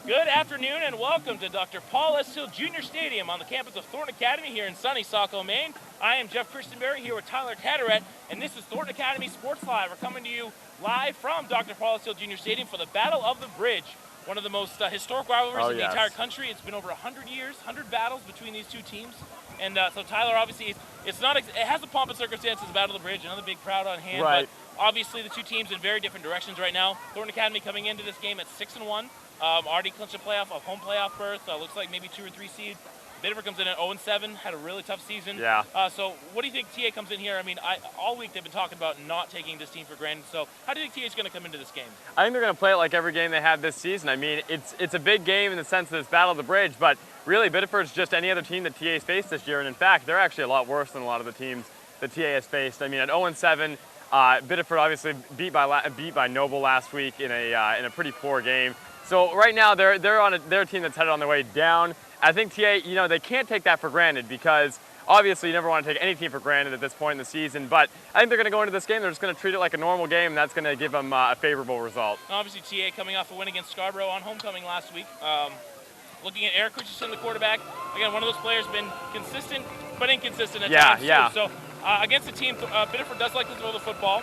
Good afternoon and welcome to Dr. Paul S. Hill Jr. Stadium on the campus of Thornton Academy here in sunny Saco, Maine. I am Jeff Christenberry here with Tyler Tatteret, and this is Thornton Academy Sports Live. We're coming to you live from Dr. Paul S. Hill Jr. Stadium for the Battle of the Bridge, one of the most historic rivalries in the entire country. It's been over 100 years, 100 battles between these two teams. And so Tyler, obviously, it has a pomp and circumstances, the Battle of the Bridge, another big crowd on hand. Right. But obviously, the two teams in very different directions right now. Thornton Academy coming into this game at 6-1. Already clinched a home playoff berth. Looks like maybe 2 or 3 seed. Biddeford comes in at 0-7, had a really tough season. Yeah. So what do you think TA comes in here? I mean, all week they've been talking about not taking this team for granted. So how do you think TA is going to come into this game? I think they're going to play it like every game they have this season. I mean, it's a big game in the sense that it's Battle of the Bridge, but really Biddeford's just any other team that TA has faced this year. And in fact, they're actually a lot worse than a lot of the teams that TA has faced. I mean, at 0-7, Biddeford obviously beat by Noble last week in a pretty poor game. So right now they're a team that's headed on their way down. I think TA, they can't take that for granted because obviously you never want to take any team for granted at this point in the season. But I think they're going to go into this game. They're just going to treat it like a normal game, and that's going to give them a favorable result. Obviously, TA coming off a win against Scarborough on homecoming last week. Looking at Eric Richardson, the quarterback, again, one of those players been consistent but inconsistent at times. Yeah. Too. So against the team, Biddeford does like to throw the football.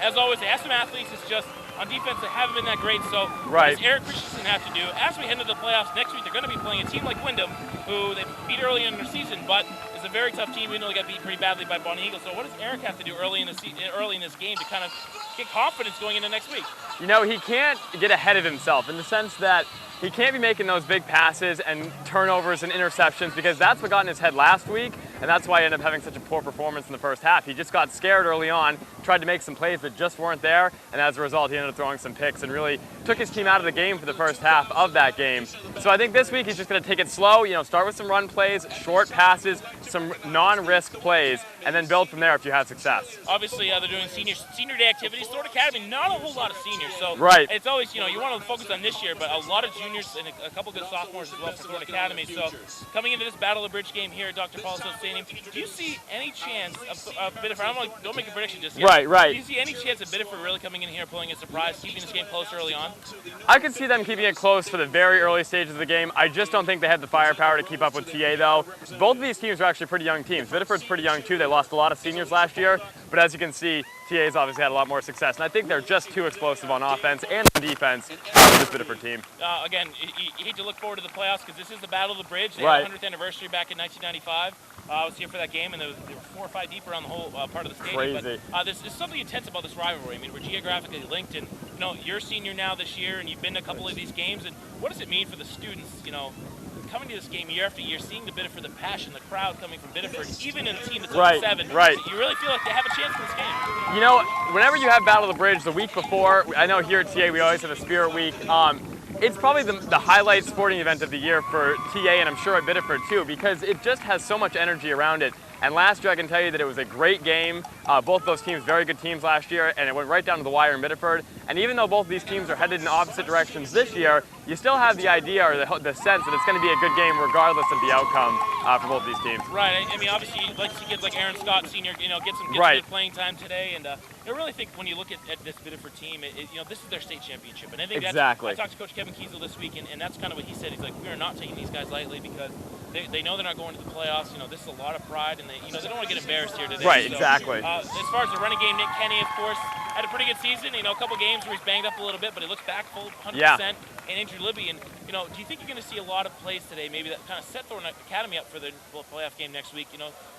As always, they have some athletes. It's just on defense they haven't been that great. So what does Eric Richardson have to do? As we head into the playoffs next week, they're going to be playing a team like Wyndham, who they beat early in their season, but is a very tough team. We know they got beat pretty badly by Bonnie Eagle. So what does Eric have to do early in this game to kind of get confidence going into next week? He can't get ahead of himself in the sense that he can't be making those big passes and turnovers and interceptions because that's what got in his head last week, and that's why he ended up having such a poor performance in the first half. He just got scared early on, tried to make some plays that just weren't there, and as a result, he ended up throwing some picks and really took his team out of the game for the first half of that game. So I think this week he's just going to take it slow, start with some run plays, short passes, some non-risk plays, and then build from there if you have success. Obviously, they're doing senior day activities. Thornton Academy, not a whole lot of seniors, so it's always, you want to focus on this year, but a lot of juniors and a couple good sophomores as well for Thornton Academy. So coming into this Battle of the Bridge game here at Dr. Paul S. Hill Stadium, do you see any chance of Biddeford? Don't make a prediction just yet. Right. Do you see any chance of Biddeford really coming in here and pulling a surprise, keeping this game close early on? I could see them keeping it close for the very early stages of the game. I just don't think they have the firepower to keep up with TA, though. Both of these teams are actually pretty young teams. Biddeford's pretty young, too. They lost a lot of seniors last year, but as you can see, TA's obviously had a lot more success, and I think they're just too explosive on offense and on defense for this Biddeford team. Again, you hate to look forward to the playoffs because this is the Battle of the Bridge. They had a 100th anniversary back in 1995. I was here for that game, and they were 4 or 5 deep around the whole part of the stadium. Crazy. But there's something intense about this rivalry. I mean, we're geographically linked, and you're a senior now this year, and you've been to a couple of these games. And what does it mean for the students? Coming to this game year after year, seeing the Biddeford, the passion, the crowd coming from Biddeford, even in a team that's 0-7, you really feel like they have a chance in this game. Whenever you have Battle of the Bridge the week before, I know here at TA we always have a Spirit Week. It's probably the highlight sporting event of the year for TA, and I'm sure at Biddeford too, because it just has so much energy around it. And last year I can tell you that it was a great game. Both those teams, very good teams last year, and it went right down to the wire in Biddeford. And even though both of these teams are headed in opposite directions this year, you still have the idea or the sense that it's going to be a good game regardless of the outcome for both these teams. Right. I mean, obviously, you'd like to see kids like Aaron Scott, senior, get some good playing time today. And I really think when you look at this Biddeford team, this is their state championship. And I think I talked to Coach Kevin Kiesel this week, and that's kind of what he said. He's like, we are not taking these guys lightly because they know they're not going to the playoffs. This is a lot of pride, and they don't want to get embarrassed here today. Right, so, exactly. As far as the running game, Nick Kenny, of course, had a pretty good season. A couple games where he's banged up a little bit, but he looks back full 100%. And Andrew Libby, and do you think you're going to see a lot of plays today, maybe that kind of set Thornton Academy up for the playoff game next week?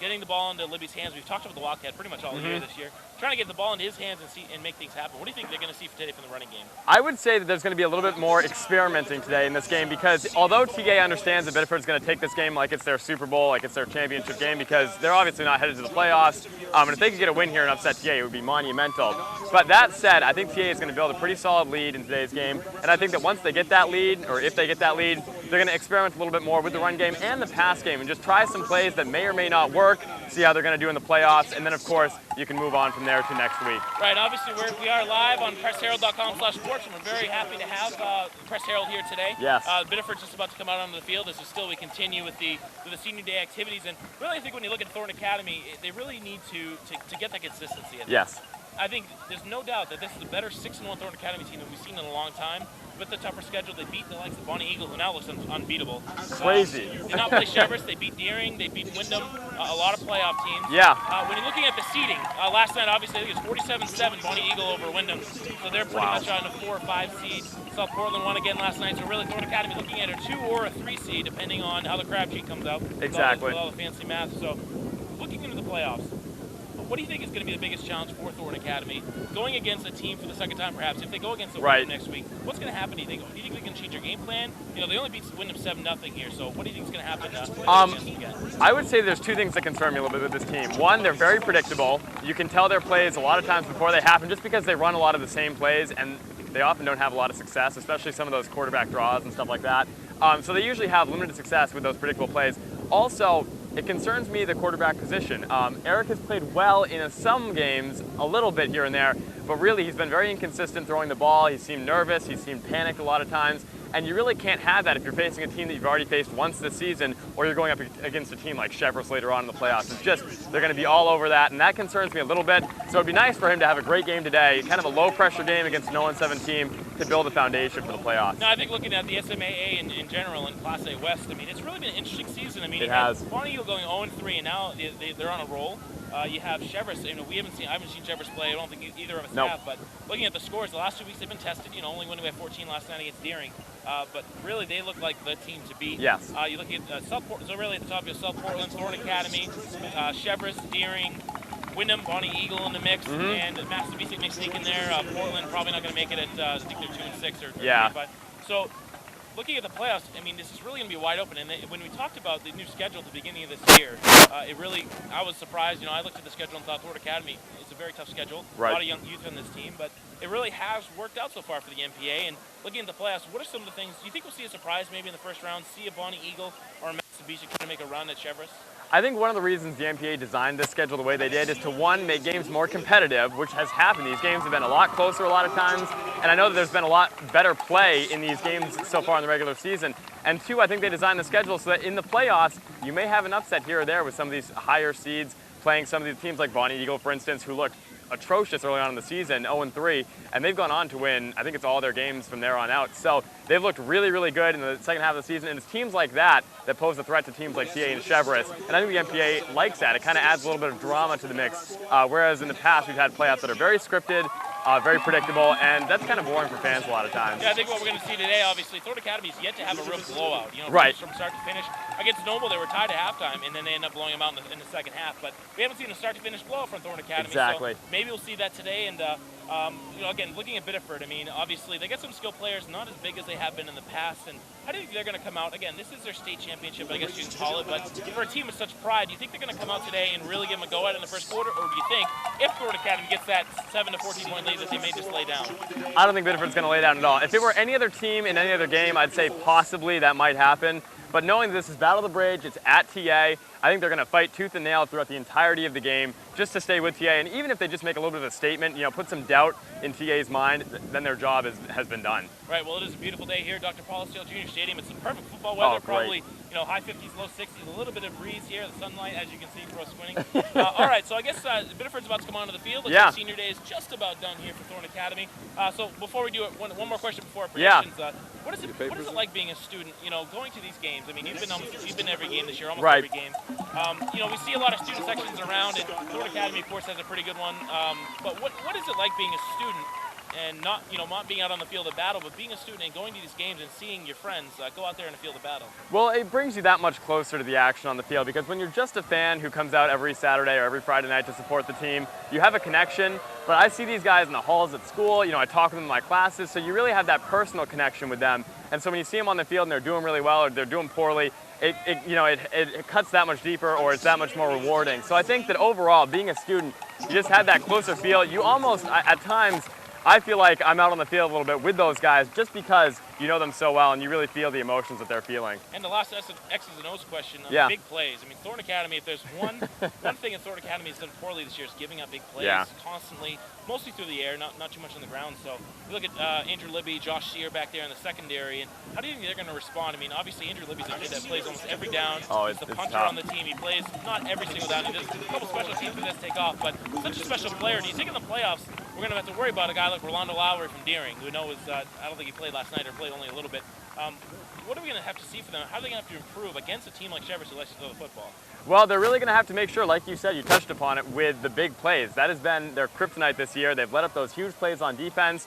Getting the ball into Libby's hands. We've talked about the Wildcat pretty much all year this year. Trying to get the ball into his hands and make things happen. What do you think they're going to see today from the running game? I would say that there's going to be a little bit more experimenting today in this game because although TA understands that Biddeford's going to take this game like it's their Super Bowl, like it's their championship game, because they're obviously not headed to the playoffs, and if they could get a win here and upset TA, it would be monumental. But that said, I think TA is going to build a pretty solid lead in today's game, and I think that once they get that lead, or if they get that lead, they're going to experiment a little bit more with the run game and the pass game and just try some plays that may or may not work, see how they're going to do in the playoffs, and then, of course, you can move on from there to next week. Right, obviously we are live on pressherald.com/sports, and we're very happy to have Press Herald here today. Yes. Biddeford's just about to come out onto the field. As we continue with the senior day activities, and really I think when you look at Thornton Academy, they really need to get that consistency. Yes. I think there's no doubt that this is a better 6-1 Thornton Academy team that we've seen in a long time. with the tougher schedule, they beat the likes of Bonnie Eagle, who now looks unbeatable. Crazy. Did not play Cheverus. They beat Deering. They beat Wyndham. A lot of playoff teams. Yeah. When you're looking at the seeding, last night, obviously, I think it was 47-7 Bonnie Eagle over Wyndham. So they're pretty much on a 4 or 5 seed. South Portland won again last night. So really, Thornton Academy looking at a 2 or a 3 seed, depending on how the crab sheet comes out. Exactly. With all the fancy math. So looking into the playoffs, what do you think is going to be the biggest challenge for Thornton Academy going against a team for the second time, perhaps? If they go against the Wyndham next week, what's going to happen? Do you think? Do you think they can change their game plan? You know, they only beat Wyndham 7-0 here. So what do you think is going to happen? I would say there's 2 things that concern me a little bit with this team. One, they're very predictable. You can tell their plays a lot of times before they happen, just because they run a lot of the same plays, and they often don't have a lot of success, especially some of those quarterback draws and stuff like that. So they usually have limited success with those predictable plays. Also, it concerns me the quarterback position. Eric has played well in some games, a little bit here and there, but really he's been very inconsistent throwing the ball. He seemed nervous, he seemed panicked a lot of times, and you really can't have that if you're facing a team that you've already faced once this season, or you're going up against a team like Cheverus later on in the playoffs. It's just, they're going to be all over that, and that concerns me a little bit. So it'd be nice for him to have a great game today, kind of a low-pressure game against an 0-7 team to build a foundation for the playoffs. No, I think looking at the SMAA in general and Class A West, I mean, it's really been an interesting season. I mean, it has. Bonnie Eagle going 0-3, and now they're on a roll. You have Cheverus. You know, I haven't seen Cheverus play. I don't think either of us have. But looking at the scores, the last 2 weeks they've been tested. You know, only winning by 14 last night against Deering. But really, they look like the team to beat. Yes. You look at South Portland. So really, at the top, you have South Portland, Thornton Academy, Cheverus, Deering, Wyndham, Bonnie Eagle in the mix, and Master BC may sneak in there. Portland probably not going to make it at I think they're 2-6 or 3-5. So. Looking at the playoffs, I mean, this is really going to be wide open. And when we talked about the new schedule at the beginning of this year, I was surprised. You know, I looked at the schedule and thought Thornton Academy is a very tough schedule. Right. A lot of young youth on this team, but it really has worked out so far for the NPA. And looking at the playoffs, what are some of the things? Do you think we'll see a surprise maybe in the first round, see a Bonnie Eagle or a Mitsubishi kind of make a run at Cheverus? I think one of the reasons the NPA designed this schedule the way they did is to, one, make games more competitive, which has happened. These games have been a lot closer a lot of times, and I know that there's been a lot better play in these games so far in the regular season. And 2, I think they designed the schedule so that in the playoffs, you may have an upset here or there with some of these higher seeds playing some of these teams like Bonnie Eagle, for instance, who looked atrocious early on in the season, 0-3, and they've gone on to win, I think it's all their games from there on out. So they've looked really, really good in the second half of the season, and it's teams like that that pose a threat to teams like TA and Cheverus, and I think the NPA likes that. It kind of adds a little bit of drama to the mix, whereas in the past we've had playoffs that are very scripted, very predictable, and that's kind of boring for fans a lot of times. Yeah, I think what we're going to see today, obviously, Thornton Academy's yet to have a real blowout. You know, right. From start to finish. Against Noble, they were tied at halftime, and then they ended up blowing them out in the second half. But we haven't seen a start-to-finish blowout from Thornton Academy. Exactly. So maybe we'll see that today. And you know, again, looking at Biddeford, I mean, obviously they get some skilled players, not as big as they have been in the past. And how do you think they're going to come out? Again, this is their state championship, I guess you can call it. But for a team with such pride, do you think they're going to come out today and really give them a go at it in the first quarter, or do you think if Thornton Academy gets that 7 to 14 point lead, that they may just lay down? I don't think Biddeford's going to lay down at all. If it were any other team in any other game, I'd say possibly that might happen. But knowing that this is Battle of the Bridge, it's at TA, I think they're going to fight tooth and nail throughout the entirety of the game just to stay with TA. And even if they just make a little bit of a statement, you know, put some doubt in TA's mind, then their job has been done. Right, well, it is a beautiful day here at Dr. Paul Steele Junior Stadium. It's the perfect football weather, probably, you know, high 50s, low 60s, a little bit of breeze here, the sunlight, as you can see, for us squinting. All right, so I guess Biddeford's about to come onto the field. Looks like senior day is just about done here for Thornton Academy. So before we do it, one more question before our predictions. What is it like being a student, you know, going to these games? I mean, you've been to every game this year, almost every game. You know, we see a lot of student sections around, and Thornton Academy, of course, has a pretty good one. But what is it like being a student and not being out on the field of battle, but being a student and going to these games and seeing your friends go out there in the field of battle? Well, it brings you that much closer to the action on the field, because when you're just a fan who comes out every Saturday or every Friday night to support the team, you have a connection. But I see these guys in the halls at school, you know, I talk with them in my classes, so you really have that personal connection with them. And so when you see them on the field and they're doing really well or they're doing poorly, it cuts that much deeper, or it's that much more rewarding. So I think that overall, being a student, you just have that closer feel. You almost, at times, I feel like I'm out on the field a little bit with those guys just because you know them so well and you really feel the emotions that they're feeling. And the last X's and O's question, big plays. I mean, Thornton Academy, if there's one thing that Thornton Academy has done poorly this year is giving up big plays constantly, mostly through the air, not too much on the ground. So you look at Andrew Libby, Josh Sear back there in the secondary, and how do you think they're going to respond? I mean, obviously Andrew Libby's a kid that plays almost every down. He's the punter on the team. He plays not every single down. He does a couple special teams that does take off, but such a special player. Do you think in the playoffs, we're going to have to worry about a guy like Rolando Lowry from Deering, who knows, I don't think he played last night or played only a little bit. What are we going to have to see for them? How are they going to have to improve against a team like Chever's who likes to throw the football? Well, they're really going to have to make sure, like you said, you touched upon it, with the big plays. That has been their kryptonite this year. They've let up those huge plays on defense.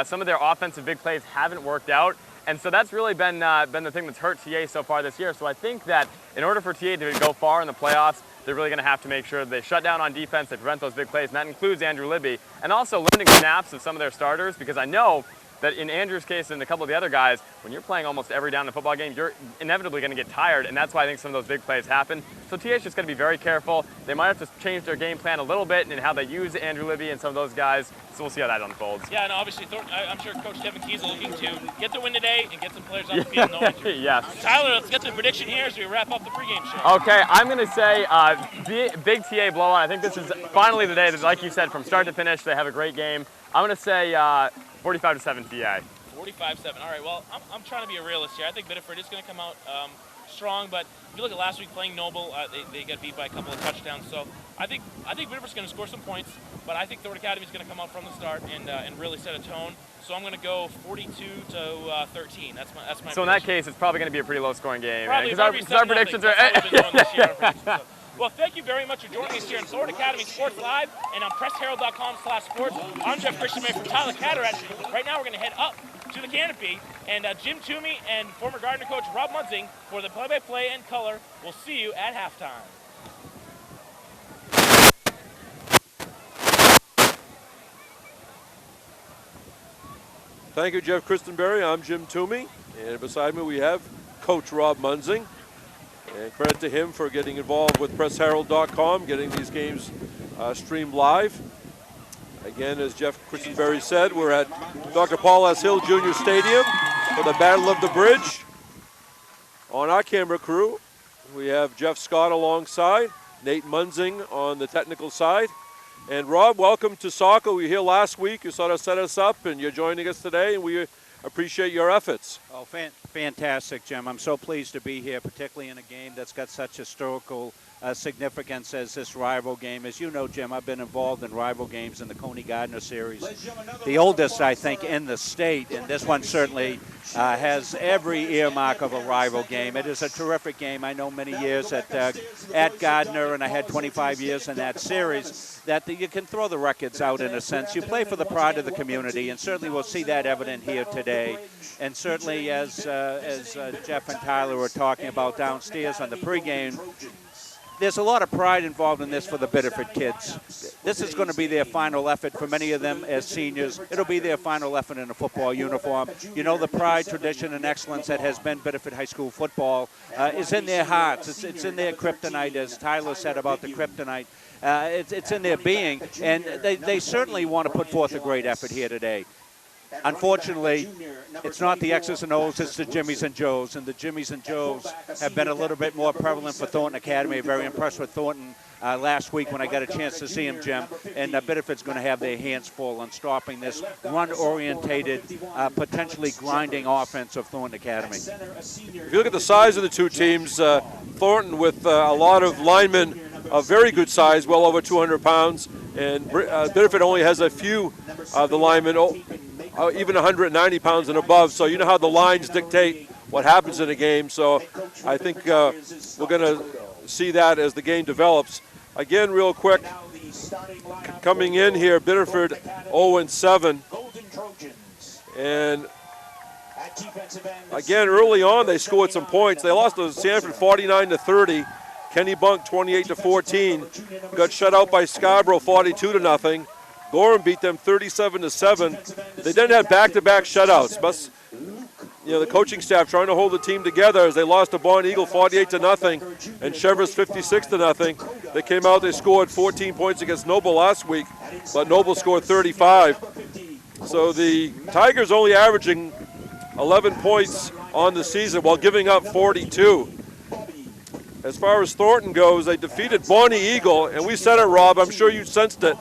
Some of their offensive big plays haven't worked out. And so that's really been the thing that's hurt TA so far this year. So I think that in order for TA to go far in the playoffs, they're really going to have to make sure they shut down on defense, they prevent those big plays, and that includes Andrew Libby, and also limiting snaps of some of their starters, because I know that in Andrew's case and a couple of the other guys, when you're playing almost every down in a football game, you're inevitably going to get tired, and that's why I think some of those big plays happen. So TA's just going to be very careful. They might have to change their game plan a little bit in how they use Andrew Libby and some of those guys, so we'll see how that unfolds. Yeah, and obviously I'm sure Coach Devin Keys is looking to get the win today and get some players on the field. No injury. Yes. Tyler, let's get the prediction here as we wrap up the pregame show. Okay, I'm going to say big TA blowout. I think this is finally the day that, like you said, from start to finish, they have a great game. I'm going to say 45-7 TA. 45-7. All right, well, I'm trying to be a realist here. I think Biddeford is going to come out strong, but if you look at last week playing Noble, they got beat by a couple of touchdowns. So I think Biddeford's going to score some points, but I think Thornton Academy is going to come out from the start and really set a tone. So I'm going to go 42-13. That's my. So prediction. In that case, it's probably going to be a pretty low-scoring game. Because our predictions are. Well, thank you very much for joining us here in Thornton Academy Sports Live and on PressHerald.com/sports. I'm Jeff Christian from Tyler Cataract. Right now, we're going to head up to the canopy, and Jim Toomey and former Gardner coach Rob Munzing for the play-by-play and color. We'll see you at halftime. Thank you, Jeff Christenberry. I'm Jim Toomey, and beside me we have Coach Rob Munzing. And credit to him for getting involved with PressHerald.com, getting these games streamed live. Again, as Jeff Christenberry said, we're at Dr. Paul S. Hill Jr. Stadium for the Battle of the Bridge. On our camera crew, we have Jeff Scott alongside, Nate Munzing on the technical side. And Rob, welcome to Saco. We were here last week. You sort of set us up, and you're joining us today, and we appreciate your efforts. Oh, fantastic, Jim. I'm so pleased to be here, particularly in a game that's got such historical significance as this rival game. As you know, Jim, I've been involved in rival games in the Coney Gardner series. The oldest, I think, in the state, and this one certainly has every earmark of a rival game. It is a terrific game. I know many years at Gardner, and I had 25 years in that series, that you can throw the records out in a sense. You play for the pride of the community, and certainly we'll see that evident here today. And certainly as Jeff and Tyler were talking about downstairs on the pregame, there's a lot of pride involved in this for the Biddeford kids. This is going to be their final effort for many of them as seniors. It'll be their final effort in a football uniform. You know, the pride, tradition, and excellence that has been Biddeford High School football is in their hearts. It's in their kryptonite, as Tyler said about the kryptonite. It's in their being, and they certainly want to put forth a great effort here today. Unfortunately, it's not the X's and O's, it's the Jimmies and Joes. And the Jimmies and Joes have been a little bit more prevalent for Thornton Academy. Very impressed with Thornton last week when I got a chance to see him, Jim. And Biddeford's going to have their hands full on stopping this run-orientated, potentially grinding offense of Thornton Academy. If you look at the size of the two teams, Thornton with a lot of linemen of very good size, well over 200 pounds, and Biddeford only has a few of the linemen, even 190 pounds and above. So you know how the lines dictate what happens in a game. So I think we're going to see that as the game develops. Again, real quick, coming in here, Biddeford 0-7. And again, early on, they scored some points. They lost to Sanford 49-30. Kenny Bunk 28-14. Got shut out by Scarborough 42-0. Gorham beat them 37-7. They then had back-to-back shutouts. But, you know, the coaching staff trying to hold the team together as they lost to Bond Eagle 48-0 and Chever's 56-0. They came out, they scored 14 points against Noble last week, but Noble scored 35. So the Tigers only averaging 11 points on the season while giving up 42. As far as Thornton goes, they defeated Bonnie Eagle, and we said it, Rob, I'm sure you sensed it.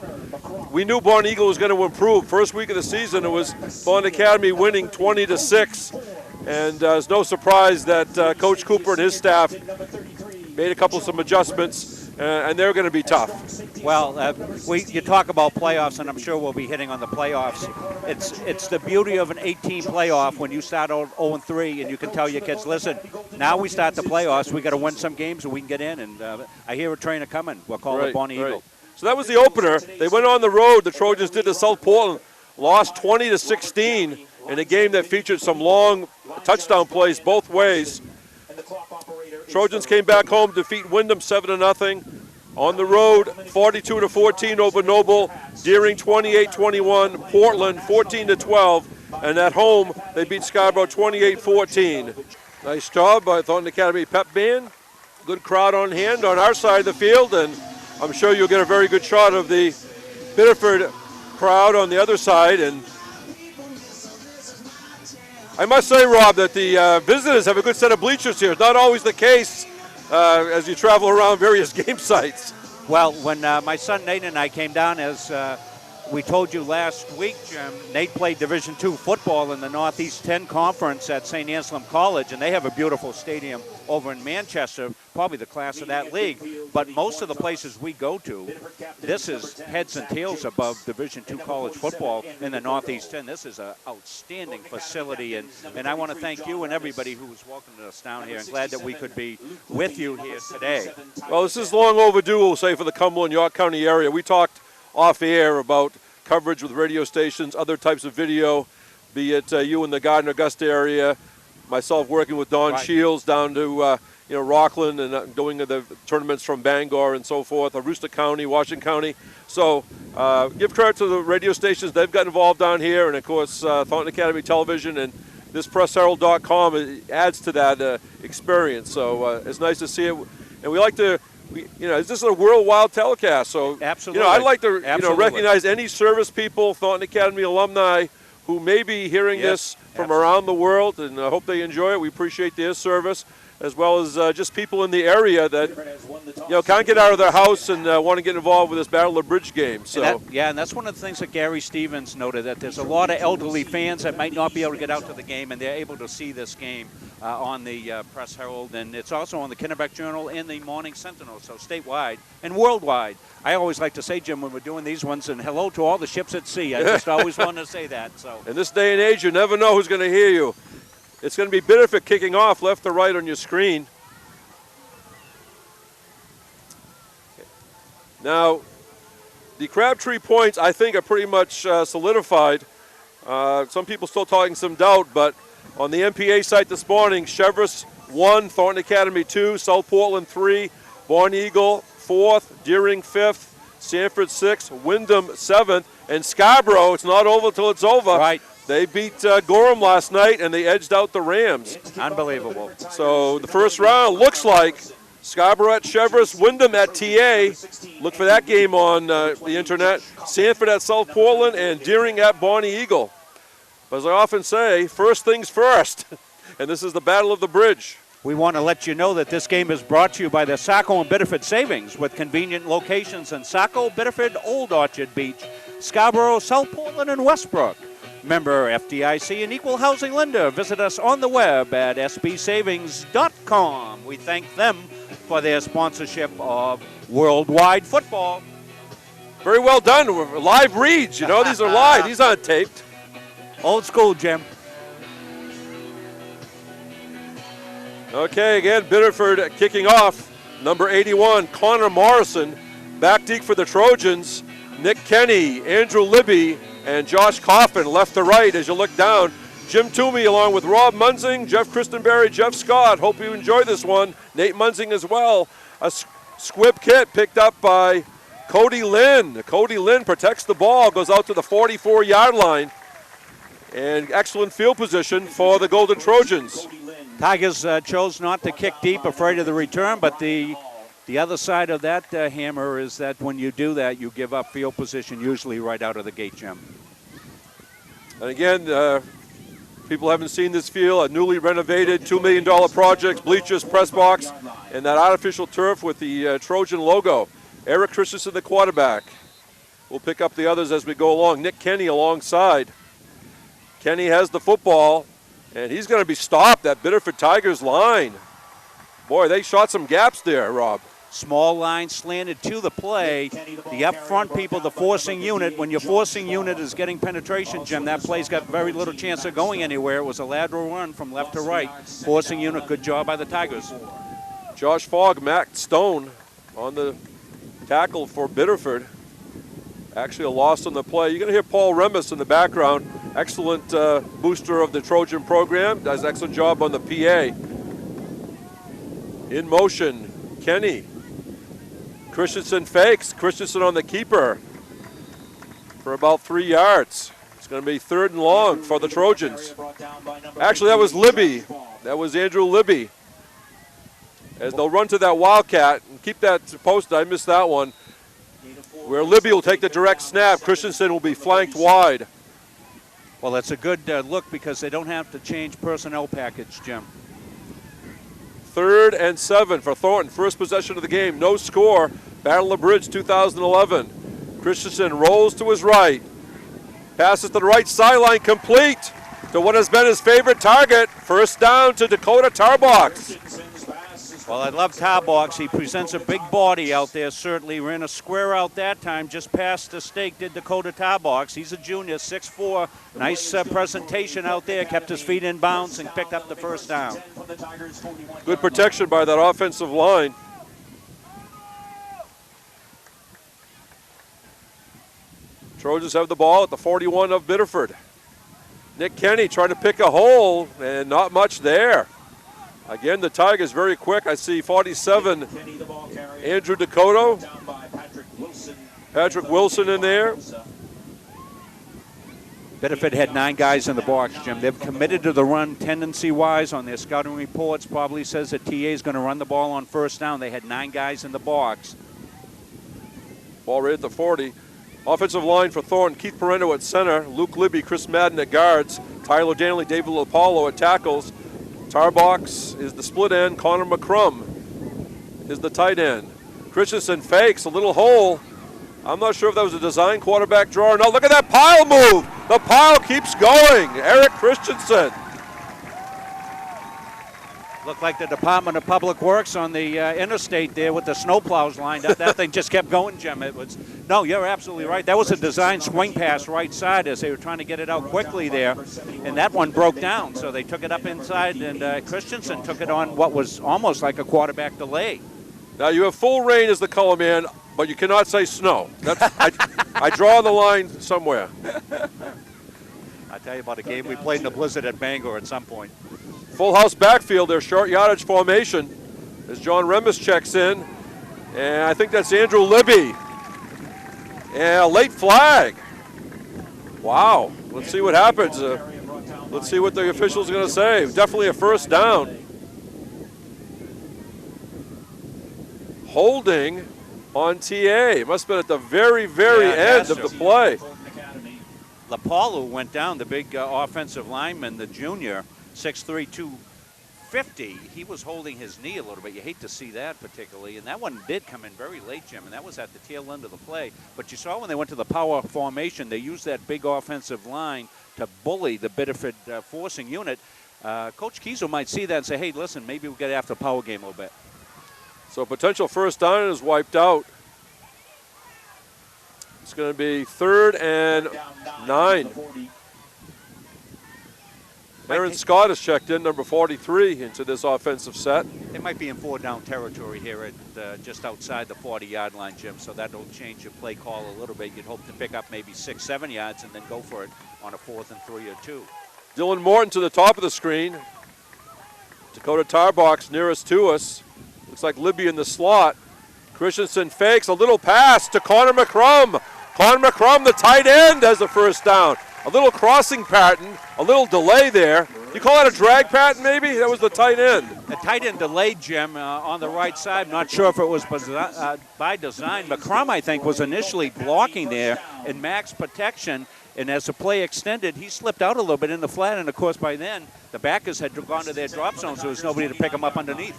We knew Bonnie Eagle was going to improve. First week of the season, it was Thornton Academy winning 20-6. And it's no surprise that Coach Cooper and his staff made some adjustments and they're going to be tough. Well, you talk about playoffs, and I'm sure we'll be hitting on the playoffs. It's the beauty of an 18 playoff when you start out 0-3, and you can tell your kids, listen, now we start the playoffs. We got to win some games so we can get in. And I hear a trainer coming. We'll call it Bonnie Eagle. So that was the opener. They went on the road. The Trojans did to South Portland, lost 20-16 in a game that featured some long touchdown plays both ways. Trojans came back home to defeat Wyndham 7-0. On the road, 42-14 over Noble. Deering 28-21. Portland 14-12. And at home, they beat Scarborough 28-14. Nice job by Thornton Academy pep band. Good crowd on hand on our side of the field, and I'm sure you'll get a very good shot of the Biddeford crowd on the other side. And I must say, Rob, that the visitors have a good set of bleachers here. It's not always the case as you travel around various game sites. Well, when my son Nate and I came down, as we told you last week, Jim, Nate played Division II football in the Northeast 10 Conference at St. Anselm College, and they have a beautiful stadium over in Manchester, probably the class of that league. But most of the places we go to, this is heads and tails above Division II college football in the Northeast 10. This is an outstanding facility, and I want to thank you and everybody who's welcomed us down here. I'm glad that we could be with you here today. Well, this is long overdue, we'll say, for the Cumberland, York County area. We talked off air about coverage with radio stations, other types of video, be it you in the Gardner Augusta area, myself working with Don Shields down to Rockland and doing the tournaments from Bangor and so forth, Aroostook County, Washington County. So give credit to the radio stations. They've got involved down here, and of course Thornton Academy Television and this PressHerald.com adds to that experience. So it's nice to see it, and we like to. This is a worldwide telecast, so absolutely. I'd like to recognize any service people, Thornton Academy alumni, who may be hearing this from around the world, and I hope they enjoy it. We appreciate their service, as well as just people in the area that can't get out of their house and want to get involved with this Battle of the Bridge game. So and that's one of the things that Gary Stevens noted, that there's a lot of elderly fans that might not be able to get out to the game, and they're able to see this game on the Press Herald, and it's also on the Kennebec Journal and the Morning Sentinel, so statewide and worldwide. I always like to say, Jim, when we're doing these ones, and hello to all the ships at sea. I just always want to say that. So in this day and age, you never know who's going to hear you. It's going to be Biddeford kicking off left to right on your screen. Now, the Crabtree points, I think, are pretty much solidified. Some people still talking some doubt, but on the MPA site this morning, Chevrolet 1, Thornton Academy 2, South Portland 3, Bonnie Eagle 4th, Deering 5th, Sanford 6th, Wyndham 7th, and Scarborough, it's not over till it's over. Right. They beat Gorham last night, and they edged out the Rams. Unbelievable. So the first round looks like Scarborough at Chevrolet, Wyndham at TA. Look for that game on the internet. Sanford at South Portland, and Deering at Bonnie Eagle. But as I often say, first things first, and this is the Battle of the Bridge. We want to let you know that this game is brought to you by the Saco and Biddeford Savings, with convenient locations in Saco, Biddeford, Old Orchard Beach, Scarborough, South Portland, and Westbrook. Member FDIC and equal housing lender. Visit us on the web at sbsavings.com. We thank them for their sponsorship of Worldwide Football. Very well done. Live reads, these are live. These aren't taped. Old school, Jim. Okay, again, Biddeford kicking off. Number 81, Connor Morrison. Back deep for the Trojans. Nick Kenny, Andrew Libby, and Josh Coffin left to right as you look down. Jim Toomey along with Rob Munzing, Jeff Christenberry, Jeff Scott. Hope you enjoy this one. Nate Munzing as well. A squib kit picked up by Cody Lynn. Cody Lynn protects the ball, goes out to the 44-yard line. And excellent field position for the Golden Trojans. Tigers chose not to kick deep, afraid of the return, but the other side of that hammer is that when you do that, you give up field position usually right out of the gate, Jim. And again, people haven't seen this field, a newly renovated $2 million project, bleachers, press box, and that artificial turf with the Trojan logo. Eric Christensen, the quarterback. We'll pick up the others as we go along. Nick Kenny alongside. Kenny has the football, and he's going to be stopped, that Biddeford Tigers line. Boy, they shot some gaps there, Rob. Small line slanted to the play. The up front people, the forcing unit, when your forcing unit is getting penetration, Jim, that play's got very little chance of going anywhere. It was a lateral run from left to right. Forcing unit, good job by the Tigers. Josh Fogg, Matt Stone on the tackle for Biddeford. Actually a loss on the play. You're going to hear Paul Remus in the background. Excellent booster of the Trojan program. Does an excellent job on the PA. In motion, Kenny. Christensen fakes. Christensen on the keeper for about 3 yards. It's going to be 3rd and long for the Trojans. Actually, that was Libby. That was Andrew Libby. As they'll run to that Wildcat and keep that posted. I missed that one. Where Libby will take the direct snap. Christensen will be flanked wide. Well, that's a good look because they don't have to change personnel package, Jim. 3rd and 7 for Thornton. First possession of the game. No score. Battle of the Bridge 2011. Christensen rolls to his right. Passes to the right sideline. Complete to what has been his favorite target. First down to Dakota Tarbox. Well, I love Tarbox. He presents a big body out there, certainly. Ran a square out that time, just past the stake, did Dakota Tarbox. He's a junior, 6'4". Nice presentation out there, kept his feet in bounds and picked up the first down. Good protection by that offensive line. Trojans have the ball at the 41 of Biddeford. Nick Kenny trying to pick a hole, and not much there. Again, the Tigers very quick. I see 47, Andrew Dakota. Patrick Wilson in there. Biddeford had 9 guys in the box, Jim. They've committed to the run tendency-wise on their scouting reports. Probably says that TA is going to run the ball on first down. They had 9 guys in the box. Ball right at the 40. Offensive line for Thornton, Keith Parento at center, Luke Libby, Chris Madden at guards, Tyler Danley, David Lopalo at tackles. Tarbox is the split end. Connor McCrum is the tight end. Christensen fakes a little hole. I'm not sure if that was a design quarterback draw or not. Look at that pile move. The pile keeps going. Eric Christensen. Looked like the Department of Public Works on the interstate there with the snowplows lined up. That thing just kept going, Jim. It was, no, you're absolutely right. That was a design swing pass right side as they were trying to get it out quickly there. And that one broke down, so they took it up inside, and Christensen took it on what was almost like a quarterback delay. Now you have full rain as the color man, but you cannot say snow. That's, I draw the line somewhere. I tell you about a game we played in the blizzard at Bangor at some point. Full house backfield, their short yardage formation as John Remus checks in. And I think that's Andrew Libby. And a late flag. Wow. Let's see what happens. Let's see what the officials are going to say. Definitely a first down. Holding on TA. Must have been at the very, very end of the play. Lopalo went down, the big offensive lineman, the junior. 6'3", 250. He was holding his knee a little bit. You hate to see that particularly. And that one did come in very late, Jim, and that was at the tail end of the play. But you saw when they went to the power formation, they used that big offensive line to bully the Biddeford forcing unit. Coach Kiesel might see that and say, hey, listen, maybe we'll get after the power game a little bit. So potential first down is wiped out. It's going to be 3rd and 9. Aaron Scott has checked in, number 43, into this offensive set. They might be in 4-down territory here at just outside the 40-yard line, Jim, so that'll change your play call a little bit. You'd hope to pick up maybe 6-7 yards and then go for it on a 4th and 3 or 2. Dylan Morton to the top of the screen. Dakota Tarbox nearest to us. Looks like Libby in the slot. Christensen fakes a little pass to Connor McCrum. Connor McCrum, the tight end, has the first down. A little crossing pattern, a little delay there. You call that a drag pattern maybe? That was the tight end. The tight end delayed, Jim, on the right side. Not sure if it was by design. McCrum, I think, was initially blocking there in max protection. And as the play extended, he slipped out a little bit in the flat. And, of course, by then, the backers had gone to their drop zone, so there was nobody to pick him up underneath.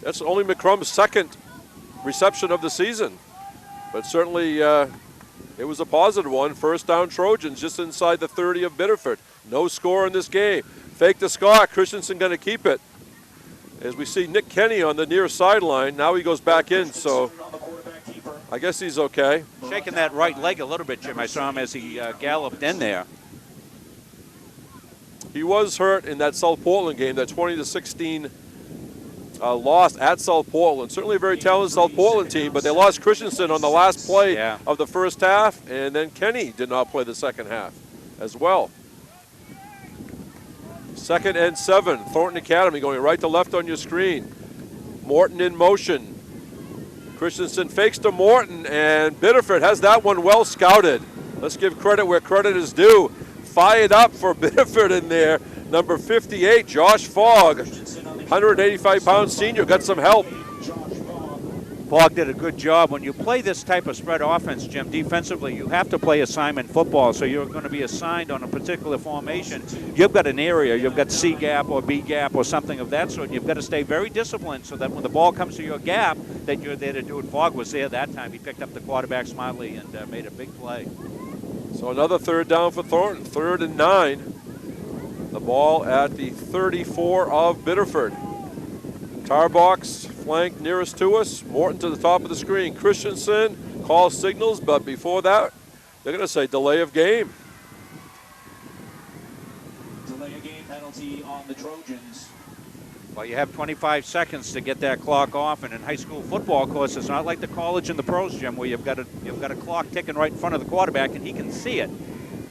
That's only McCrum's second reception of the season. But certainly it was a positive one. First down Trojans just inside the 30 of Biddeford. No score in this game. Fake to Scott. Christensen going to keep it. As we see Nick Kenny on the near sideline. Now he goes back in, so I guess he's okay. Shaking that right leg a little bit, Jim. I saw him as he galloped in there. He was hurt in that South Portland game, that 20-16 loss at South Portland. Certainly a very talented South Portland team, but they lost Christensen on the last play of the first half, and then Kenny did not play the second half as well. 2nd and 7, Thornton Academy going right to left on your screen. Morton in motion. Christensen fakes to Morton, and Biddeford has that one well scouted. Let's give credit where credit is due. Fired up for Biddeford in there. Number 58, Josh Fogg, 185-pound senior, got some help. Fogg did a good job. When you play this type of spread offense, Jim, defensively, you have to play assignment football, so you're going to be assigned on a particular formation. You've got an area, you've got C gap or B gap or something of that sort. You've got to stay very disciplined so that when the ball comes to your gap, that you're there to do it. Fogg was there that time. He picked up the quarterback smartly and made a big play. So another 3rd down for Thornton, 3rd and 9. The ball at the 34 of Biddeford. Tarbox flank nearest to us. Morton to the top of the screen. Christensen calls signals, but before that, they're going to say delay of game. Delay of game penalty on the Trojans. Well, you have 25 seconds to get that clock off, and in high school football, of course, it's not like the college and the pros, Jim, where you've got a clock ticking right in front of the quarterback, and he can see it.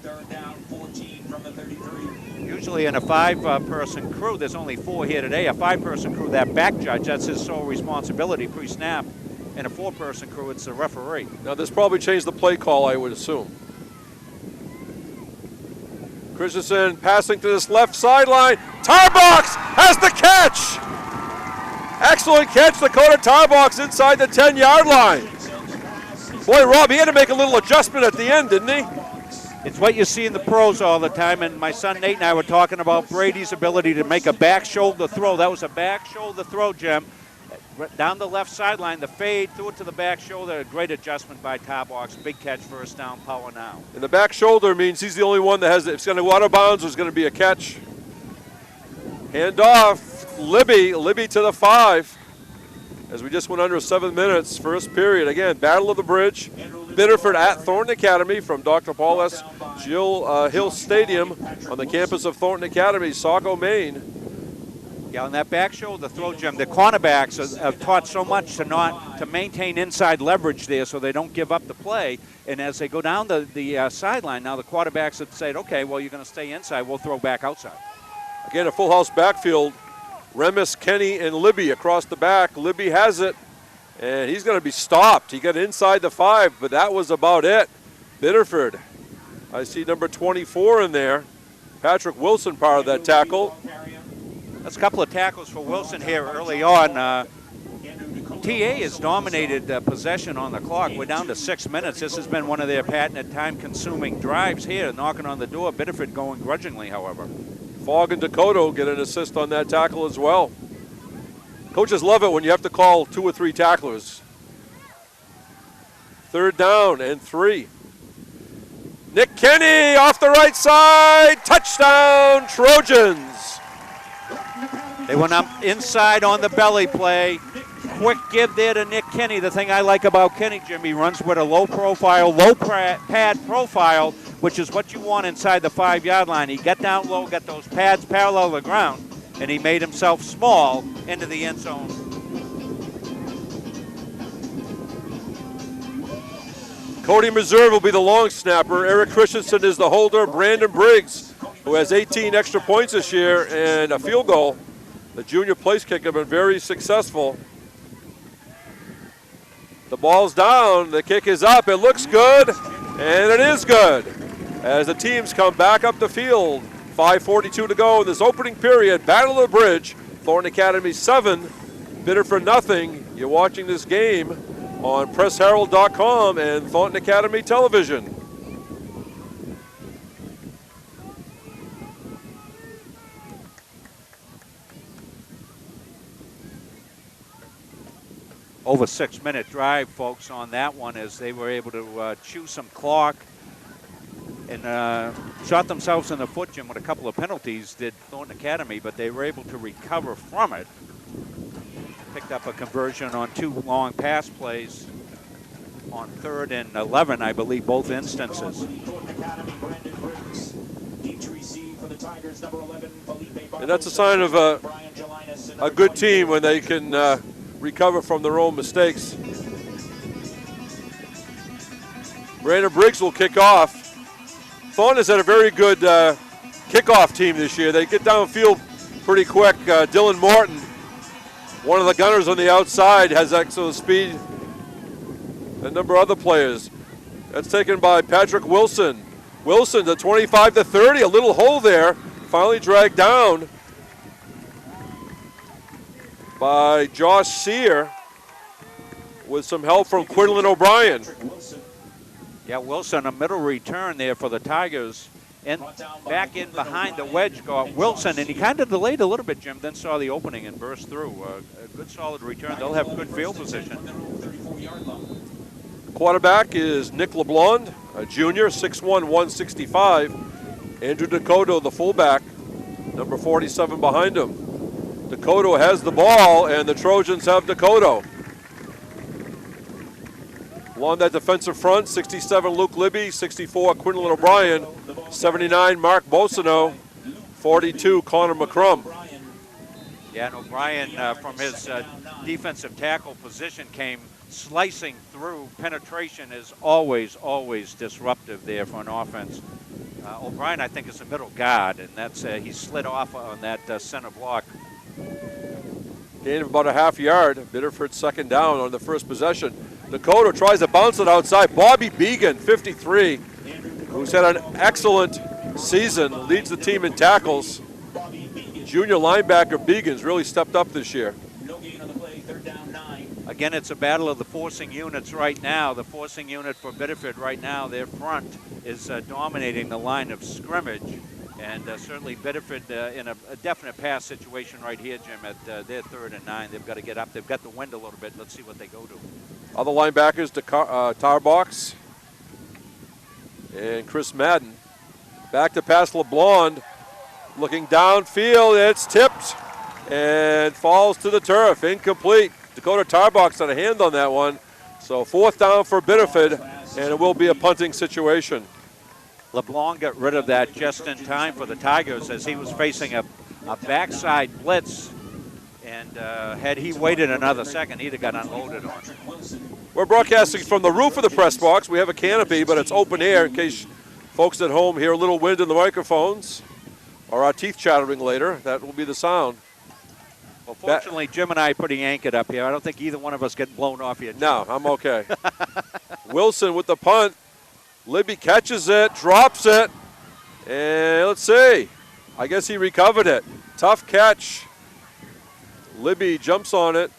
3rd down, 14 from the 33. Usually in a 5-person crew, there's only 4 here today. A 5-person crew, that back judge, that's his sole responsibility pre-snap. In a 4-person crew, it's the referee. Now this probably changed the play call, I would assume. Christensen passing to this left sideline. Tarbox has the catch. Excellent catch, Dakota Tarbox inside the 10-yard line. Boy, Rob, he had to make a little adjustment at the end, didn't he? It's what you see in the pros all the time, and my son Nate and I were talking about Brady's ability to make a back shoulder throw. That was a back shoulder throw, Jim. Down the left sideline, the fade, threw it to the back shoulder. A great adjustment by Tarbox. Big catch, 1st down, power now. And the back shoulder means he's the only one that has it. If it's going to go out of bounds, there's going to be a catch. Hand off, Libby to the 5. As we just went under 7 minutes, first period. Again, Battle of the Bridge. Biddeford at Thornton Academy from Dr. Paul S. Hill Stadium on the campus of Thornton Academy, Saco, Maine. Yeah, on that back shoulder throw, Jim, the cornerbacks have taught so much to maintain inside leverage there so they don't give up the play. And as they go down the sideline, now the quarterbacks have said, okay, well, you're going to stay inside. We'll throw back outside. Again, a full house backfield. Remis, Kenny, and Libby across the back. Libby has it, and he's going to be stopped. He got inside the 5, but that was about it. Biddeford. I see number 24 in there. Patrick Wilson part of that tackle. That's a couple of tackles for Wilson here early on. TA has dominated possession on the clock. We're down to 6 minutes. This has been one of their patented time-consuming drives here, knocking on the door. Biddeford going grudgingly, however. Fogg and Dakota get an assist on that tackle as well. Coaches love it when you have to call 2 or 3 tacklers. 3rd down and 3. Nick Kenny off the right side. Touchdown, Trojans. They went up inside on the belly play. Quick give there to Nick Kenny. The thing I like about Kenny, Jim, he runs with a low profile, low pad profile, which is what you want inside the 5-yard line. He got down low, got those pads parallel to the ground, and he made himself small into the end zone. Cody Meserve will be the long snapper. Eric Christensen is the holder. Brandon Briggs, who has 18 extra points this year and a field goal. The junior place kicker have been very successful. The ball's down, the kick is up, it looks good, and it is good. As the teams come back up the field, 5:42 to go in this opening period. Battle of the Bridge, Thornton Academy 7, Biddeford nothing. You're watching this game on PressHerald.com and Thornton Academy Television. Over 6-minute drive, folks, on that one as they were able to chew some clock and shot themselves in the foot, Jim, with a couple of penalties, did Thornton Academy, but they were able to recover from it. picked up a conversion on 2 long pass plays on 3rd and 11, I believe, both instances. And that's a sign of a good team when they can recover from their own mistakes. Brandon Briggs will kick off. Thornton has had a very good kickoff team this year. They get downfield pretty quick. Dylan Morton, one of the gunners on the outside, has excellent speed. A number of other players. That's taken by Patrick Wilson. Wilson to 25-30, a little hole there. Finally dragged down by Josh Sear with some help from Quinlan O'Brien. Yeah, Wilson, a middle return there for the Tigers. And back in behind the wedge got Wilson, and he kind of delayed a little bit, Jim, then saw the opening and burst through. A good solid return. They'll have good field position. Quarterback is Nick LeBlond, a junior, 6'1", 165. Andrew Dakota, the fullback, number 47 behind him. Dakota has the ball, and the Trojans have Dakota. Along that defensive front, 67 Luke Libby, 64 Quinlan O'Brien, 79 Mark Bosino, 42 Connor McCrum. Yeah, and O'Brien from his defensive tackle position came slicing through. Penetration is always, always disruptive there for an offense. O'Brien, I think, is a middle guard, and that's he slid off on that center block. Gain of about a half yard. Biddeford second down on the first possession. Dakota tries to bounce it outside. Bobby Began, 53, who's had an excellent season, leads the team in tackles. Junior linebacker Began's really stepped up this year. Again, it's a battle of the forcing units right now. The forcing unit for Biddeford right now, their front is dominating the line of scrimmage. And certainly Biddeford in a definite pass situation right here, Jim, at their 3rd and 9. They've got to get up. They've got the wind a little bit. Let's see what they go to. Other linebackers, Tarbox and Chris Madden. Back to pass LeBlond. Looking downfield, it's tipped and falls to the turf. Incomplete. Dakota Tarbox had a hand on that one. So 4th down for Biddeford, and it will be a punting situation. LeBlanc got rid of that just in time for the Tigers as he was facing a backside blitz. And had he waited another second, he'd have got unloaded on. We're broadcasting from the roof of the press box. We have a canopy, but it's open air in case folks at home hear a little wind in the microphones or our teeth chattering later. That will be the sound. Well, fortunately, Jim and I are pretty anchored up here. I don't think either one of us get blown off yet. No, I'm okay. Wilson with the punt. Libby catches it, drops it, and let's see. I guess he recovered it. Tough catch. Libby jumps on it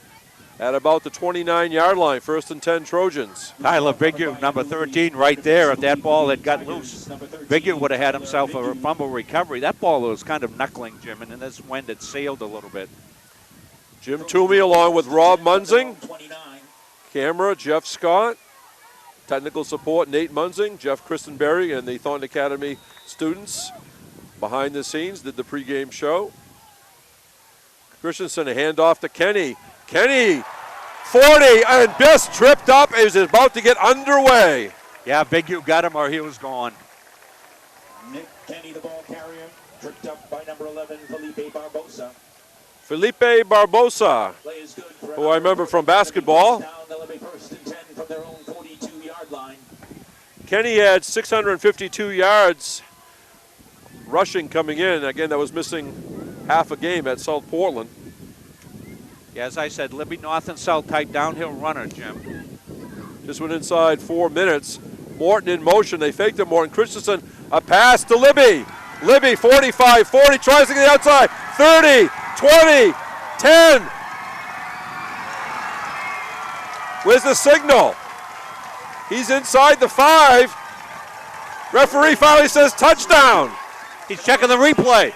at about the 29-yard line. 1st and 10 Trojans. Tyler Bigu, number 13, right there. If that ball had got loose, Bigu would have had himself a fumble recovery. That ball was kind of knuckling, Jim, and in this wind it sailed a little bit. Jim Toomey along with Rob Munzing. Camera, Jeff Scott. Technical support, Nate Munzing, Jeff Christenberry, and the Thornton Academy students behind the scenes did the pregame show. Christensen, a handoff to Kenny. Kenny, 40, and Best tripped up as is about to get underway. Yeah, Bigu got him or he was gone. Nick Kenny, the ball carrier, tripped up by number 11, Felipe Barbosa. Felipe Barbosa, who I remember from basketball. Kenny had 652 yards rushing coming in. Again, that was missing half a game at South Portland. Yeah, as I said, Libby North and South type downhill runner, Jim. Just went inside 4 minutes. Morton in motion. They faked it. Morton Christensen, a pass to Libby. Libby, 45, 40, tries to get the outside. 30, 20, 10. Where's the signal? He's inside the 5. Referee finally says touchdown. He's checking the replay.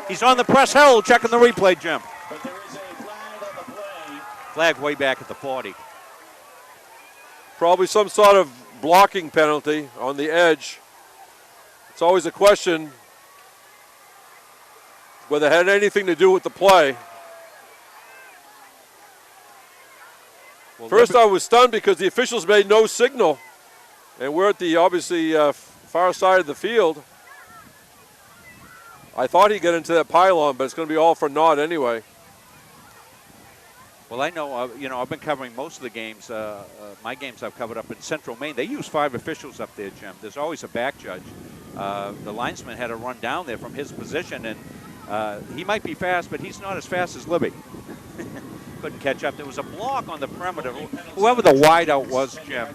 He's on the press hold checking the replay, Jim. But there is a flag on the play. Flag way back at the 40. Probably some sort of blocking penalty on the edge. It's always a question whether it had anything to do with the play. Well, First, I was stunned because the officials made no signal, and we're at the obviously far side of the field. I thought he'd get into that pylon, but it's going to be all for naught anyway. Well, I know, I've been covering most of the games. My games I've covered up in Central Maine. They use 5 officials up there, Jim. There's always a back judge. The linesman had to run down there from his position, and he might be fast, but he's not as fast as Libby. Couldn't catch up. There was a block on the perimeter. Whoever the wideout was, Jim,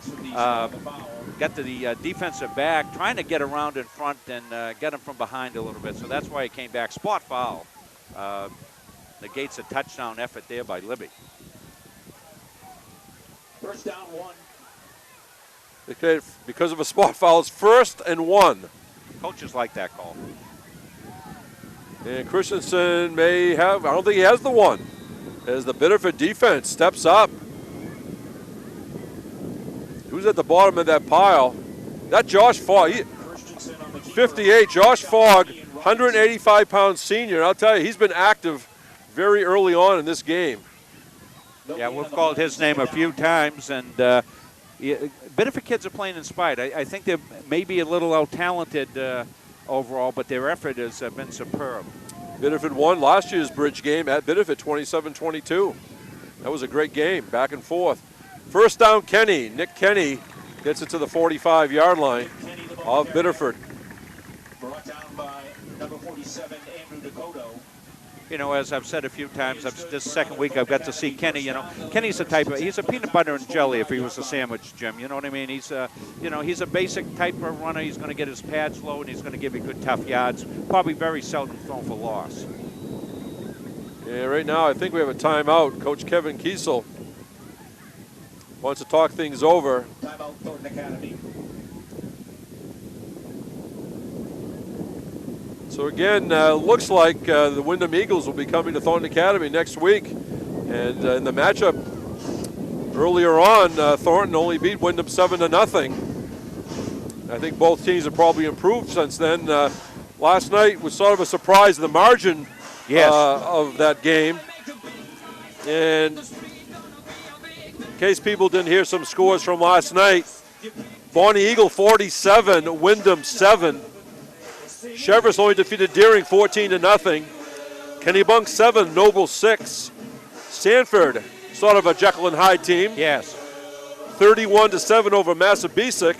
got to the defensive back, trying to get around in front and get him from behind a little bit. So that's why he came back. Spot foul. Negates a touchdown effort there by Libby. First down, 1. Okay, because of a spot foul, it's 1st and 1. Coaches like that call. And Christensen may have, I don't think he has the 1, as the Biddeford defense steps up. Who's at the bottom of that pile? That Josh Fogg, 58, Josh Fogg, 185-pound senior. And I'll tell you, he's been active very early on in this game. Yeah, we've called his name a few times, and Biddeford kids are playing in spite. I think they're maybe a little out-talented overall, but their effort has been superb. Biddeford won last year's bridge game at Biddeford, 27-22. That was a great game, back and forth. First down, Kenny. Nick Kenny gets it to the 45-yard line of Biddeford. Brought down by number 47, Andrew Dakota. As I've said a few times, this second week I've got to see Kenny. Kenny's the type of, he's a peanut butter and jelly if he was a sandwich, Jim. You know what I mean? He's he's a basic type of runner. He's going to get his pads low and he's going to give you good tough yards. Probably very seldom thrown for loss. Yeah, right now I think we have a timeout. Coach Kevin Kiesel wants to talk things over. Timeout, Thornton Academy. So again, looks like the Wyndham Eagles will be coming to Thornton Academy next week. And in the matchup earlier on, Thornton only beat Wyndham 7-0. I think both teams have probably improved since then. Last night was sort of a surprise, the margin of that game. And in case people didn't hear some scores from last night, Bonnie Eagle 47, Wyndham 7. Chevrolet only defeated Deering 14-0. Kennebunk 7, Noble 6. Sanford, sort of a Jekyll and Hyde team. Yes. 31-7 over Massabesic.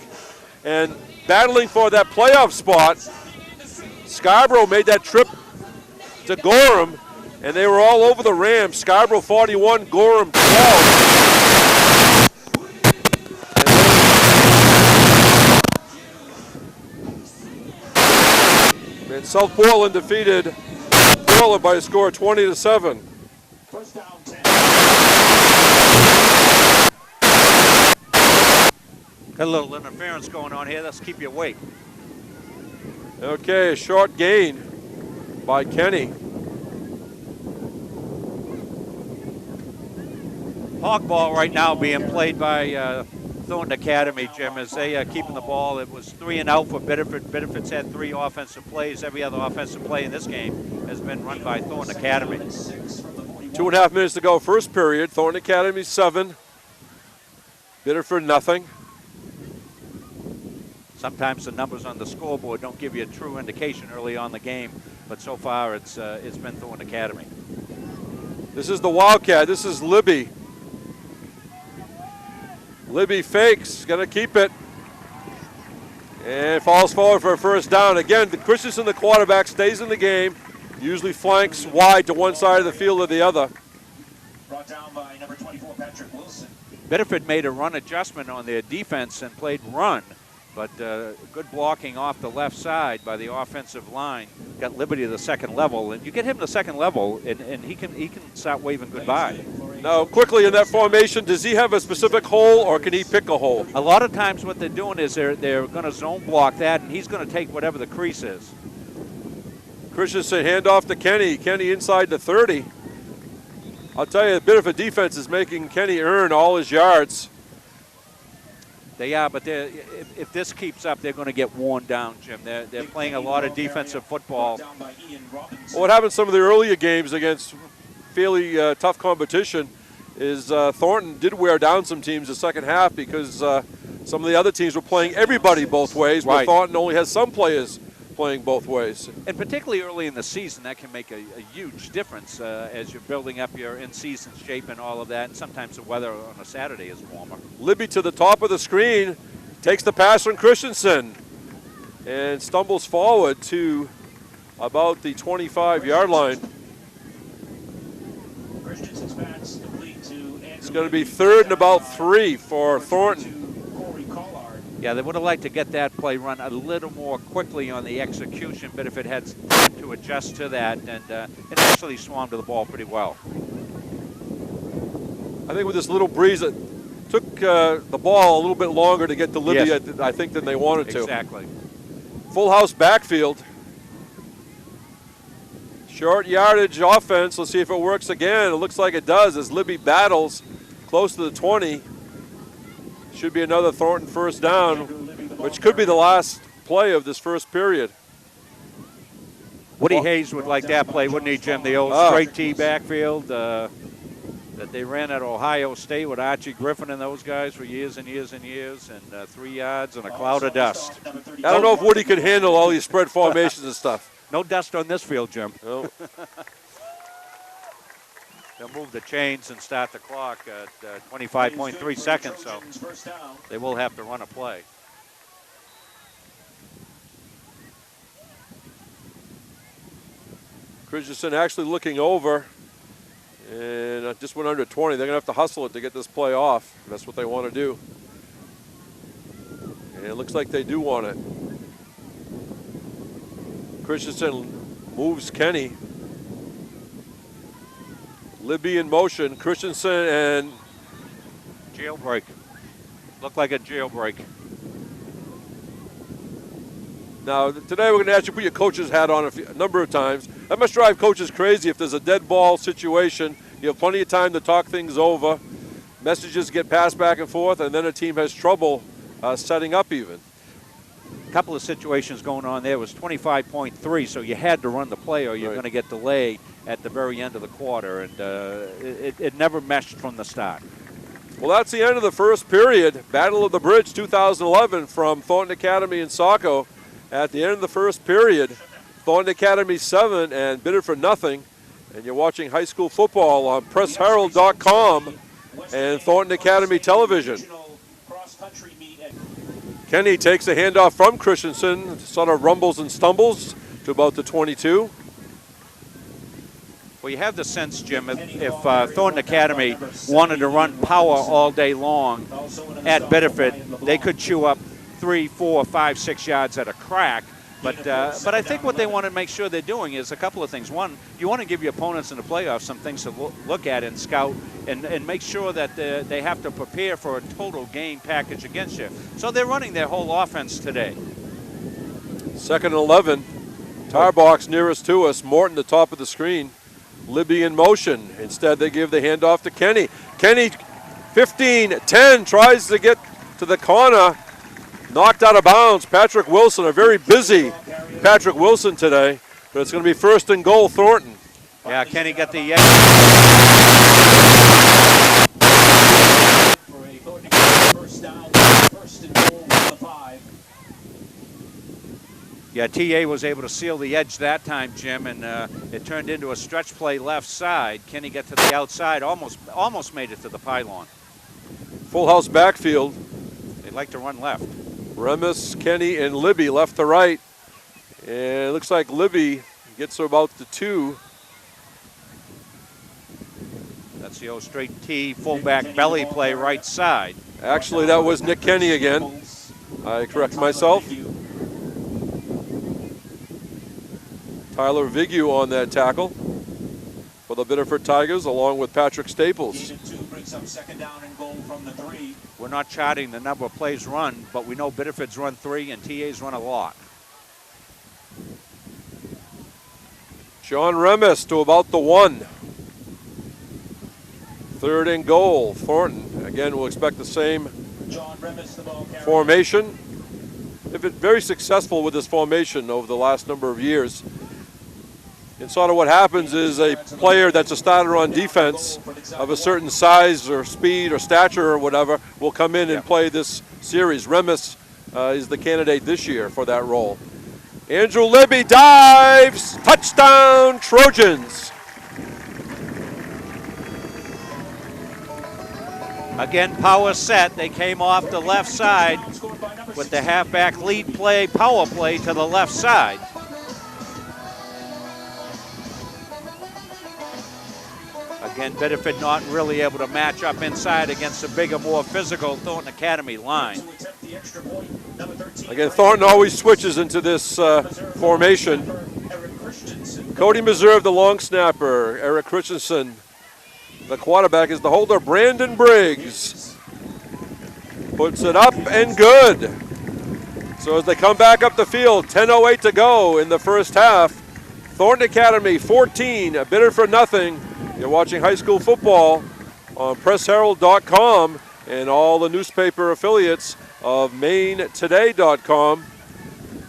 And battling for that playoff spot, Scarborough made that trip to Gorham, and they were all over the Rams. Scarborough 41, Gorham 12. And South Portland defeated Portland by a score of 20-7. First down, 10. Got a little interference going on here. Let's keep you awake. Okay, a short gain by Kenny. Hog ball right now being played by Thornton Academy, Jim, as they keeping the ball. It was 3 and out for Biddeford. Biddeford's had 3 offensive plays. Every other offensive play in this game has been run by Thornton Academy. 2.5 minutes to go, first period. Thornton Academy 7. Biddeford nothing. Sometimes the numbers on the scoreboard don't give you a true indication early on the game, but so far it's been Thornton Academy. This is the Wildcat. This is Libby. Libby fakes, gonna keep it. And falls forward for a first down. Again, Christensen, the quarterback, stays in the game. Usually flanks wide to one side of the field or the other. Brought down by number 24, Patrick Wilson. Biddeford made a run adjustment on their defense and played run, but good blocking off the left side by the offensive line got Liberty to the second level. And you get him to the second level, and he can start waving goodbye. Now, quickly in that formation, does he have a specific hole or can he pick a hole? A lot of times what they're doing is they're going to zone block that, and he's going to take whatever the crease is. Christensen handoff to Kenny. Kenny inside the 30. I'll tell you, a bit of a defense is making Kenny earn all his yards. They are, but if this keeps up, they're going to get worn down, Jim. They're playing a lot of defensive football. Well, what happened in some of the earlier games against fairly tough competition is Thornton did wear down some teams the second half because some of the other teams were playing everybody both ways, but Right. Thornton only has some players playing both ways. And particularly early in the season, that can make a huge difference as you're building up your in-season shape and all of that. And sometimes the weather on a Saturday is warmer. Libby to the top of the screen, takes the pass from Christensen, and stumbles forward to about the 25-yard line. Christensen's pass complete to It's going to be 3rd and about 3 for Thornton. Yeah, they would have liked to get that play run a little more quickly on the execution, but if it had time to adjust to that, and it actually swam to the ball pretty well. I think with this little breeze, it took the ball a little bit longer to get to Libby, Yes. I think, than they wanted to. Exactly. Full house backfield. Short yardage offense. Let's see if it works again. It looks like it does as Libby battles close to the 20. Should be another Thornton first down, which could be the last play of this first period. Woody Hayes would like that play, wouldn't he, Jim? The old straight T backfield that they ran at Ohio State with Archie Griffin and those guys for years and years and years, and 3 yards and a cloud of dust. I don't know if Woody could handle all these spread formations and stuff. No dust on this field, Jim. No. They'll move the chains and start the clock at 25.3 seconds, so they will have to run a play. Christensen actually looking over, and just went under 20. They're going to have to hustle it to get this play off. That's what they want to do. And it looks like they do want it. Christensen moves Kenny. Libby in motion. Christensen and Jailbreak. Looked like a jailbreak. now today we're going to ask you to put your coach's hat on a number of times. That must drive coaches crazy if there's a dead ball situation. You have plenty of time to talk things over. Messages get passed back and forth, and then a team has trouble setting up even. A couple of situations going on there. It was 25.3, so you had to run the play or you're going to get delayed at the very end of the quarter, and it never meshed from the start. Well, that's the end of the first period. Battle of the Bridge 2011 from Thornton Academy and Saco. At the end of the first period, Thornton Academy 7 and Biddeford nothing. And you're watching high school football on PressHerald.com and Thornton Academy Television. Kenny takes a handoff from Christensen, sort of rumbles and stumbles to about the 22. Well, you have the sense, Jim, if Thornton Academy wanted to run power all day long at Biddeford, they could chew up 3, 4, 5, 6 yards at a crack. But I think what they want to make sure they're doing is a couple of things. One, you want to give your opponents in the playoffs some things to look at and scout and make sure that they have to prepare for a total game package against you. So they're running their whole offense today. 2nd and 11. Tar box nearest to us. Morton, the top of the screen. Libby in motion. Instead, they give the handoff to Kenny. Kenny, 15-10, tries to get to the corner. Knocked out of bounds. Patrick Wilson, a very busy Patrick Wilson today. But it's going to be 1st and goal, Thornton. Yeah, Kenny got the Yeah, TA was able to seal the edge that time, Jim, and it turned into a stretch play left side. Kenny got to the outside, almost made it to the pylon. Full house backfield. They like to run left. Remus, Kenny, and Libby left to right. And it looks like Libby gets to about the 2. That's the old straight T, fullback belly play right side. Actually, that was Nick Kenny again. I correct myself. Tyler Vigu on that tackle for the Biddeford Tigers, along with Patrick Staples. We're not charting the number of plays run, but we know Biddeford's run 3 and TA's run a lot. John Remus to about the 1. 3rd and goal, Thornton. Again, we'll expect the same formation. They've been very successful with this formation over the last number of years. And sort of what happens is a player that's a starter on defense of a certain size or speed or stature or whatever will come in and play this series. Remus is the candidate this year for that role. Andrew Libby dives, touchdown Trojans. Again, power set. They came off the left side with the halfback lead play, power play to the left side. Again, Biddeford not really able to match up inside against the bigger, more physical Thornton Academy line. Again, Thornton always switches into this formation. Cody Meserve, the long snapper. Eric Christensen, the quarterback, is the holder. Brandon Briggs puts it up and good. So as they come back up the field, 10:08 to go in the first half. Thornton Academy 14, Biddeford nothing. You're watching high school football on PressHerald.com and all the newspaper affiliates of MaineToday.com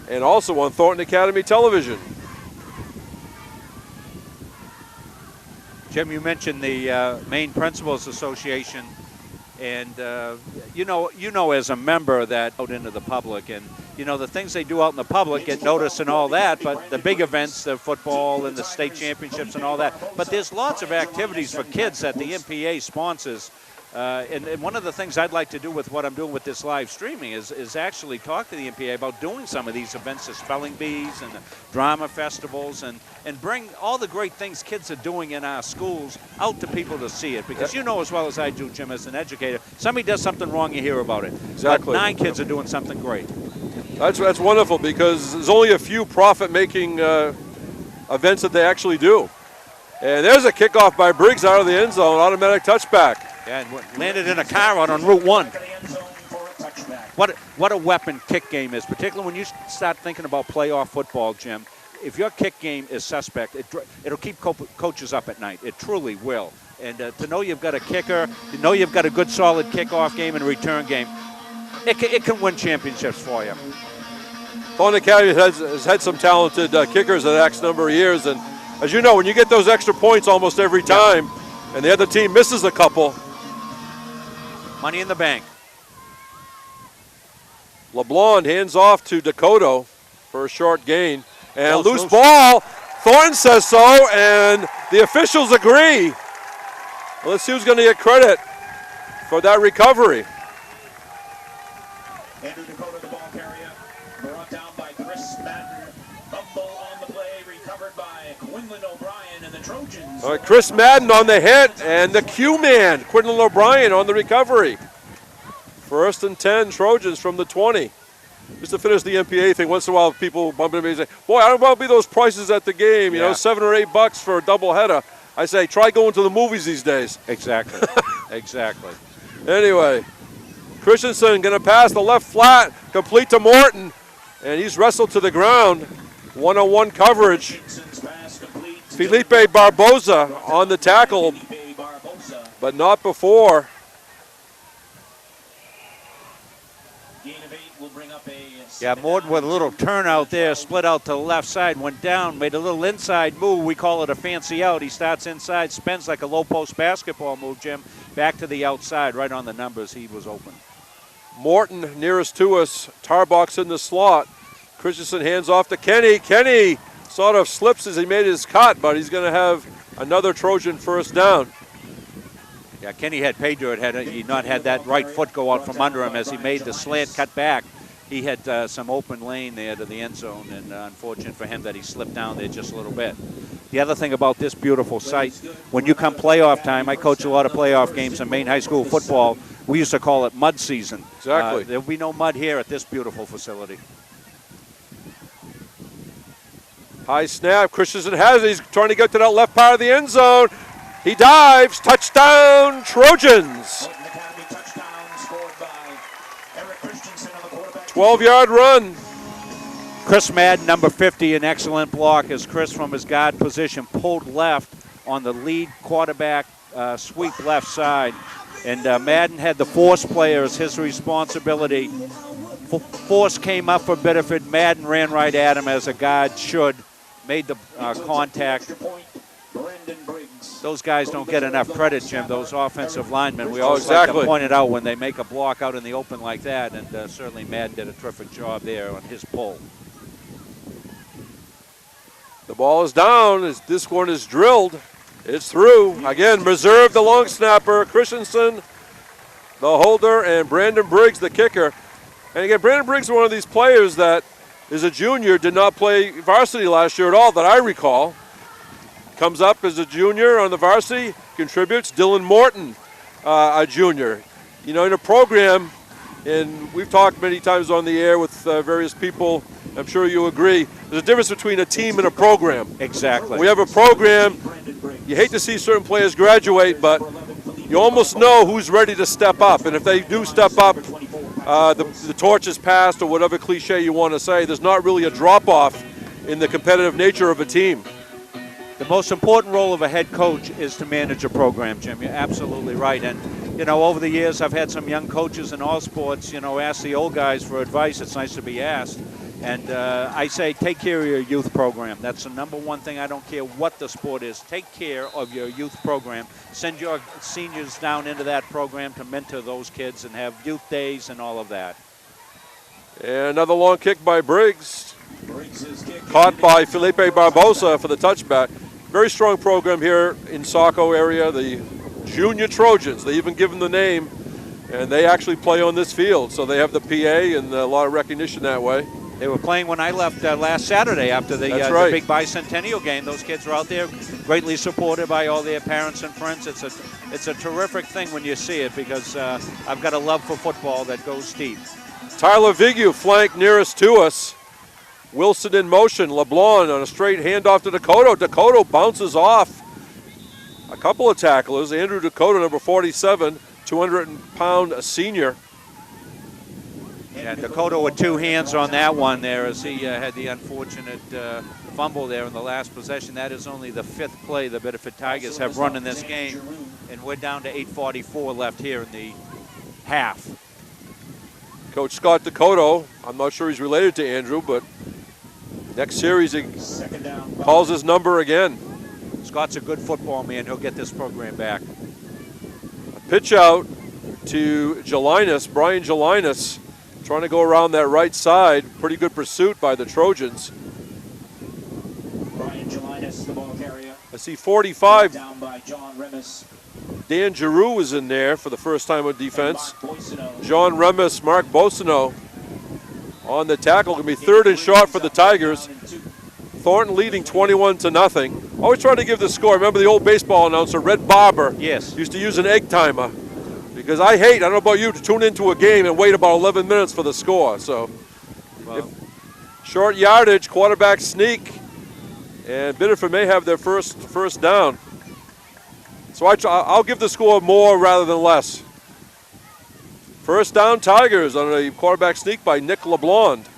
and also on Thornton Academy Television. Jim, you mentioned the Maine Principals Association, and you know as a member that out into the public, and you know the things they do out in the public get noticed and all that, but the big events, the football and the state championships and all that, but there's lots of activities for kids that the MPA sponsors. And one of the things I'd like to do with what I'm doing with this live streaming is actually talk to the MPA about doing some of these events, the spelling bees and the drama festivals, and bring all the great things kids are doing in our schools out to people to see it. Because you know as well as I do, Jim, as an educator, somebody does something wrong, you hear about it. Exactly. But 9 kids are doing something great. That's wonderful because there's only a few profit-making events that they actually do. And there's a kickoff by Briggs out of the end zone, automatic touchback. Yeah, and landed in a car out on Route 1. What a weapon kick game is, particularly when you start thinking about playoff football, Jim. If your kick game is suspect, it'll keep coaches up at night. It truly will. And to know you've got a kicker, to know you've got a good, solid kickoff game and return game, it can win championships for you. Thornton Academy has had some talented kickers the next number of years. And as you know, when you get those extra points almost every time and the other team misses a couple, money in the bank. LeBlanc hands off to Dakota for a short gain. And loose ball. Thornton says so, and the officials agree. Well, let's see who's going to get credit for that recovery. Andrew Dakota, the ball carrier, brought down by Chris Madden. Fumble on the play, recovered by Quinlan O'Brien and the Trojans. All right, Chris Madden on the hit, and the Q-man, Quinlan O'Brien, on the recovery. 1st and 10, Trojans from the 20. Just to finish the MPA thing, once in a while people bump into me and say, boy, I don't know about those prices at the game, you know, $7 or $8 for a doubleheader. I say, try going to the movies these days. Exactly. Exactly. Anyway, Christensen going to pass the left flat, complete to Morton, and he's wrestled to the ground. 1-on-1 coverage. Felipe Barboza on the tackle, but not before. Yeah, Morton with a little turnout there, split out to the left side, went down, made a little inside move. We call it a fancy out. He starts inside, spins like a low post basketball move, Jim. Back to the outside, right on the numbers. He was open. Morton nearest to us, Tarbox in the slot. Christensen hands off to Kenny. Kenny sort of slips as he made his cut, but he's going to have another Trojan first down. Yeah, Kenny had Pedro had he not had that right foot go out from under him as he made the slant cut back. He had some open lane there to the end zone, and unfortunate for him that he slipped down there just a little bit. The other thing about this beautiful site, when you come playoff time, I coach a lot of playoff games in Maine high school football. We used to call it mud season. Exactly. There'll be no mud here at this beautiful facility. High snap. Christensen has it. He's trying to get to that left part of the end zone. He dives. Touchdown, Trojans. 12-yard run. Chris Madden, number 50, an excellent block as Chris from his guard position pulled left on the lead quarterback sweep left side. And Madden had the force player as his responsibility. Force came up for Biddeford. Madden ran right at him as a guard should. made the contact. Those guys don't get enough credit, Jim, those offensive linemen. We always like to point it out when they make a block out in the open like that, and certainly Madden did a terrific job there on his pull. The ball is down. This one is drilled. It's through. Again, Reserve, the long snapper, Christensen, the holder, and Brandon Briggs, the kicker. And again, Brandon Briggs is one of these players that is a junior, did not play varsity last year at all that I recall. Comes up as a junior on the varsity, contributes. Dylan Morton, a junior. You know, in a program, and we've talked many times on the air with various people, I'm sure you agree, there's a difference between a team and a program. Exactly. We have a program, you hate to see certain players graduate, but you almost know who's ready to step up. And if they do step up, the torch is passed, or whatever cliche you want to say. There's not really a drop-off in the competitive nature of a team. The most important role of a head coach is to manage a program, Jim. You're absolutely right. And, you know, over the years, I've had some young coaches in all sports, you know, ask the old guys for advice. It's nice to be asked. And I say take care of your youth program. That's the number one thing. I don't care what the sport is. Take care of your youth program. Send your seniors down into that program to mentor those kids and have youth days and all of that. And another long kick by Briggs. Caught by Felipe Barbosa for the touchback. Very strong program here in Saco area, the Junior Trojans. They even give them the name, and they actually play on this field. So they have the PA and a lot of recognition that way. They were playing when I left last Saturday after the big bicentennial game. Those kids were out there, greatly supported by all their parents and friends. It's a terrific thing when you see it, because I've got a love for football that goes deep. Tyler Vigu, flank nearest to us. Wilson in motion. LeBlanc on a straight handoff to Dakota. Dakota bounces off a couple of tacklers. Andrew Dakota, number 47, 200-pound senior. Yeah, Dakota with two hands on that one there, as he had the unfortunate fumble there in the last possession. That is only the fifth play the Biddeford Tigers have run in this game, and we're down to 8:44 left here in the half. Coach Scott Dakota, I'm not sure he's related to Andrew, but next series he calls his number again. Scott's a good football man. He'll get this program back. A pitch out to Gelinas, Brian Gelinas, trying to go around that right side. Pretty good pursuit by the Trojans. Brian Gelinas, the ball carrier. I see 45. Down by John Remus. Dan Giroux was in there for the first time on defense. John Remus, Mark Bosino on the tackle. Going to be 3rd and short for the Tigers. Thornton leading 21-0. Always trying to give the score. Remember the old baseball announcer, Red Barber? Yes. Used to use an egg timer. Because I don't know about you, to tune into a game and wait about 11 minutes for the score. So, short yardage, quarterback sneak, and Biddeford may have their first down. So I'll give the score more rather than less. First down, Tigers on a quarterback sneak by Nick LeBlanc.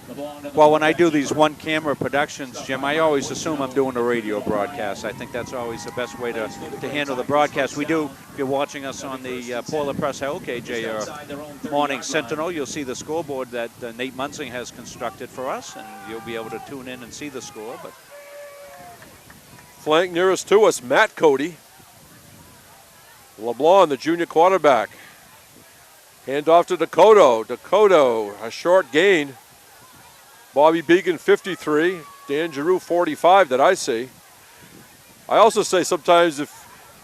Well, when I do these one-camera productions, Jim, I always assume I'm doing a radio broadcast. I think that's always the best way to handle the broadcast. We do, if you're watching us on the Polar Press LKJ Morning Sentinel, you'll see the scoreboard that Nate Munsing has constructed for us, and you'll be able to tune in and see the score. But flank nearest to us, Matt Cody. LeBlanc, the junior quarterback. Hand off to Dakota. Dakota, a short gain. Bobby Began, 53. Dan Giroux, 45 that I see. I also say sometimes if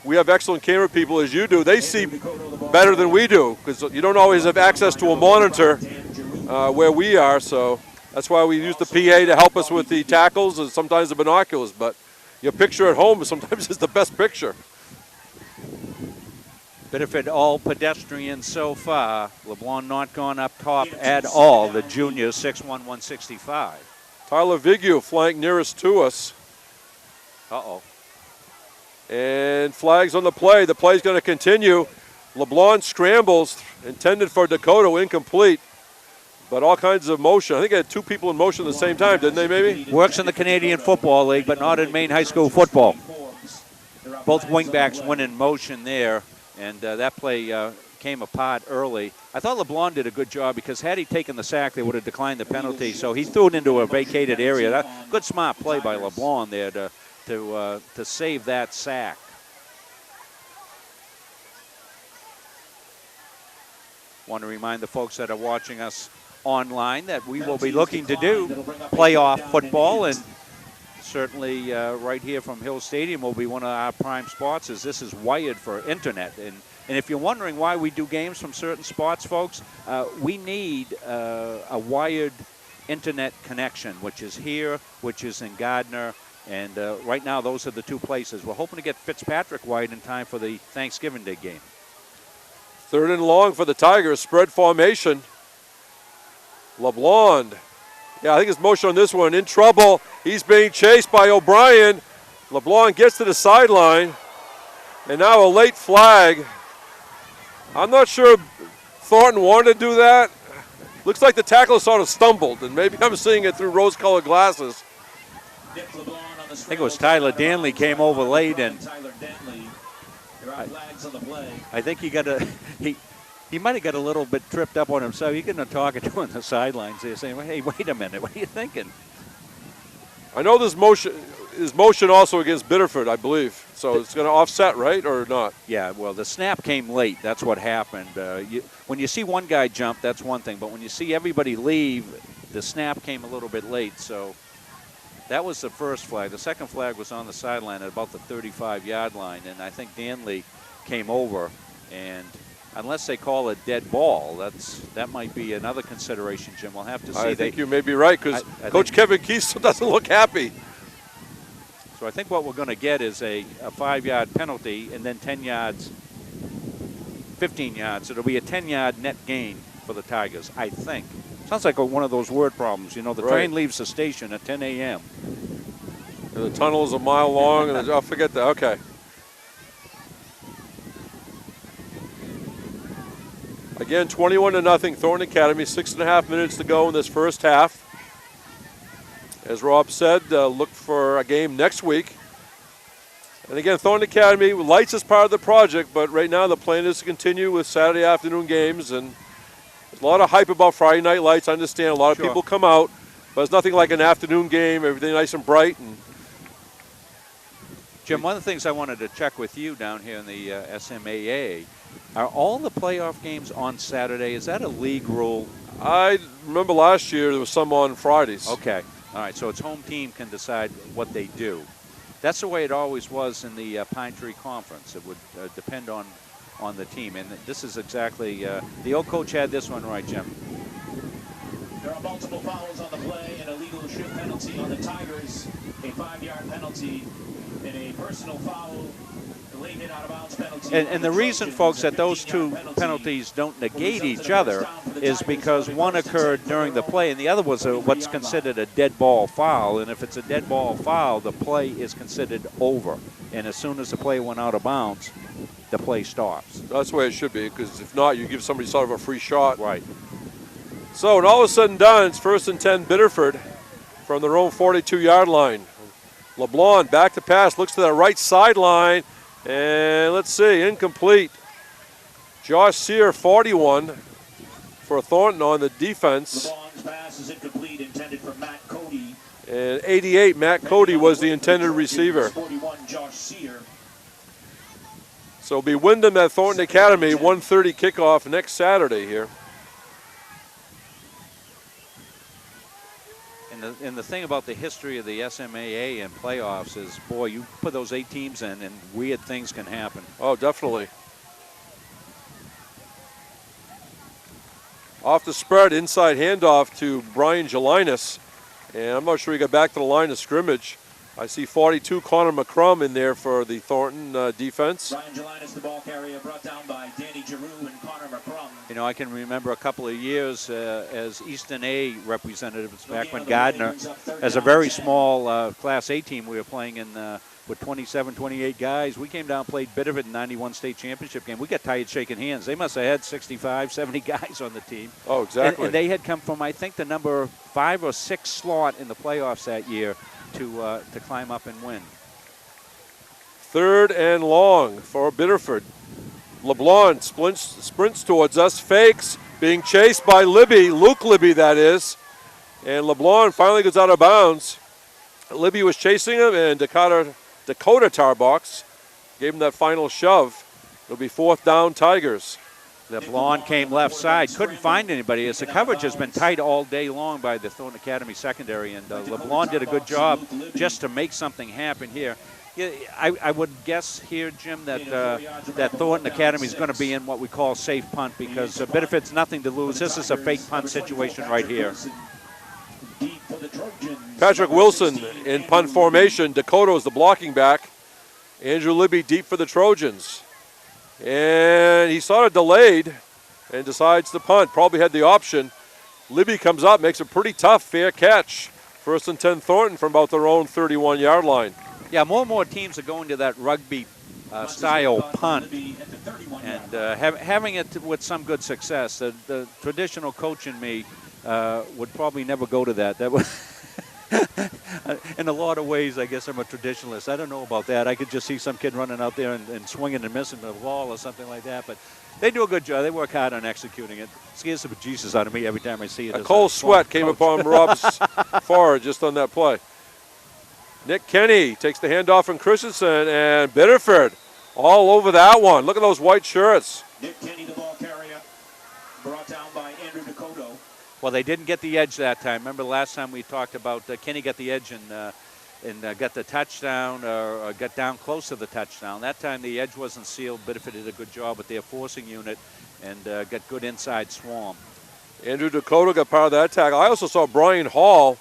we have excellent camera people as you do, they see better than we do, because you don't always have access to a monitor where we are. So that's why we use the PA to help us with the tackles and sometimes the binoculars. But your picture at home sometimes is the best picture. Biddeford all pedestrian so far. LeBlanc not gone up top at all. The junior, 6'1", 165. Tyler Vigu, flank nearest to us. Uh-oh. And flags on the play. The play's going to continue. LeBlanc scrambles, intended for Dakota, incomplete. But all kinds of motion. I think I had two people in motion at the same time, didn't they, maybe? Works in the Canadian Football League, but not in Maine high school football. Both wingbacks went in motion there. And that play came apart early. I thought LeBlanc did a good job because had he taken the sack, they would have declined the penalty. So he threw it into a vacated area. Good smart play by LeBlanc there to save that sack. Want to remind the folks that are watching us online that we will be looking to do playoff football, and certainly right here from Hill Stadium will be one of our prime spots, as this is wired for internet. And if you're wondering why we do games from certain spots, folks, we need a wired internet connection, which is here, which is in Gardner, and right now those are the two places. We're hoping to get Fitzpatrick wired in time for the Thanksgiving Day game. 3rd and long for the Tigers, spread formation. LeBlanc, yeah, I think his motion on this one, in trouble. He's being chased by O'Brien. LeBlanc gets to the sideline, and now a late flag. I'm not sure Thornton wanted to do that. Looks like the tackler sort of stumbled, and maybe I'm seeing it through rose-colored glasses. I think it was Tyler Danley came over late, and I think he might have got a little bit tripped up on himself. He couldn't have talked to him on the sidelines there saying, hey, wait a minute, what are you thinking? I know there's motion also against Biddeford, I believe. So it's going to offset, right, or not? Yeah, well, the snap came late. That's what happened. When you see one guy jump, that's one thing. But when you see everybody leave, the snap came a little bit late. So that was the first flag. The second flag was on the sideline at about the 35-yard line. And I think Danley came over. And unless they call a dead ball, that might be another consideration, Jim. We'll have to see. I think you may be right, because Coach Kevin Keith doesn't look happy. So I think what we're going to get is a 5-yard penalty and then 10 yards, 15 yards. It'll be a 10-yard net gain for the Tigers, I think. Sounds like one of those word problems. You know, the train leaves the station at 10 a.m. And the tunnel is a mile long, and I'll forget that. Okay. Again, 21-0, Thornton Academy. 6.5 minutes to go in this first half. As Rob said, look for a game next week. And again, Thornton Academy, lights is part of the project, but right now the plan is to continue with Saturday afternoon games. And there's a lot of hype about Friday night lights. I understand a lot of people come out, but it's nothing like an afternoon game, everything nice and bright. And Jim, one of the things I wanted to check with you down here in the SMAA, are all the playoff games on Saturday? Is that a league rule? I remember last year there was some on Fridays. Okay. All right, so its home team can decide what they do. That's the way it always was in the Pine Tree Conference. It would depend on the team. And this is exactly, the old coach had this one right, Jim. There are multiple fouls on the play, an illegal shoot penalty on the Tigers, a 5-yard penalty, and a personal foul, late hit out of bounds penalty. And the reason, folks, that those two penalties don't negate each other is because one occurred during the play and the other was what's considered a dead ball foul. And if it's a dead ball foul, the play is considered over. And as soon as the play went out of bounds, the play stops. That's the way it should be, because if not, you give somebody sort of a free shot. Right. So when all is said and done, it's 1st and 10 Biddeford from their own 42-yard line. LeBlanc back to pass, looks to that right sideline, and let's see, incomplete. Josh Sear, 41 for Thornton on the defense. LeBlanc's pass is incomplete, intended for Matt Cody. And 88, Matt Cody was the intended receiver. 41, Josh Sear. So it'll be Wyndham at Thornton Academy, 1:30 kickoff next Saturday here. And the thing about the history of the SMAA and playoffs is, boy, you put those 8 teams in and weird things can happen. Oh, definitely. Off the spread, inside handoff to Brian Gelinas. And I'm not sure he got back to the line of scrimmage. I see 42, Connor McCrum in there for the Thornton defense. Brian Gelinas, the ball carrier, brought down by Danny Giroux and Connor McCrum. You know, I can remember a couple of years as Easton A representatives back when Gardner, as a very small Class A team, we were playing in with 27, 28 guys. We came down, played Biddeford in '91 state championship game. We got tired shaking hands. They must have had 65, 70 guys on the team. Oh, exactly. And they had come from, I think, the number 5 or 6 slot in the playoffs that year to climb up and win. 3rd and long for Biddeford. LeBlanc sprints towards us, fakes, being chased by Luke Libby that is. And LeBlanc finally goes out of bounds. Libby was chasing him, and Dakota Tarbox gave him that final shove. It'll be 4th down Tigers. LeBlanc came left side, couldn't find anybody as the coverage has been tight all day long by the Thornton Academy secondary, and LeBlanc did a good job just to make something happen here. Yeah, I would guess here, Jim, that that Thornton Academy is going to be in what we call safe punt because Biddeford's nothing to lose. This is a fake punt situation right here. Patrick Wilson in punt formation. Dakota is the blocking back. Andrew Libby deep for the Trojans. And he sort of delayed and decides to punt. Probably had the option. Libby comes up, makes a pretty tough, fair catch. 1st and 10 Thornton from about their own 31-yard line. Yeah, more and more teams are going to that rugby style punt and having it with some good success. The traditional coach in me would probably never go to that. That would in a lot of ways, I guess I'm a traditionalist. I don't know about that. I could just see some kid running out there and swinging and missing the ball or something like that. But they do a good job. They work hard on executing it. It scares the bejesus out of me every time I see it. A cold sweat came upon Rob's forehead just on that play. Nick Kenny takes the handoff from Christensen, and Biddeford all over that one. Look at those white shirts. Nick Kenny, the ball carrier, brought down by Andrew Dakota. Well, they didn't get the edge that time. Remember last time we talked about Kenny got the edge and got the touchdown or got down close to the touchdown. That time the edge wasn't sealed. Biddeford did a good job with their forcing unit and got good inside swarm. Andrew Dakota got part of that tackle. I also saw Brian Hall,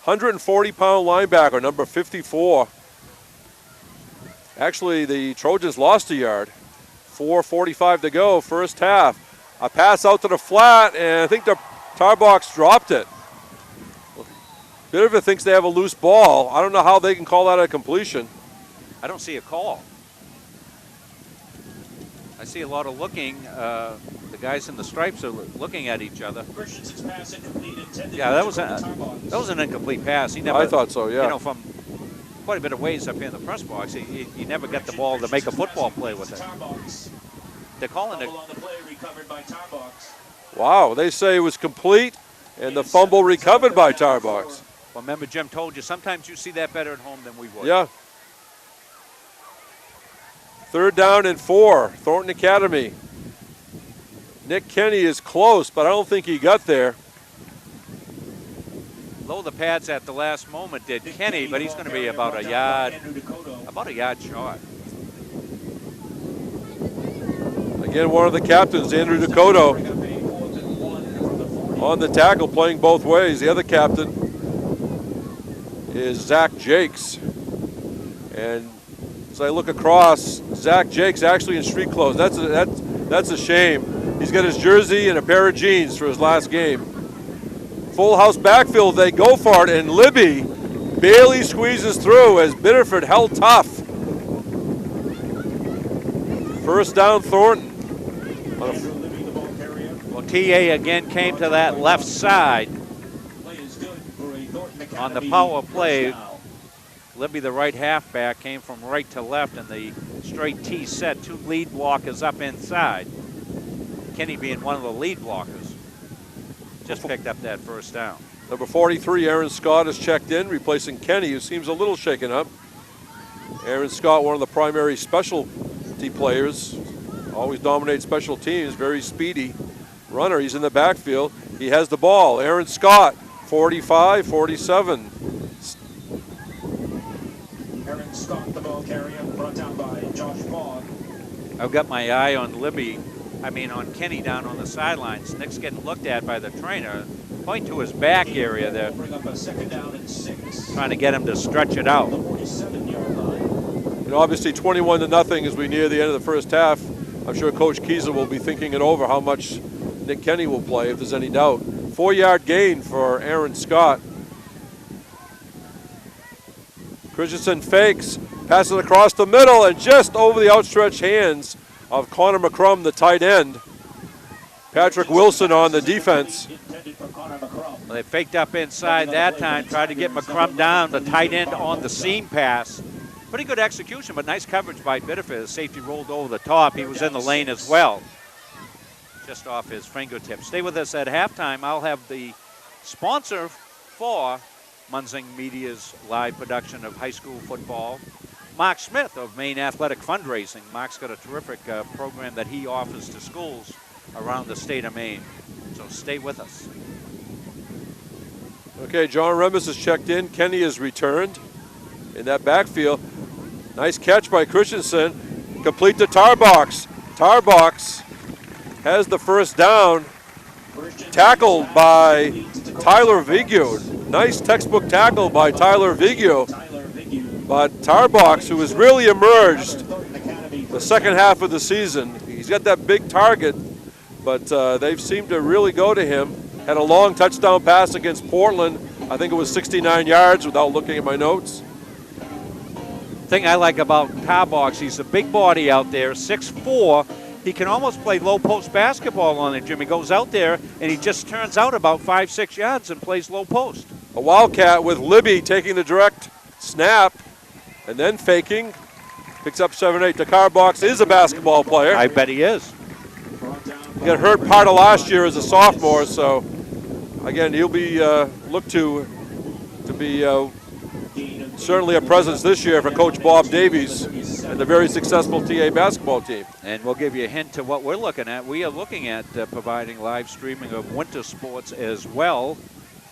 140-pound linebacker, number 54. Actually, the Trojans lost a yard. 4:45 to go, first half. A pass out to the flat, and I think the Tarbox dropped it. Biddeford thinks they have a loose ball. I don't know how they can call that a completion. I don't see a call. I see a lot of looking. The guys in the stripes are looking at each other. Yeah, that was an incomplete pass. He never, I thought so, yeah. You know, from quite a bit of ways up here in the press box, he never got the ball to make a football play with it. They're calling it. Wow, they say it was complete, and the fumble recovered by Tarbox. Well, remember, Jim told you, sometimes you see that better at home than we would. Yeah. 3rd down and 4, Thornton Academy. Nick Kenny is close, but I don't think he got there. Low the pads at the last moment did Kenny, but he's going to be about a yard short. Again, one of the captains, Andrew Dakota, on the tackle, playing both ways. The other captain is Zach Jakes. And as I look across, Zach Jakes actually in street clothes. That's a shame. He's got his jersey and a pair of jeans for his last game. Full house backfield, they go for it, and Libby barely squeezes through as Biddeford held tough. 1st down Thornton. Well, TA again came to that left side on the power play. Libby, the right halfback, came from right to left in the straight T set. 2 lead blockers up inside. Kenny being one of the lead blockers. Just picked up that 1st down. Number 43, Aaron Scott, is checked in, replacing Kenny, who seems a little shaken up. Aaron Scott, one of the primary specialty players, always dominates special teams, very speedy runner. He's in the backfield. He has the ball. Aaron Scott, 45, 47. Aaron Scott, the ball carrier, brought down by Josh Vaughn. I've got my eye on on Kenny down on the sidelines. Nick's getting looked at by the trainer, pointing to his back area there, Bring up a 2nd down and 6. trying to get him to stretch it out. The 47-yard line. And obviously 21-0 as we near the end of the first half. I'm sure Coach Kieser will be thinking it over how much Nick Kenny will play, if there's any doubt. 4-yard gain for Aaron Scott. Christensen fakes, passes across the middle, and just over the outstretched hands of Connor McCrum, the tight end. Patrick Wilson on the defense. Well, they faked up inside that time, tried to get McCrum down, the tight end on the seam pass. Pretty good execution, but nice coverage by Biddeford. The safety rolled over the top. He was in the lane as well, just off his fingertips. Stay with us at halftime. I'll have the sponsor for Munzing Media's live production of high school football, Mark Smith of Maine Athletic Fundraising. Mark's got a terrific program that he offers to schools around the state of Maine. So stay with us. Okay, John Remus has checked in. Kenny has returned in that backfield. Nice catch by Christensen. Complete to Tarbox. Tarbox has the first down. Tackled by Tyler Vigu. Nice textbook tackle by Tyler Vigu. But Tarbox, who has really emerged the second half of the season, he's got that big target, but they've seemed to really go to him. Had a long touchdown pass against Portland. I think it was 69 yards without looking at my notes. Thing I like about Tarbox, he's a big body out there, 6'4". He can almost play low post basketball on it, Jimmy. Goes out there and he just turns out about 5-6 yards and plays low post. A Wildcat with Libby taking the direct snap and then faking. Picks up 7-8. Tarbox is a basketball player. I bet he is. He got hurt part of last year as a sophomore, so again, he'll be looked to be certainly a presence this year for Coach Bob Davies and the very successful TA basketball team. And we'll give you a hint to what we're looking at. We are looking at providing live streaming of winter sports as well.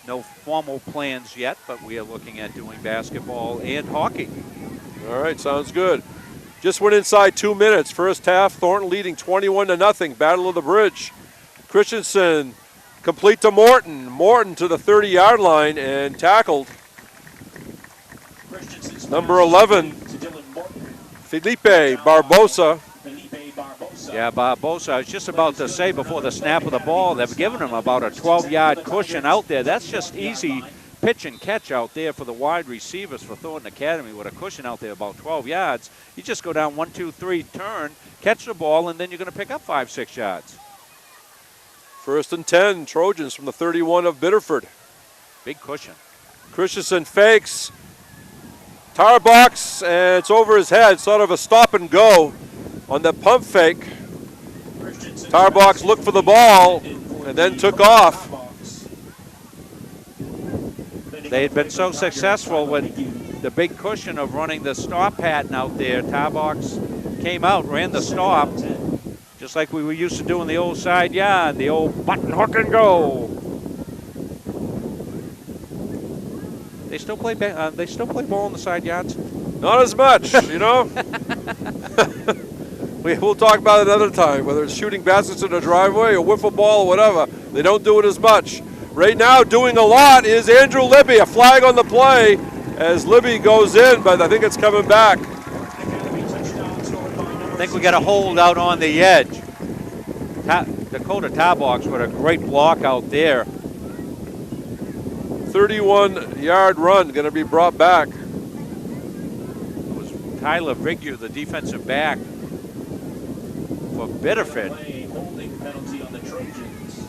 No formal plans yet, but we are looking at doing basketball and hockey. All right, sounds good. Just went inside 2 minutes. First half, Thornton leading 21-0. Battle of the Bridge. Christensen complete to Morton. Morton to the 30-yard line and tackled. Number 11, Felipe Barbosa. Yeah, Barbosa, I was just about to say before the snap of the ball, they've given him about a 12-yard cushion out there. That's just easy pitch and catch out there for the wide receivers for Thornton Academy with a cushion out there about 12 yards. You just go down 1, 2, 3, turn, catch the ball, and then you're going to pick up 5-6 yards. 1st and 10, Trojans from the 31 of Biddeford. Big cushion. Christensen fakes. Tarbox, and it's over his head, sort of a stop and go on the pump fake. Tarbox looked for the ball and then took off. They had been so successful with the big cushion of running the stop pattern out there. Tarbox came out, ran the stop, just like we were used to doing the old side yard, the old button hook and go. They still play ball on the side yards? Not as much, you know. We'll talk about it another time, whether it's shooting baskets in the driveway or wiffle ball or whatever. They don't do it as much. Right now, doing a lot is Andrew Libby. A flag on the play as Libby goes in, but I think it's coming back. I think we got a hold out on the edge. Dakota Tarbox with a great block out there. 31-yard run going to be brought back. It was Tyler Vigu, the defensive back for Biddeford.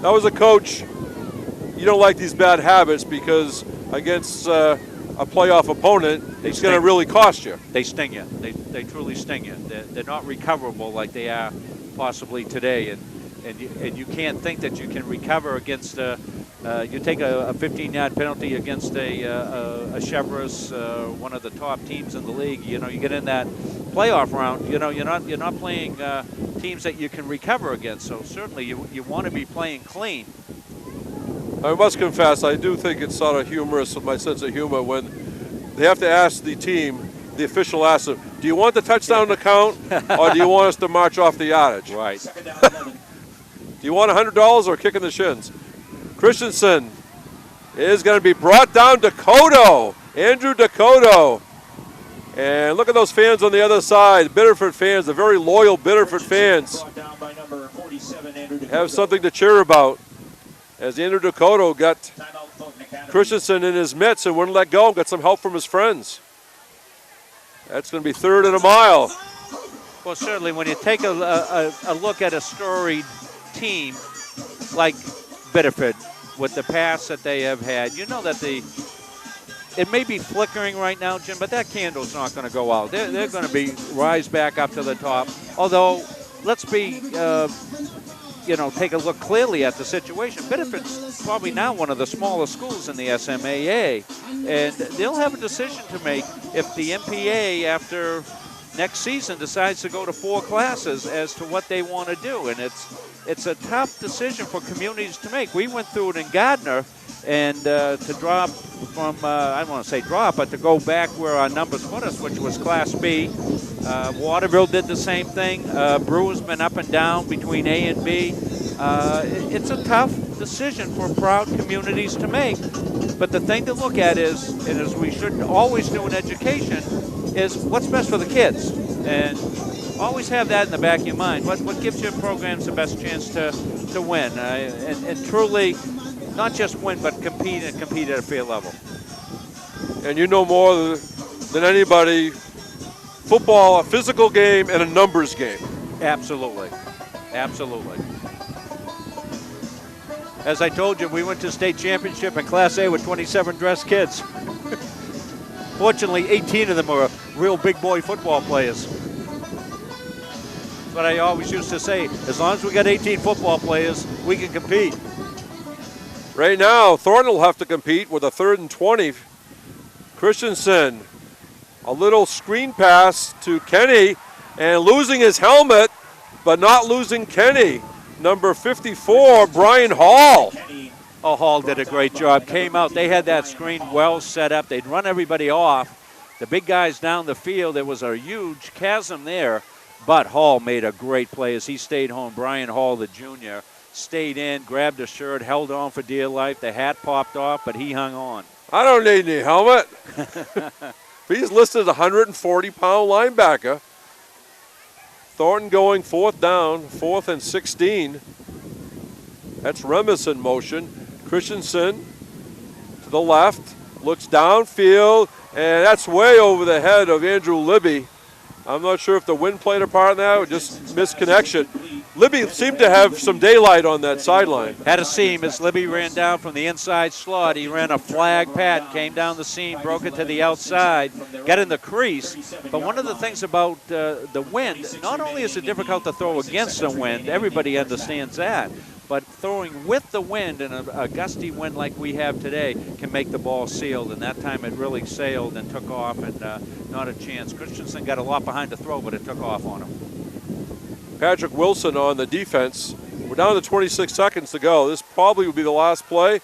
That was a coach. You don't like these bad habits because against a playoff opponent, it's going to really cost you. They sting you. They truly sting you. They're not recoverable like they are possibly today. And you can't think that you can recover against you take a 15-yard penalty against a Chevrolet, one of the top teams in the league. You know, you get in that playoff round. You know, you're not playing teams that you can recover against. So certainly you want to be playing clean. I must confess, I do think it's sort of humorous with my sense of humor when they have to ask the team, the official asks them, do you want the touchdown to count or do you want us to march off the yardage? Right. Do you want $100 or kick in the shins? Christensen is going to be brought down to Dakota. Andrew Dakota. And look at those fans on the other side. Biddeford fans, the very loyal Biddeford fans, have something to cheer about. As Andrew Dakota got Christensen in his mitts and wouldn't let go, got some help from his friends. That's going to be 3rd and a mile. Well, certainly when you take a look at a storied team like Biddeford with the past that they have had, you know that the it may be flickering right now, Jim, but that candle's not going to go out. They're going to rise back up to the top. Although, let's be, take a look clearly at the situation. Biddeford's probably now one of the smallest schools in the SMAA, and they'll have a decision to make if the MPA, after next season, decides to go to 4 classes as to what they want to do. And it's a tough decision for communities to make. We went through it in Gardner, and to drop from, I don't want to say drop, but to go back where our numbers put us, which was Class B. Waterville did the same thing. Brewer's been up and down between A and B. It's a tough decision for proud communities to make. But the thing to look at is, and as we should always do in education, is what's best for the kids. And always have that in the back of your mind. What gives your programs the best chance to win? And truly, not just win, but compete at a fair level. And you know more than anybody, football, a physical game and a numbers game. Absolutely. Absolutely. As I told you, we went to state championship in Class A with 27 dressed kids. Fortunately, 18 of them are real big boy football players. But I always used to say, as long as we got 18 football players, we can compete. Right now, Thornton will have to compete with a 3rd and 20. Christensen, a little screen pass to Kenny, and losing his helmet, but not losing Kenny. Number 54, Brian Hall. Oh, Hall did a great job. Came out, they had that screen well set up. They'd run everybody off. The big guys down the field, there was a huge chasm there, but Hall made a great play as he stayed home. Brian Hall, the junior, stayed in, grabbed a shirt, held on for dear life. The hat popped off, but he hung on. I don't need any helmet. He's listed as a 140-pound linebacker. Thornton going 4th down, 4th and 16. That's Remus in motion. Christensen to the left, looks downfield, and that's way over the head of Andrew Libby. I'm not sure if the wind played a part in that or just misconnection. Libby seemed to have some daylight on that sideline. Had a seam as Libby ran down from the inside slot. He ran a flag pat, came down the seam, broke it to the outside, got in the crease. But one of the things about the wind, not only is it difficult to throw against the wind, everybody understands that, but throwing with the wind and a gusty wind like we have today can make the ball sealed. And that time it really sailed and took off, and not a chance. Christensen got a lot behind the throw, but it took off on him. Patrick Wilson on the defense. We're down to 26 seconds to go. This probably will be the last play.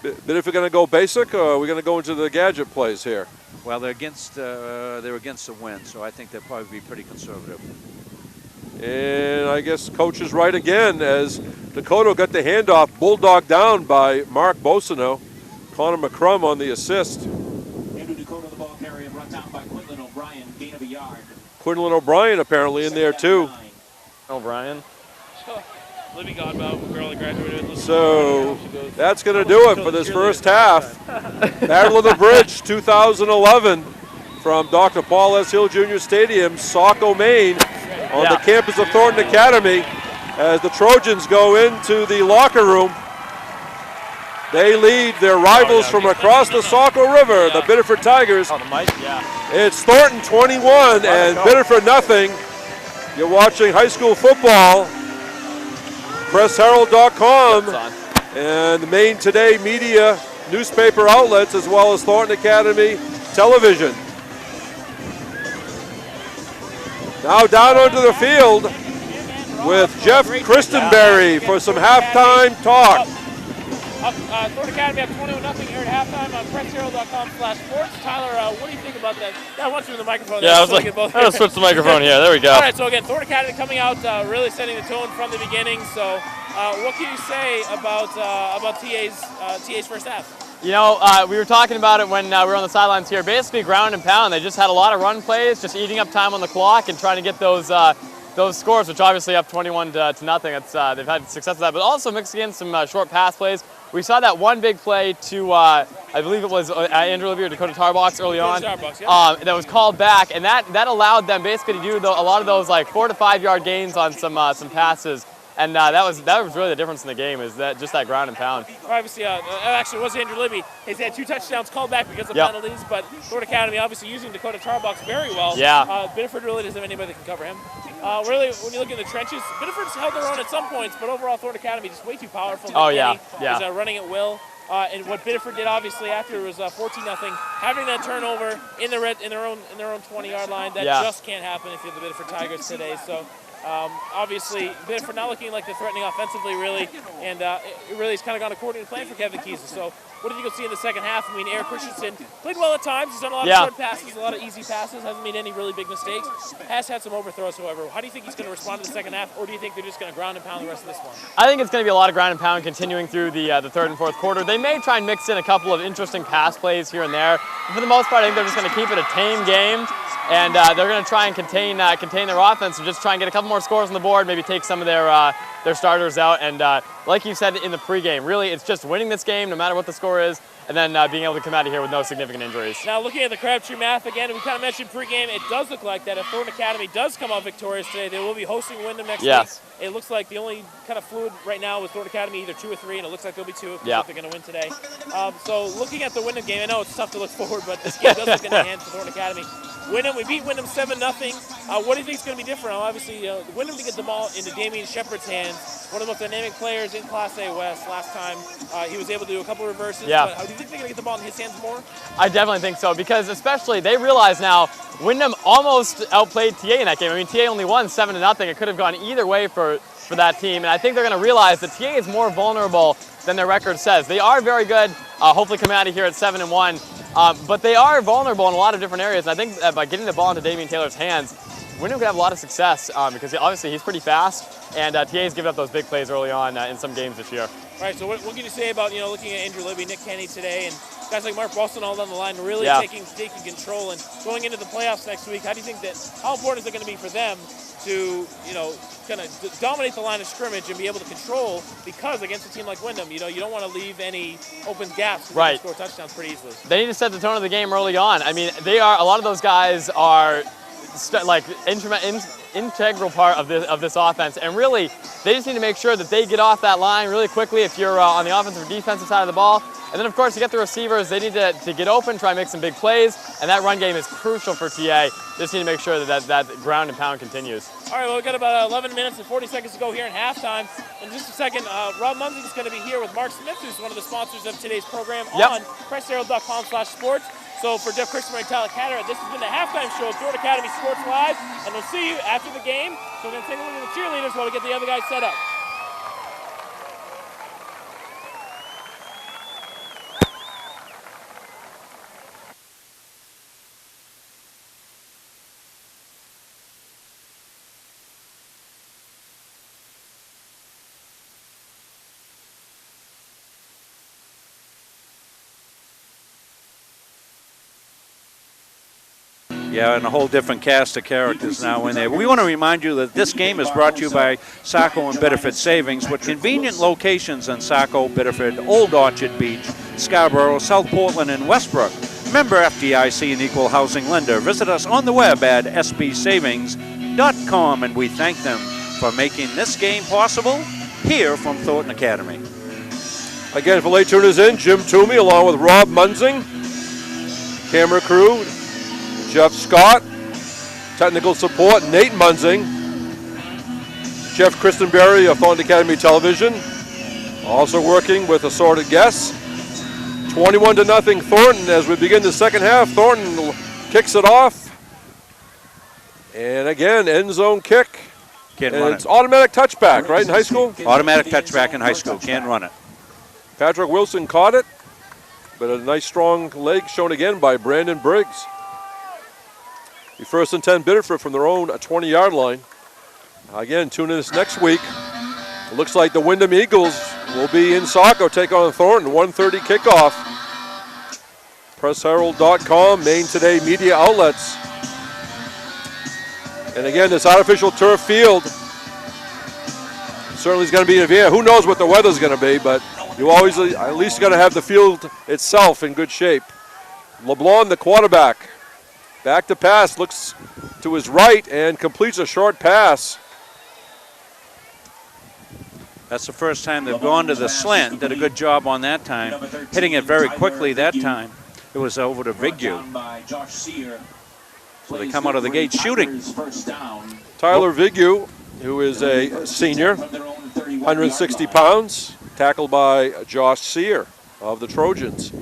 But if we're going to go basic, or are we going to go into the gadget plays here? Well, they're against the wind, so I think they'll probably be pretty conservative. And I guess coach is right again as Dakota got the handoff, bulldog down by Mark Bossino. Connor McCrum on the assist. Andrew Dakota, the ball carrier, brought down by Quinlan O'Brien, gain of a yard. Quinlan O'Brien apparently in there too. O'Brien. Libby Godbout, girl that graduated. So that's going to do it for this first half. Battle of the Bridge 2011 from Dr. Paul S. Hill Jr. Stadium, Saco, Maine, on the campus of Thornton Academy as the Trojans go into the locker room. They lead their rivals from across the Saco River, the Biddeford Tigers. Oh, the mic, It's Thornton 21 and Biddeford nothing. You're watching high school football. PressHerald.com and the Maine Today media newspaper outlets, as well as Thornton Academy television. Now down onto the field with Jeff Christenberry for some halftime talk. Thornton Academy up 21-0 here at halftime on PressHerald.com/sports. Tyler, what do you think about that? Yeah, I want you in the microphone. Yeah, I was like, I'll switch the microphone here. There we go. All right, so again, Thornton Academy coming out, really setting the tone from the beginning. So, what can you say about TA's first half? You know, we were talking about it when we were on the sidelines here. Basically, ground and pound. They just had a lot of run plays, just eating up time on the clock and trying to get those scores, which obviously up 21-0. It's they've had success with that, but also mixing in some short pass plays. We saw that one big play to, I believe it was Andrew Levy or Dakota Tarbox early on. That was called back, and that allowed them basically to do a lot of those like 4 to 5 yard gains on some passes. And that was really the difference in the game, is that just that ground and pound. Obviously, actually, it was Andrew Libby. He's had 2 touchdowns called back because of penalties, but Thornton Academy obviously using Dakota Tarbox very well. Yeah. Biddeford really doesn't have anybody that can cover him. Really, when you look at the trenches, Biddeford's held their own at some points, but overall, Thornton Academy just way too powerful. Oh, yeah. He's running at will. And what Biddeford did obviously after was 14-0, having that turnover in their own 20-yard line. That just can't happen if you're the Biddeford Tigers today. So obviously Biddeford not looking like they're threatening offensively really, and it really has kind of gone according to plan for Kevin Keys. So what do you think you'll see in the second half? I mean, Eric Christensen played well at times. He's done a lot of short passes, a lot of easy passes. Hasn't made any really big mistakes. Has had some overthrows, however. How do you think he's going to respond to the second half, or do you think they're just going to ground and pound the rest of this one? I think it's going to be a lot of ground and pound continuing through the third and fourth quarter. They may try and mix in a couple of interesting pass plays here and there. But for the most part, I think they're just going to keep it a tame game, and they're going to try and contain their offense and just try and get a couple more scores on the board, maybe take some of their starters out. And like you said in the pregame, really it's just winning this game no matter what the score is, and then being able to come out of here with no significant injuries. Now, looking at the Crabtree math again, we kind of mentioned pregame, it does look like that if Thornton Academy does come out victorious today, they will be hosting Wyndham next week. It looks like the only kind of fluid right now is Thornton Academy, either 2 or 3, and it looks like they'll be 2 if they're going to win today. So looking at the Wyndham game, I know it's tough to look forward, but this game does look in the hands for Thornton Academy. Wyndham, we beat Wyndham 7-0. What do you think is going to be different? Obviously, Wyndham to get the ball into Damian Shepard's hands, one of the most dynamic players in Class A West. Last time he was able to do a couple of reverses. But do you think they're going to get the ball in his hands more? I definitely think so, because especially they realize now Wyndham almost outplayed TA in that game. I mean, TA only won 7-0. It could have gone either way for that team, and I think they're going to realize that TA is more vulnerable than their record says. They are very good, hopefully come out of here at 7-1. But they are vulnerable in a lot of different areas, and I think that by getting the ball into Damian Taylor's hands, Wyndham could have a lot of success because obviously he's pretty fast, and TA's given up those big plays early on in some games this year. All right, so what can you say about looking at Andrew Libby, Nick Kenny today, and guys like Mark Boston all down the line really taking control and going into the playoffs next week? How do you think how important is it going to be for them to kind of dominate the line of scrimmage and be able to control, because against a team like Wyndham, you don't want to leave any open gaps because they can score touchdowns pretty easily. They need to set the tone of the game early on. I mean, a lot of those guys are integral part of this offense, and really they just need to make sure that they get off that line really quickly if you're on the offensive or defensive side of the ball. And then, of course, you get the receivers. They need to get open, try and make some big plays, and that run game is crucial for TA. Just need to make sure that ground and pound continues. All right, well, we've got about 11 minutes and 40 seconds to go here in halftime. In just a second, Rob Munson is going to be here with Mark Smith, who's one of the sponsors of today's program on PressHerald.com/sports. So for Jeff Christopher and Tyler Catterett, this has been the halftime show of Thornton Academy Sports Live, and we'll see you after the game. So we're going to take a look at the cheerleaders while we get the other guys set up. Yeah, and a whole different cast of characters now in there. We want to remind you that this game is brought to you by Saco and Biddeford Savings, with convenient locations in Saco, Biddeford, Old Orchard Beach, Scarborough, South Portland, and Westbrook. Member FDIC and equal housing lender. Visit us on the web at sbsavings.com, and we thank them for making this game possible here from Thornton Academy. Again, for late tuners in, Jim Toomey along with Rob Munzing, camera crew, Jeff Scott, technical support, Nate Munzing, Jeff Christenberry of Thornton Academy Television, also working with assorted guests. 21-0 Thornton as we begin the second half. Thornton kicks it off. And again, end zone kick. Can't run it's automatic touchback, right, in high school? Automatic touchback in high school. Can't run it. Patrick Wilson caught it, but a nice strong leg shown again by Brandon Briggs. The 1st and 10 Biddeford from their own 20-yard line. Again, tune in this next week. It looks like the Wyndham Eagles will be in Saco, take on Thornton, 1:30 kickoff. PressHerald.com, Maine Today media outlets. And again, this artificial turf field certainly is going to be in Vienna. Who knows what the weather's going to be, but you always at least got to have the field itself in good shape. LeBlanc, the quarterback. Back to pass, looks to his right and completes a short pass. That's the first time they've gone to the slant. Did a good job on that time, hitting it very quickly that time. It was over to Vigu. So they come out of the gate shooting. Tyler Vigu, who is a senior, 160 pounds, tackled by Josh Sear of the Trojans.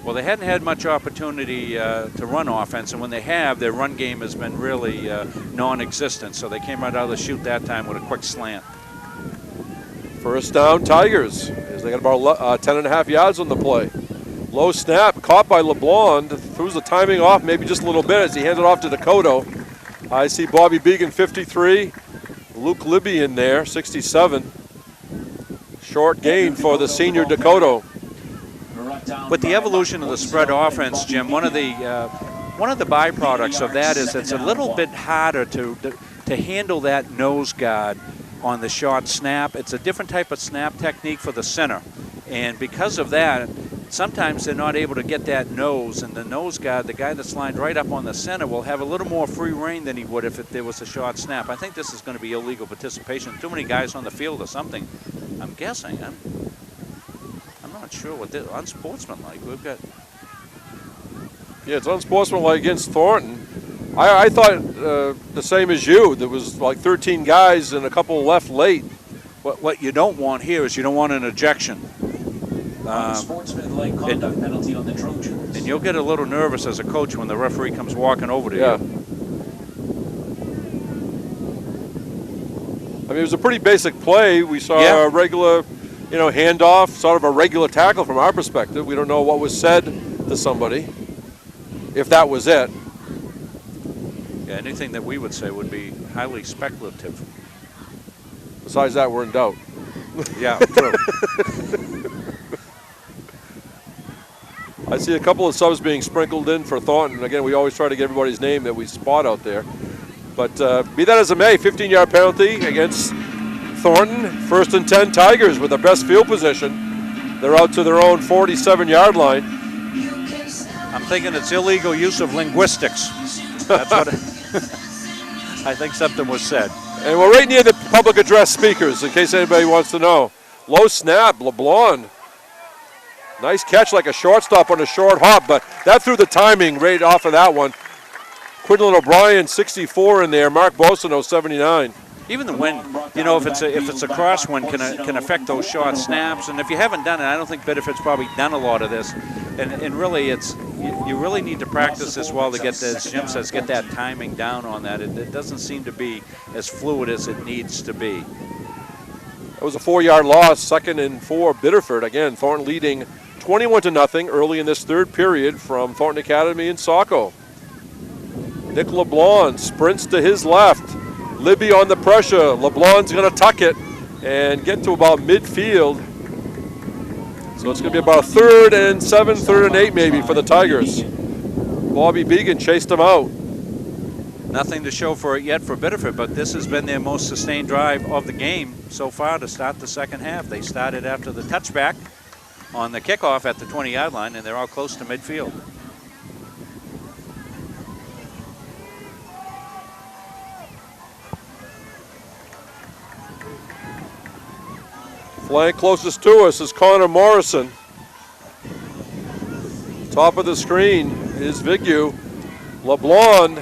Well, they hadn't had much opportunity to run offense, and when they have, their run game has been really non-existent. So they came right out of the chute that time with a quick slant. First down, Tigers, as they got about 10 and a half yards on the play. Low snap, caught by LeBlanc, throws the timing off maybe just a little bit as he handed it off to Dakota. I see Bobby Began, 53, Luke Libby in there, 67. Short gain for the senior Dakota. With the evolution of the spread offense, Jim, one of the byproducts of that is it's a little bit harder to handle that nose guard on the short snap. It's a different type of snap technique for the center, and because of that, sometimes they're not able to get that nose, and the nose guard, the guy that's lined right up on the center, will have a little more free rein than he would if there was a short snap. I think this is going to be illegal participation. Too many guys on the field or something. I'm guessing. I'm not sure what this unsportsmanlike. We've got. Yeah, it's unsportsmanlike against Thornton. I thought the same as you. There was like 13 guys and a couple left late. What you don't want here is you don't want an ejection. Sportsmanlike conduct penalty on the Trojans. And you'll get a little nervous as a coach when the referee comes walking over to you. I mean, it was a pretty basic play. We saw a regular, handoff, sort of a regular tackle from our perspective. We don't know what was said to somebody, if that was it. Yeah, anything that we would say would be highly speculative. Besides that, we're in doubt. Yeah, true. I see a couple of subs being sprinkled in for Thornton. Again, we always try to get everybody's name that we spot out there. But be that as it may, 15-yard penalty against Thornton. 1st and 10 Tigers with the best field position. They're out to their own 47-yard line. I'm thinking it's illegal use of linguistics. That's what I think something was said. And we're right near the public address speakers, in case anybody wants to know. Low snap, LeBlanc. Nice catch like a shortstop on a short hop, but that threw the timing right off of that one. Quinlan O'Brien, 64 in there. Mark Bosino, 79. Even the wind, if it's a crosswind, can affect those short snaps. And if you haven't done it, I don't think Biddeford's probably done a lot of this. And really, you really need to practice this well to get, as Jim says, get that timing down on that. It doesn't seem to be as fluid as it needs to be. That was a 4-yard loss. 2nd and 4, Biddeford. Again, Thornton leading 21-0 early in this third period from Thornton Academy in Saco. Nick LeBlanc sprints to his left. Libby on the pressure. LeBlanc's going to tuck it and get to about midfield. So it's going to be about 3rd and 7, 3rd and 8 maybe for the Tigers. Bobby Began chased him out. Nothing to show for it yet for Biddeford, but this has been their most sustained drive of the game so far to start the second half. They started after the touchback on the kickoff at the 20-yard line, and they're all close to midfield. Flank closest to us is Connor Morrison. Top of the screen is Vigu. LeBlanc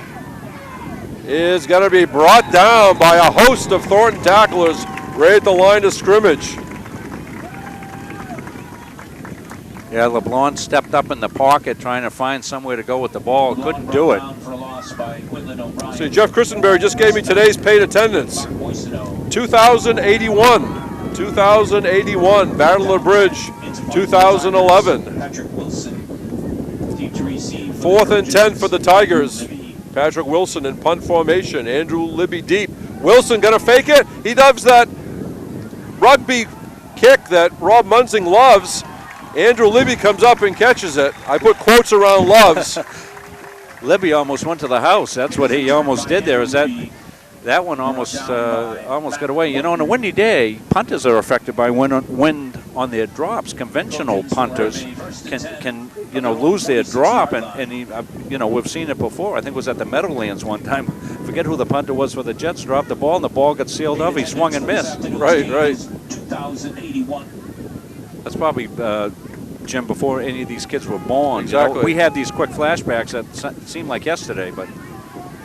is going to be brought down by a host of Thornton tacklers right at the line of scrimmage. Yeah, LeBlanc stepped up in the pocket trying to find somewhere to go with the ball. Couldn't do it. See, Jeff Christenberry just gave me today's paid attendance. 2081. 2081, Battle of the Bridge, 2011. 4th and 10 for the Tigers. Patrick Wilson in punt formation. Andrew Libby deep. Wilson gonna fake it. He does that rugby kick that Rob Munzing loves. Andrew Libby comes up and catches it. I put quotes around loves. Libby almost went to the house. That's what he almost did there. Is that one almost got away. On a windy day, punters are affected by wind on their drops. Conventional punters can lose their drop, and he, we've seen it before. I think it was at the Meadowlands one time. Forget who the punter was for the Jets. Dropped the ball, and the ball got sealed up. He swung and missed. Right. 2081. That's probably, Jim, before any of these kids were born. Exactly. We had these quick flashbacks that seemed like yesterday, but.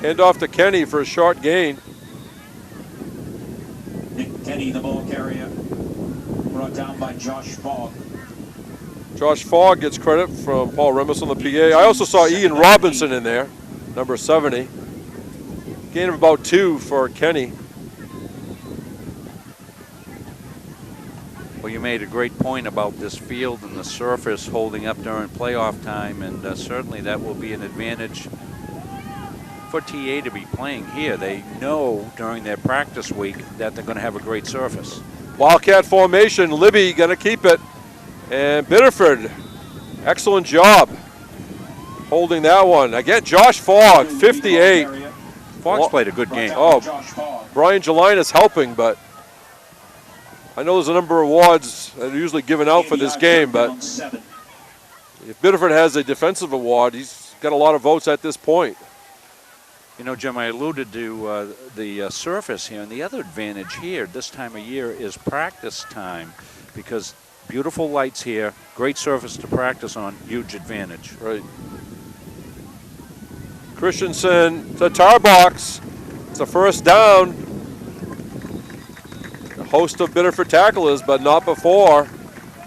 Hand off to Kenny for a short gain. Nick Kenny, the ball carrier, brought down by Josh Fogg. Josh Fogg gets credit from Paul Remus on the PA. I also saw Ian Robinson in there, number 70. Gain of about 2 for Kenny. Well, you made a great point about this field and the surface holding up during playoff time, and certainly that will be an advantage for TA to be playing here. They know during their practice week that they're going to have a great surface. Wildcat formation, Libby going to keep it. And Biddeford, excellent job holding that one. Again, Josh Fogg, 58. Fogg's played a good game. Oh, Brian Jelina's helping, but I know there's a number of awards that are usually given out for this game, but if Biddeford has a defensive award, he's got a lot of votes at this point. Jim, I alluded to the surface here, and the other advantage here this time of year is practice time, because beautiful lights here, great surface to practice on, huge advantage. Right. Christensen to tar box. It's a first down. A host of Biddeford tacklers, but not before.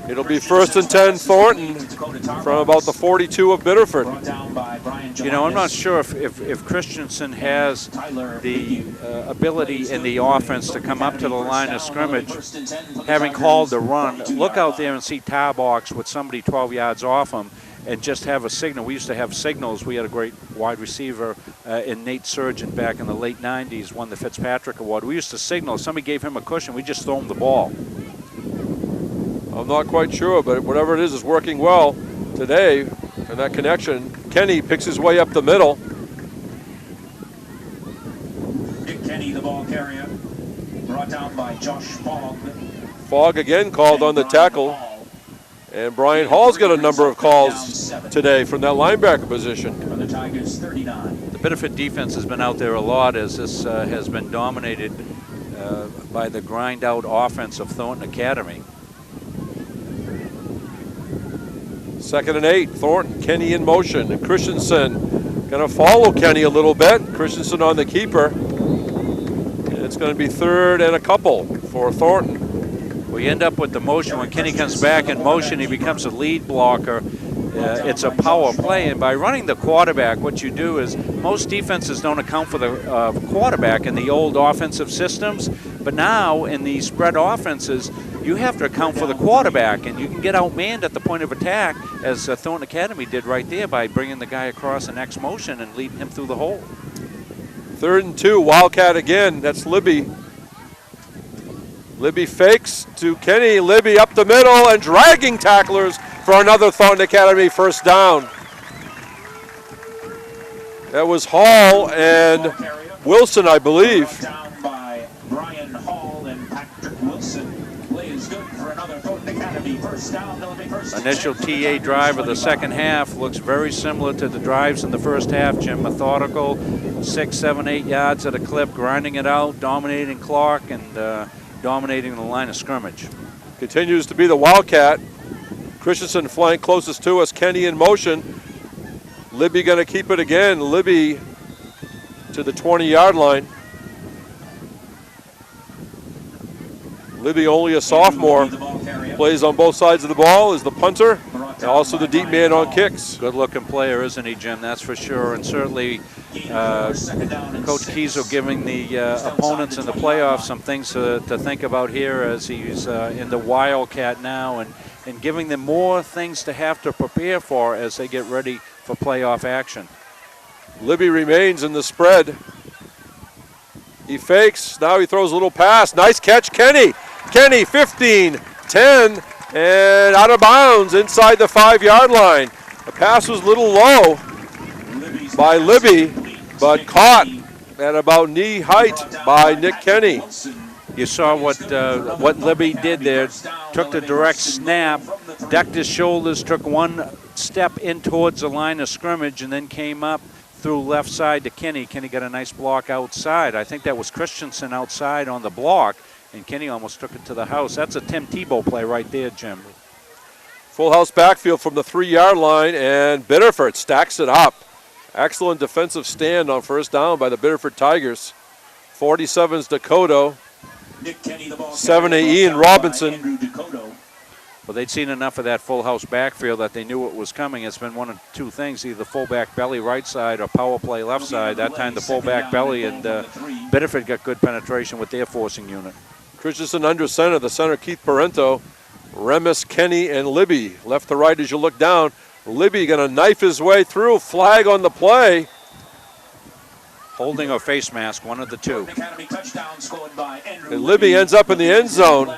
It'll be 1st and 10 Thornton from about the 42 of Biddeford. I'm not sure if Christensen has the ability in the offense to come up to the line of scrimmage, having called the run. Look out there and see tar box with somebody 12 yards off him and just have a signal. We used to have signals. We had a great wide receiver in Nate Surgeon back in the late 90s, won the Fitzpatrick Award. We used to signal. If somebody gave him a cushion, we just throw him the ball. I'm not quite sure, but whatever it is working well today. And that connection, Kenny picks his way up the middle. Nick Kenny, the ball carrier, brought down by Josh Fogg. Fogg again called on the tackle. And Brian Hall's got a number of calls today from that linebacker position. For the Tigers, 39. The Biddeford defense has been out there a lot as this has been dominated by the grind-out offense of Thornton Academy. 2nd and 8, Thornton, Kenny in motion, and Christensen going to follow Kenny a little bit. Christensen on the keeper. And it's going to be 3rd and a couple for Thornton. We end up with the motion. When Kenny comes back in motion, he becomes a lead blocker. It's a power play, and by running the quarterback, what you do is most defenses don't account for the quarterback in the old offensive systems, but now in the spread offenses, you have to account for the quarterback, and you can get outmanned at the point of attack, as Thornton Academy did right there by bringing the guy across an X motion and leading him through the hole. 3rd and 2, Wildcat again. That's Libby. Libby fakes to Kenny. Libby up the middle and dragging tacklers for another Thornton Academy first down. That was Hall and Wilson, I believe. Down by Brian Hall and Patrick Wilson. Play is good for another Thornton Academy first down. Initial TA drive of the second half looks very similar to the drives in the first half, Jim. Methodical, 6, 7, 8 yards at a clip, grinding it out, dominating clock, and dominating the line of scrimmage. Continues to be the Wildcat. Christensen flank closest to us. Kenny in motion. Libby going to keep it again. Libby to the 20-yard line. Libby, only a sophomore, plays on both sides of the ball, is the punter and also the deep man on kicks. Good-looking player, isn't he, Jim? That's for sure. And certainly Coach Kiesel giving the opponents in the playoffs some things to think about here as he's in the Wildcat now, and giving them more things to have to prepare for as they get ready for playoff action. Libby remains in the spread. He fakes. Now he throws a little pass. Nice catch, Kenny. Kenny, 15, 10, and out of bounds inside the 5-yard line. The pass was a little low by Libby, but caught at about knee height by Nick Kenny. You saw what Libby did there. Took the direct snap, ducked his shoulders, took one step in towards the line of scrimmage and then came up through left side to Kenny. Kenny got a nice block outside. I think that was Christensen outside on the block, and Kenny almost took it to the house. That's a Tim Tebow play right there, Jim. Full house backfield from the 3-yard line, and Biddeford stacks it up. Excellent defensive stand on first down by the Biddeford Tigers. 47's Dakota. 7A Ian Robinson. Well, they'd seen enough of that full house backfield that they knew it was coming. It's been one of two things, either fullback belly right side or power play left side. That time the fullback belly, and Biddeford got good penetration with their forcing unit. Christensen under center, the center Keith Parento, Remis, Kenny, and Libby. Left to right as you look down. Libby going to knife his way through, flag on the play. Holding or face mask, one of the two. And Libby ends up in the end zone.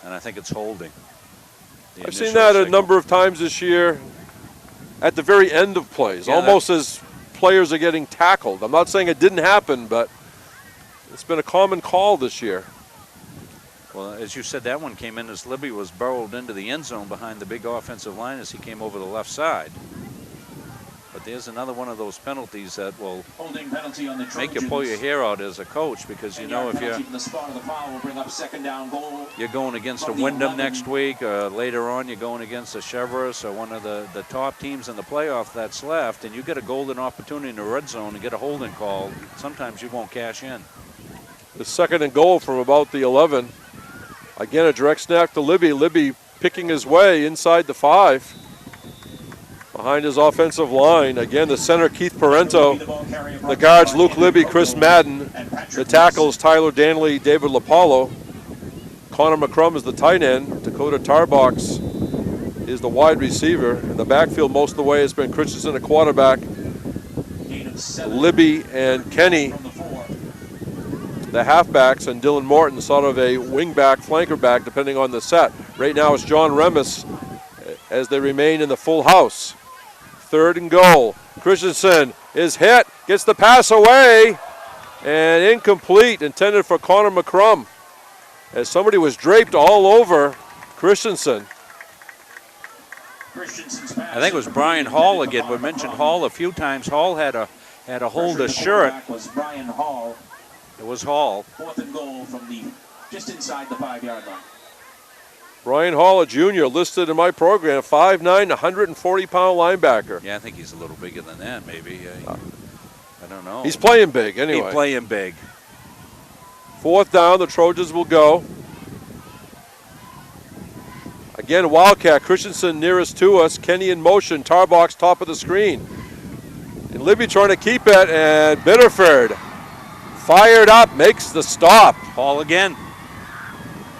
And I think it's holding. I've seen that a number of times this year at the very end of plays, almost as players are getting tackled. I'm not saying it didn't happen, but it's been a common call this year. Well, as you said, that one came in as Libby was burrowed into the end zone behind the big offensive line as he came over the left side. But there's another one of those penalties that will make you pull your hair out as a coach, because you know if you're going against a Wyndham next week, later on you're going against a Chevrolet or one of the top teams in the playoff that's left, and you get a golden opportunity in the red zone and get a holding call, sometimes you won't cash in. The 2nd and goal from about the 11. Again, a direct snap to Libby. Libby picking his way inside the 5. Behind his offensive line. Again, the center, Keith Parento. The guards, Luke Libby, Chris Madden. The tackles, Tyler Danley, David LaPaulo. Connor McCrum is the tight end. Dakota Tarbox is the wide receiver. In the backfield most of the way has been Christensen, a quarterback. Libby and Kenny, the halfbacks, and Dylan Morton, sort of a wingback, flanker back, depending on the set. Right now it's John Remis as they remain in the full house. 3rd and goal. Christensen is hit, gets the pass away, and incomplete, intended for Connor McCrum, as somebody was draped all over Christensen. I think it was Brian Hall again. We mentioned Hall a few times. Hall had a hold of shirt. Was Brian Hall. It was Hall. 4th and goal from just inside the 5-yard line. Brian Hall, a junior, listed in my program, 5'9", 140-pound linebacker. Yeah, I think he's a little bigger than that, maybe. I don't know. He's playing big, anyway. He's playing big. 4th down, the Trojans will go. Again, Wildcat. Christensen nearest to us. Kenny in motion. Tarbox top of the screen. And Libby trying to keep it, and Biddeford fired up, makes the stop. Hall again.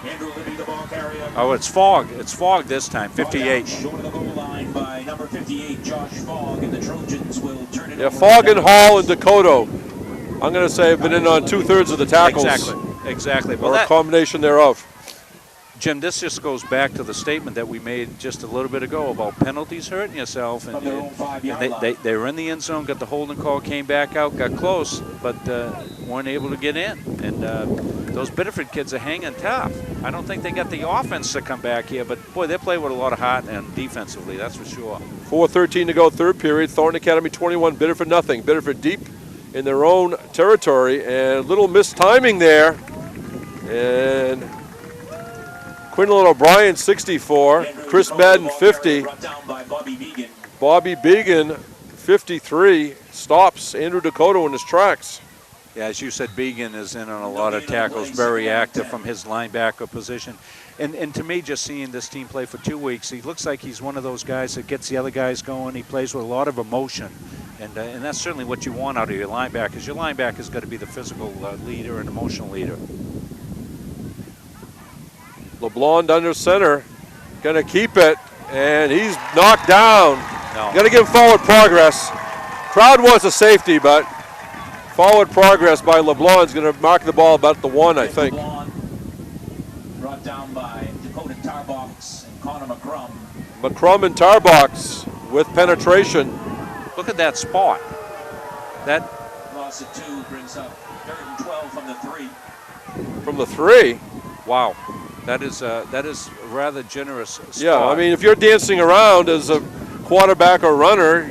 Andrew Libby, the ball carrier. Oh, it's Fogg. It's Fogg this time, 58. Short of the goal line by number 58, Josh Fogg, and the Trojans will turn it over. Yeah, Fogg and Hall and Dakota, I'm going to say, have been in on 2/3 of the tackles. Exactly. Well, or a combination thereof. Jim, this just goes back to the statement that we made just a little bit ago about penalties hurting yourself. And they were in the end zone, got the holding call, came back out, got close, but weren't able to get in. And those Biddeford kids are hanging tough. I don't think they got the offense to come back here, but, boy, they play with a lot of heart and defensively, that's for sure. 4:13 to go, 3rd period. Thornton Academy 21, Biddeford nothing. Biddeford deep in their own territory, and little mistiming there. And Quinlan O'Brien, 64. Chris Madden, 50. Bobby Began, 53. Stops Andrew Dakota in his tracks. Yeah, as you said, Began is in on a lot of tackles, very active from his linebacker position. And to me, just seeing this team play for 2 weeks, he looks like he's one of those guys that gets the other guys going. He plays with a lot of emotion. And that's certainly what you want out of your linebackers. Your linebackers got to be the physical leader and emotional leader. LeBlanc under center, going to keep it, and he's knocked down. No. Got to give him forward progress. Crowd wants a safety, but forward progress by LeBlanc is going to mark the ball about the 1, I think. LeBlanc brought down by Dakota Tarbox and Connor McCrum. McCrum and Tarbox with penetration. Look at that spot. That loss of 2 brings up 3rd and 12 from the 3. From the 3? Wow. That is rather generous spot. Yeah, I mean, if you're dancing around as a quarterback or runner,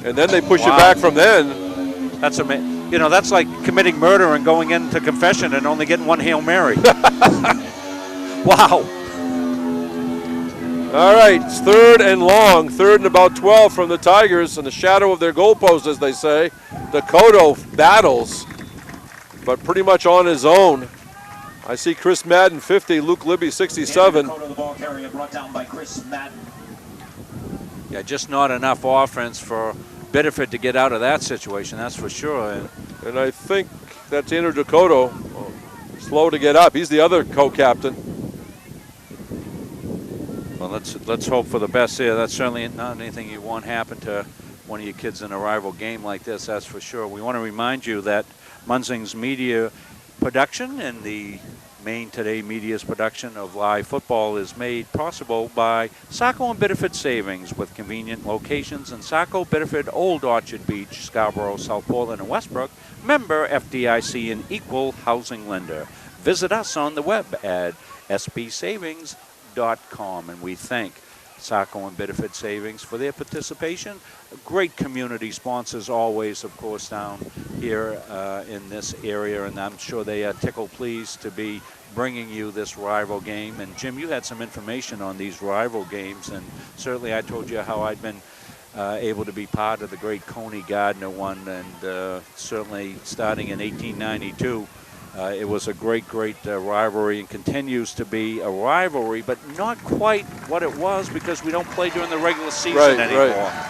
and then they push you back from then. That's amazing. You know, that's like committing murder and going into confession and only getting one Hail Mary. Wow. All right, it's 3rd and long, 3rd and about 12 from the Tigers in the shadow of their goalpost, as they say. Dakota battles, but pretty much on his own. I see Chris Madden 50, Luke Libby 67. Dakota, the ball carrier, brought down by Chris Madden. Yeah, just not enough offense for Biddeford to get out of that situation, that's for sure. And I think that's Andrew Dakota, slow to get up. He's the other co-captain. Well, let's hope for the best here. That's certainly not anything you want happen to one of your kids in a rival game like this, that's for sure. We want to remind you that Munzing's media production and the Maine Today Media's production of live football is made possible by Saco and Biddeford Savings, with convenient locations in Saco, Biddeford, Old Orchard Beach, Scarborough, South Portland, and Westbrook. Member FDIC and equal housing lender. Visit us on the web at sbsavings.com, and we thank Saco and Biddeford Savings for their participation. Great community sponsors always, of course, down here in this area, and I'm sure they are tickled pleased to be bringing you this rival game. And Jim, you had some information on these rival games, and certainly I told you how I'd been able to be part of the great Coney Gardner one, and certainly starting in 1892. It was a great rivalry, and continues to be a rivalry, but not quite what it was because we don't play during the regular season anymore. Right.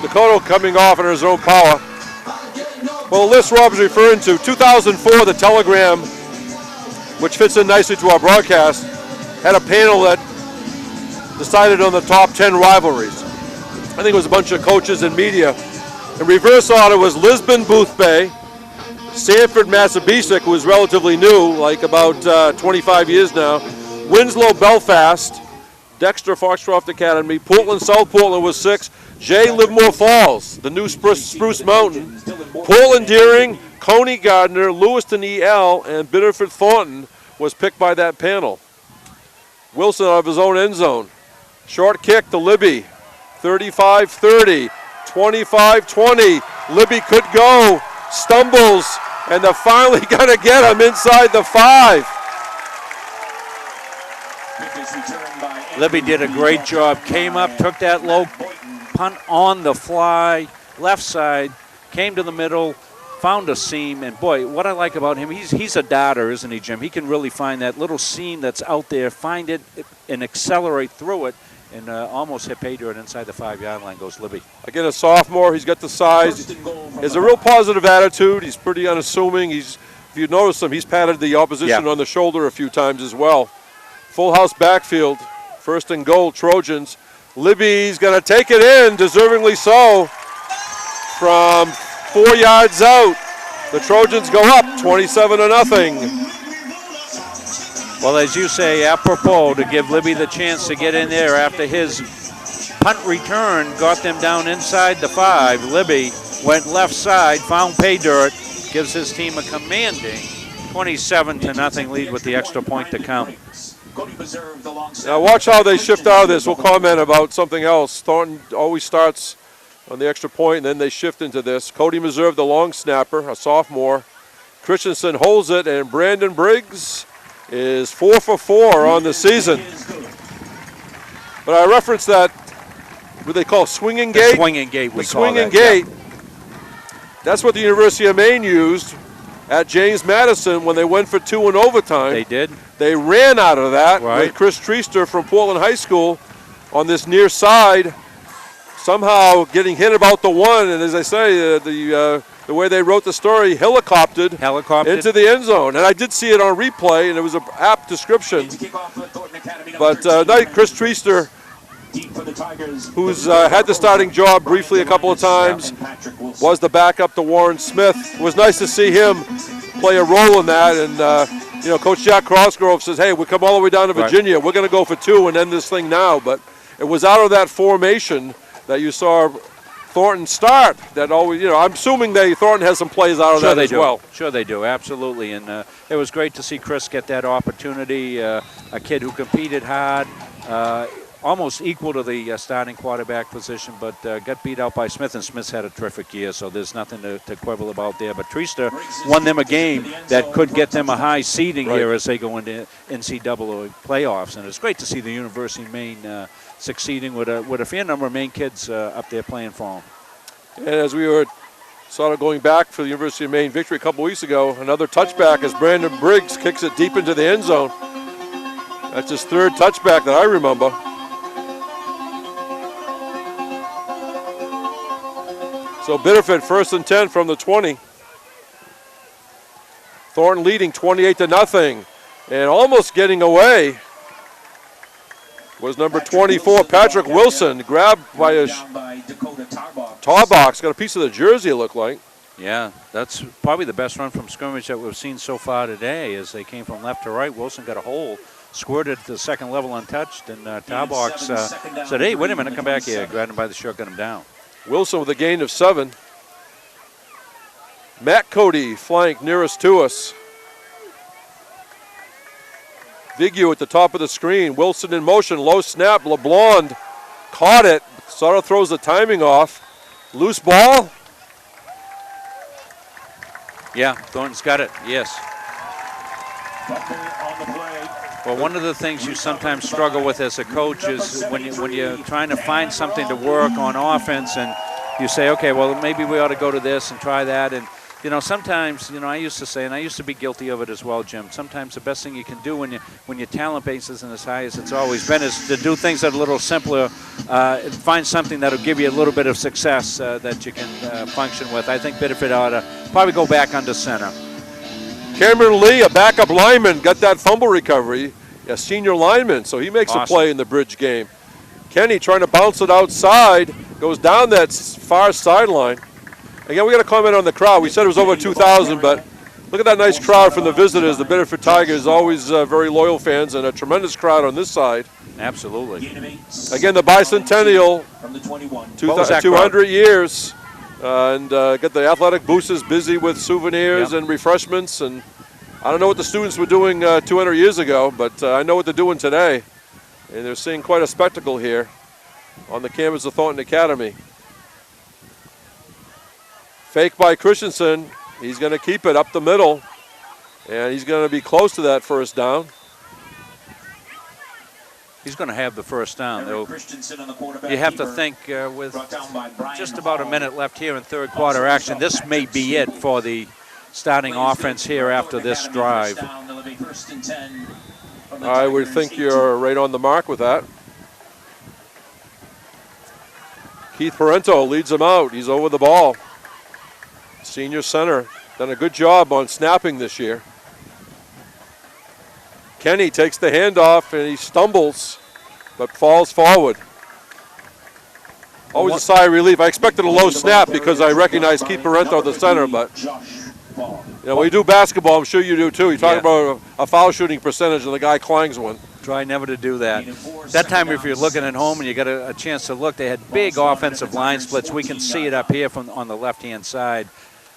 Dakota coming off in his own power. Well, the list Rob's referring to, 2004, the Telegram, which fits in nicely to our broadcast, had a panel that decided on the top 10 rivalries. I think it was a bunch of coaches and media. In reverse order was Lisbon Boothbay, Sanford Massabesic, who is relatively new, like about 25 years now, Winslow Belfast, Dexter Foxcroft Academy, Portland South Portland was 6, Jay Livermore Falls, the new Spruce Mountain, Portland Deering, Coney Gardner, Lewiston EL, and Biddeford Thornton was picked by that panel. Wilson out of his own end zone. Short kick to Libby, 35-30, 25-20. Libby could go, stumbles, and they're finally going to get him inside the 5. Libby did a great job. Came up, took that low punt on the fly, left side, came to the middle, found a seam, and boy, what I like about him, he's a darter, isn't he, Jim? He can really find that little seam that's out there, find it, and accelerate through it, and almost hit pay dirt inside the 5-yard line goes Libby. Again, a sophomore. He's got the size. He has a real positive attitude. He's pretty unassuming. If you notice him, he's patted the opposition on the shoulder a few times as well. Full house backfield. 1st and goal, Trojans. Libby's going to take it in, deservingly so, from 4 yards out. The Trojans go up 27-0. Well, as you say, apropos to give Libby the chance to get in there after his punt return got them down inside the 5. Libby went left side, found pay dirt, gives his team a commanding 27-0 lead with the extra point to count. Now watch how they shift out of this. We'll comment about something else. Thornton always starts on the extra point, and then they shift into this. Cody Meserve, the long snapper, a sophomore. Christensen holds it, and Brandon Briggs is 4 for 4 on the season. But I referenced that, what they call swinging gate? The swinging gate, we call that. The swinging gate. That's what the University of Maine used at James Madison when they went for 2 in overtime. They did. They ran out of that with Chris Treaster from Portland High School on this near side, somehow getting hit about the 1, and as I say, the way they wrote the story, helicoptered into the end zone. And I did see it on replay, and it was an apt description. But Chris Treaster, who's had the starting job briefly a couple of times, was the backup to Warren Smith. It was nice to see him play a role in that. And, Coach Jack Crossgrove says, hey, we come all the way down to Virginia. We're going to go for 2 and end this thing now. But it was out of that formation that you saw Thornton start. That always, I'm assuming Thornton has some plays out of that as well. Sure they do, absolutely. And it was great to see Chris get that opportunity. A kid who competed hard, almost equal to the starting quarterback position, but got beat out by Smith, and Smith's had a terrific year, so there's nothing to quibble about there. But Treaster won them a game that could get them a high seeding here as they go into NCAA playoffs, and it's great to see the University of Maine succeeding with a fair number of Maine kids up there playing for them. And as we were sort of going back for the University of Maine victory a couple weeks ago, another touchback as Brandon Briggs kicks it deep into the end zone. That's his third touchback that I remember. So Biddeford 1st and 10 from the 20. Thornton leading 28-0, and almost getting away was number 24, Patrick Wilson, grabbed by a Tarbox. Got a piece of the jersey, it looked like. Yeah, that's probably the best run from scrimmage that we've seen so far today as they came from left to right. Wilson got a hole, squirted to the second level untouched, and Tarbox said, hey, wait a minute, come back here. Grabbed him by the shirt, got him down. Wilson with a gain of 7. Matt Cody flank nearest to us. Vigu at the top of the screen. Wilson in motion, low snap. LeBlond caught it, sort of throws the timing off. Loose ball. Yeah, Thornton's got it, yes. Well, one of the things you sometimes struggle with as a coach is when you're trying to find something to work on offense, and you say, okay, well, maybe we ought to go to this and try that. And, sometimes, I used to say, and I used to be guilty of it as well, Jim, sometimes the best thing you can do when your talent base isn't as high as it's always been is to do things that are a little simpler and find something that will give you a little bit of success that you can function with. I think Biddeford ought to probably go back under center. Cameron Lee, a backup lineman, got that fumble recovery, a senior lineman, so he makes a play in the bridge game. Kenny trying to bounce it outside, goes down that far sideline. Again, we got to comment on the crowd. We said it was over 2,000, but look at that nice crowd from the visitors. The Biddeford Tigers, always very loyal fans, and a tremendous crowd on this side. Absolutely. Again, the bicentennial, 200 years. And got the athletic boosters busy with souvenirs and refreshments. And I don't know what the students were doing 200 years ago, but I know what they're doing today. And they're seeing quite a spectacle here on the campus of Thornton Academy. Fake by Christensen. He's going to keep it up the middle. And he's going to be close to that first down. He's going to have the first down. You have to think with just about a minute left here in third quarter action, this may be it for the starting offense here after this drive. I would think you're right on the mark with that. Keith Parento leads them out. He's over the ball. Senior center, done a good job on snapping this year. Kenny takes the handoff and he stumbles, but falls forward. Always a sigh of relief. I expected a low snap because I recognize Keith Parento, the center, but when you do basketball, I'm sure you do too. You talk about a foul shooting percentage and the guy clangs one. Try never to do that. That time, if you're looking at home and you got a chance to look, they had big offensive line splits. We can see it up here from on the left-hand side.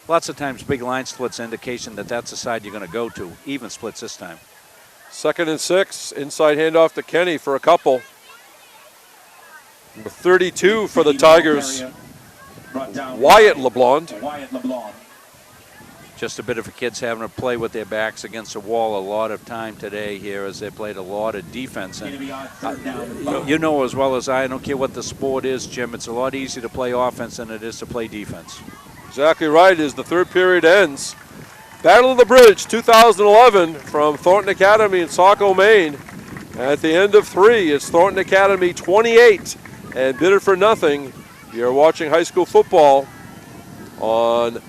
Lots of times, big line splits indication that that's the side you're going to go to. Even splits this time. 2nd and 6, inside handoff to Kenny for a couple. Number 32 for the Tigers, Wyatt LeBlond. Just a bit of a kids having to play with their backs against the wall a lot of time today here as they played a lot of defense. And you know as well as I don't care what the sport is, Jim, it's a lot easier to play offense than it is to play defense. Exactly right as the third period ends. Battle of the Bridge 2011 from Thornton Academy in Saco, Maine. At the end of 3, it's Thornton Academy 28 and Biddeford nothing. You're watching high school football on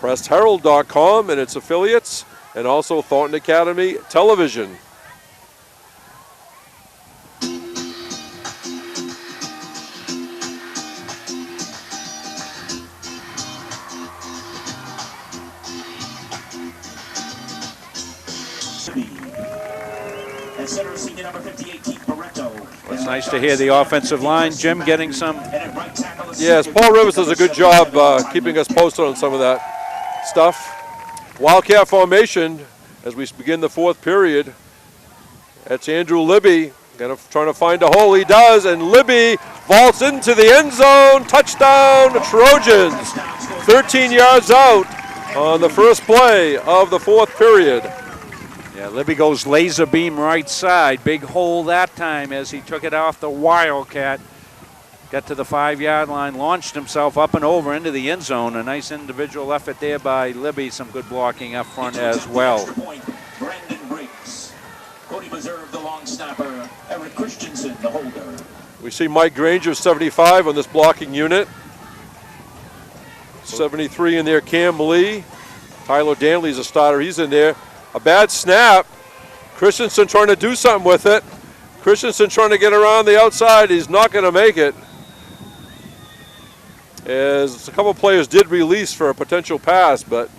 PressHerald.com and its affiliates, and also Thornton Academy Television. And center senior number 58, Keith It's nice to hear the offensive line, Jim, getting some. Yes, Paul Rivers does a good job keeping us posted on some of that stuff. Wildcat formation as we begin the fourth period. That's Andrew Libby trying to find a hole. He does, and Libby vaults into the end zone. Touchdown, Trojans. 13 yards out on the first play of the fourth period. Yeah, Libby goes laser beam right side. Big hole that time as he took it off the Wildcat. Got to the 5-yard line, launched himself up and over into the end zone. A nice individual effort there by Libby. Some good blocking up front as well. Cody Preserve, the long snapper. Eric Christensen, the holder. We see Mike Granger, 75 on this blocking unit. 73 in there, Cam Lee. Tyler Danley's a starter, he's in there. A bad snap. Christensen trying to do something with it. Christensen trying to get around the outside. He's not going to make it. As a couple players did release for a potential pass, but.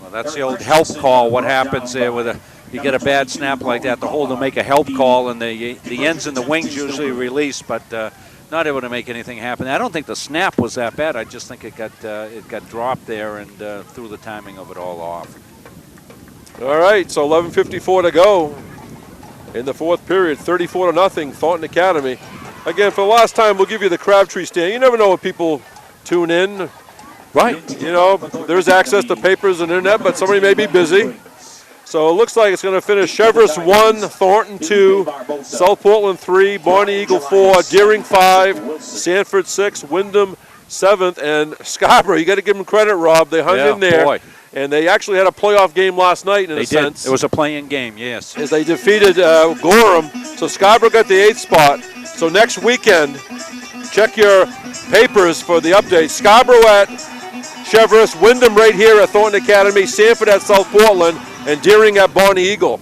Well, that's the old help call. What happens there with you get a bad snap like that, the holder make a help call, and the ends and the wings usually release, but not able to make anything happen. I don't think the snap was that bad. I just think it got dropped there and threw the timing of it all off. All right, so 11:54 to go in the fourth period, 34-0, Thornton Academy. Again, for the last time, we'll give you the Crabtree stand. You never know when people tune in. Right. You know, there's access to papers and internet, but somebody may be busy. So it looks like it's going to finish Cheverus 1, Thornton 2, South Portland 3, Bonnie Eagle 4, Deering 5, Sanford 6, Wyndham 7th, and Scarborough. You got to give them credit, Rob. They hung in there. Boy. And they actually had a playoff game last night in a sense. It was a playing game, yes. As they defeated Gorham. So Scarborough got the 8th spot. So next weekend, check your papers for the update. Scarborough at Cheverus, Wyndham right here at Thornton Academy, Sanford at South Portland, and Deering at Bonnie Eagle.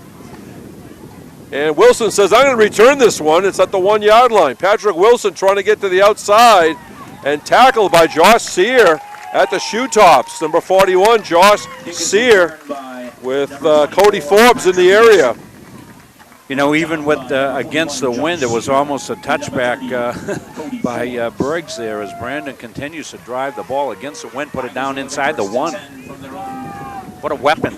And Wilson says, I'm going to return this one. It's at the 1-yard line. Patrick Wilson trying to get to the outside and tackled by Josh Sear at the shoe tops. Number 41, Josh Sear with Cody Forbes in the area. You know, even with against the wind, it was almost a touchback by Briggs there as Brandon continues to drive the ball against the wind, put it down inside the 1. What a weapon.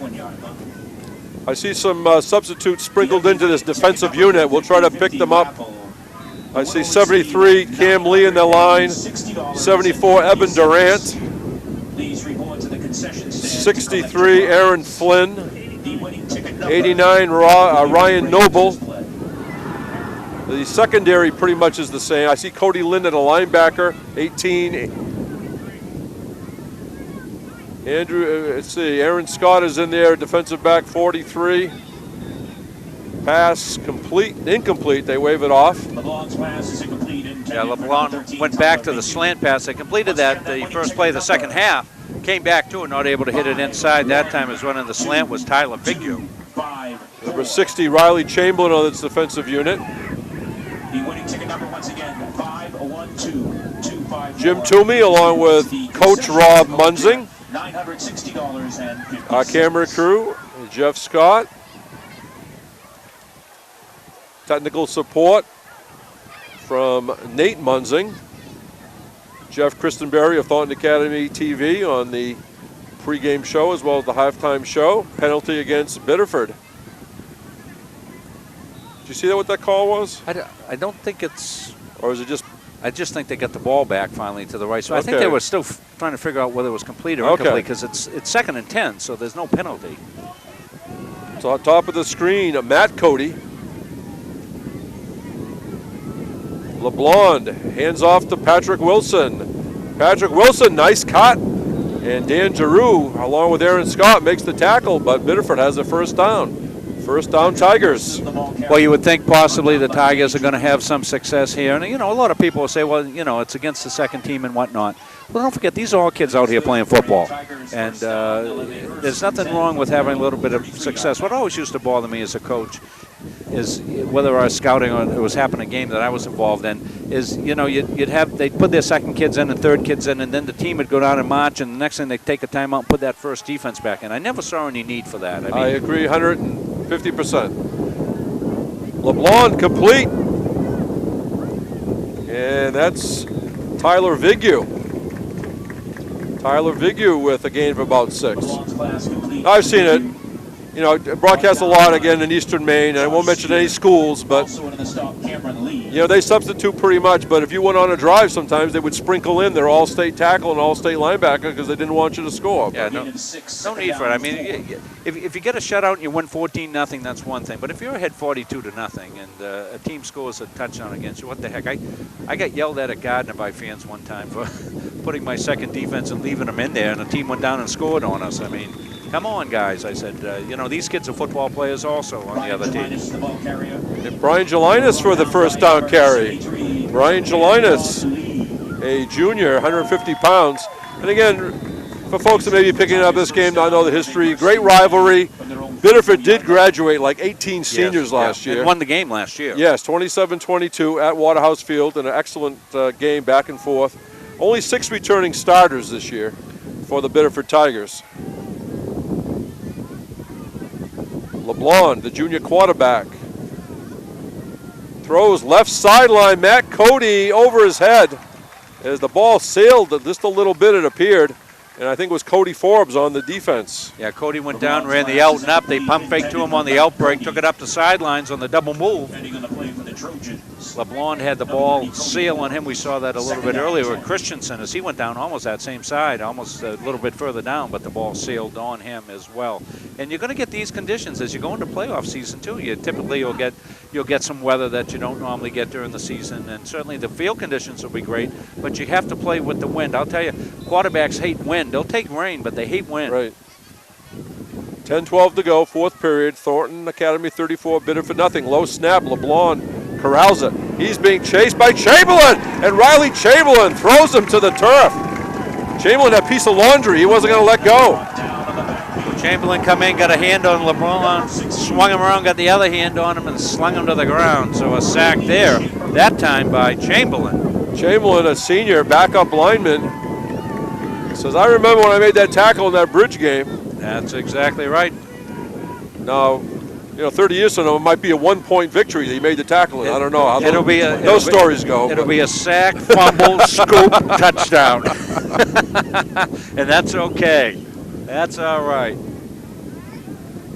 I see some substitutes sprinkled into this defensive unit. We'll try to pick them up. I see 73, Cam Lee in the line. 74, Evan Durant. 63, Aaron Flynn. 89, Ryan Noble. The secondary pretty much is the same. I see Cody Linden, a linebacker, 18. Let's see, Aaron Scott is in there, defensive back, 43. Pass complete, incomplete, they wave it off. LeBlanc's pass is incomplete. Yeah, LeBlanc went back to the slant pass. They completed that the first play of the second half. Came back to it, not able to hit it inside. That time was running the slant was Tyler Bigju. Number 60, Riley Chamberlain on this defensive unit. The winning ticket number once again, 512254. Jim Toomey along with Coach Rob Munzing. $960.50. Our camera crew, Jeff Scott. Technical support from Nate Munzing. Jeff Christenberry of Thornton Academy TV on the pregame show as well as the halftime show. Penalty against Biddeford. Did you see what that call was? I don't think it's... Or is it just... I just think they got the ball back finally to the right. So Okay. I think they were still trying to figure out whether it was complete or incomplete because it's 2nd and 10, so there's no penalty. So on top of the screen, Matt Cody. LeBlanc hands off to Patrick Wilson. Patrick Wilson, nice cut. And Dan Giroux, along with Aaron Scott, makes the tackle, but Biddeford has a first down. First down, Tigers. Well, you would think possibly the Tigers are going to have some success here. And, you know, a lot of people will say, well, you know, it's against the second team and whatnot. Well, don't forget, these are all kids out here playing football. And there's nothing wrong with having a little bit of success. What always used to bother me as a coach is whether I was scouting or it was happening a game that I was involved in, is, you know, they'd put their second kids in and third kids in, and then the team would go down and march, and the next thing they'd take a timeout and put that first defense back in. I never saw any need for that. I agree 150%. LeBlanc complete. And that's Tyler Vigue. Tyler Vigue with a gain of about 6. I've seen it. You know, broadcast a lot again in Eastern Maine. I won't mention any schools, but you know, they substitute pretty much. But if you went on a drive, sometimes they would sprinkle in their all-state tackle and all-state linebacker because they didn't want you to score. Yeah, no need for it. I mean, if you get a shutout and you win 14-0, that's one thing. But if you're ahead 42-0 and a team scores a touchdown against you, what the heck? I got yelled at Gardner by fans one time for putting my second defense and leaving them in there, and the team went down and scored on us. I mean, come on, guys. I said, you know, these kids are football players also on the other team. And Brian Gelinas for the first down carry. Brian Gelinas, a junior, 150 pounds. And again, for folks that may be picking up this game, I know the history. Great rivalry. Biddeford did graduate like 18 seniors last year. And won the game last year. Yes, 27-22 at Waterhouse Field in an excellent game back and forth. Only 6 returning starters this year for the Biddeford Tigers. LeBlanc, the junior quarterback, throws left sideline. Matt Cody over his head as the ball sailed just a little bit, it appeared. And I think it was Cody Forbes on the defense. Yeah, Cody went down, ran the out and up. They pump faked to him on the outbreak, took it up the sidelines on the double move. LeBlanc had the ball sail on him. We saw that a little bit earlier with Christensen as he went down almost that same side, almost a little bit further down, but the ball sailed on him as well. And you're going to get these conditions as you go into playoff season too. You'll get some weather that you don't normally get during the season, and certainly the field conditions will be great, but you have to play with the wind. I'll tell you, quarterbacks hate wind. They'll take rain, but they hate wind. Right. 10-12 to go, 4th period. Thornton Academy 34, Biddeford nothing. Low snap, LeBlanc corrals it. He's being chased by Chamberlain, and Riley Chamberlain throws him to the turf. Chamberlain, that piece of laundry, he wasn't going to let go. Chamberlain come in, got a hand on LeBlanc, swung him around, got the other hand on him, and slung him to the ground. So a sack there, that time by Chamberlain. Chamberlain, a senior backup lineman, says, I remember when I made that tackle in that bridge game. That's exactly right. Now, you know, 30 years from now, it might be a 1-point victory that he made the tackle in. I don't know how those stories go. It'll be a sack, fumble, scoop, touchdown. And that's okay. That's all right.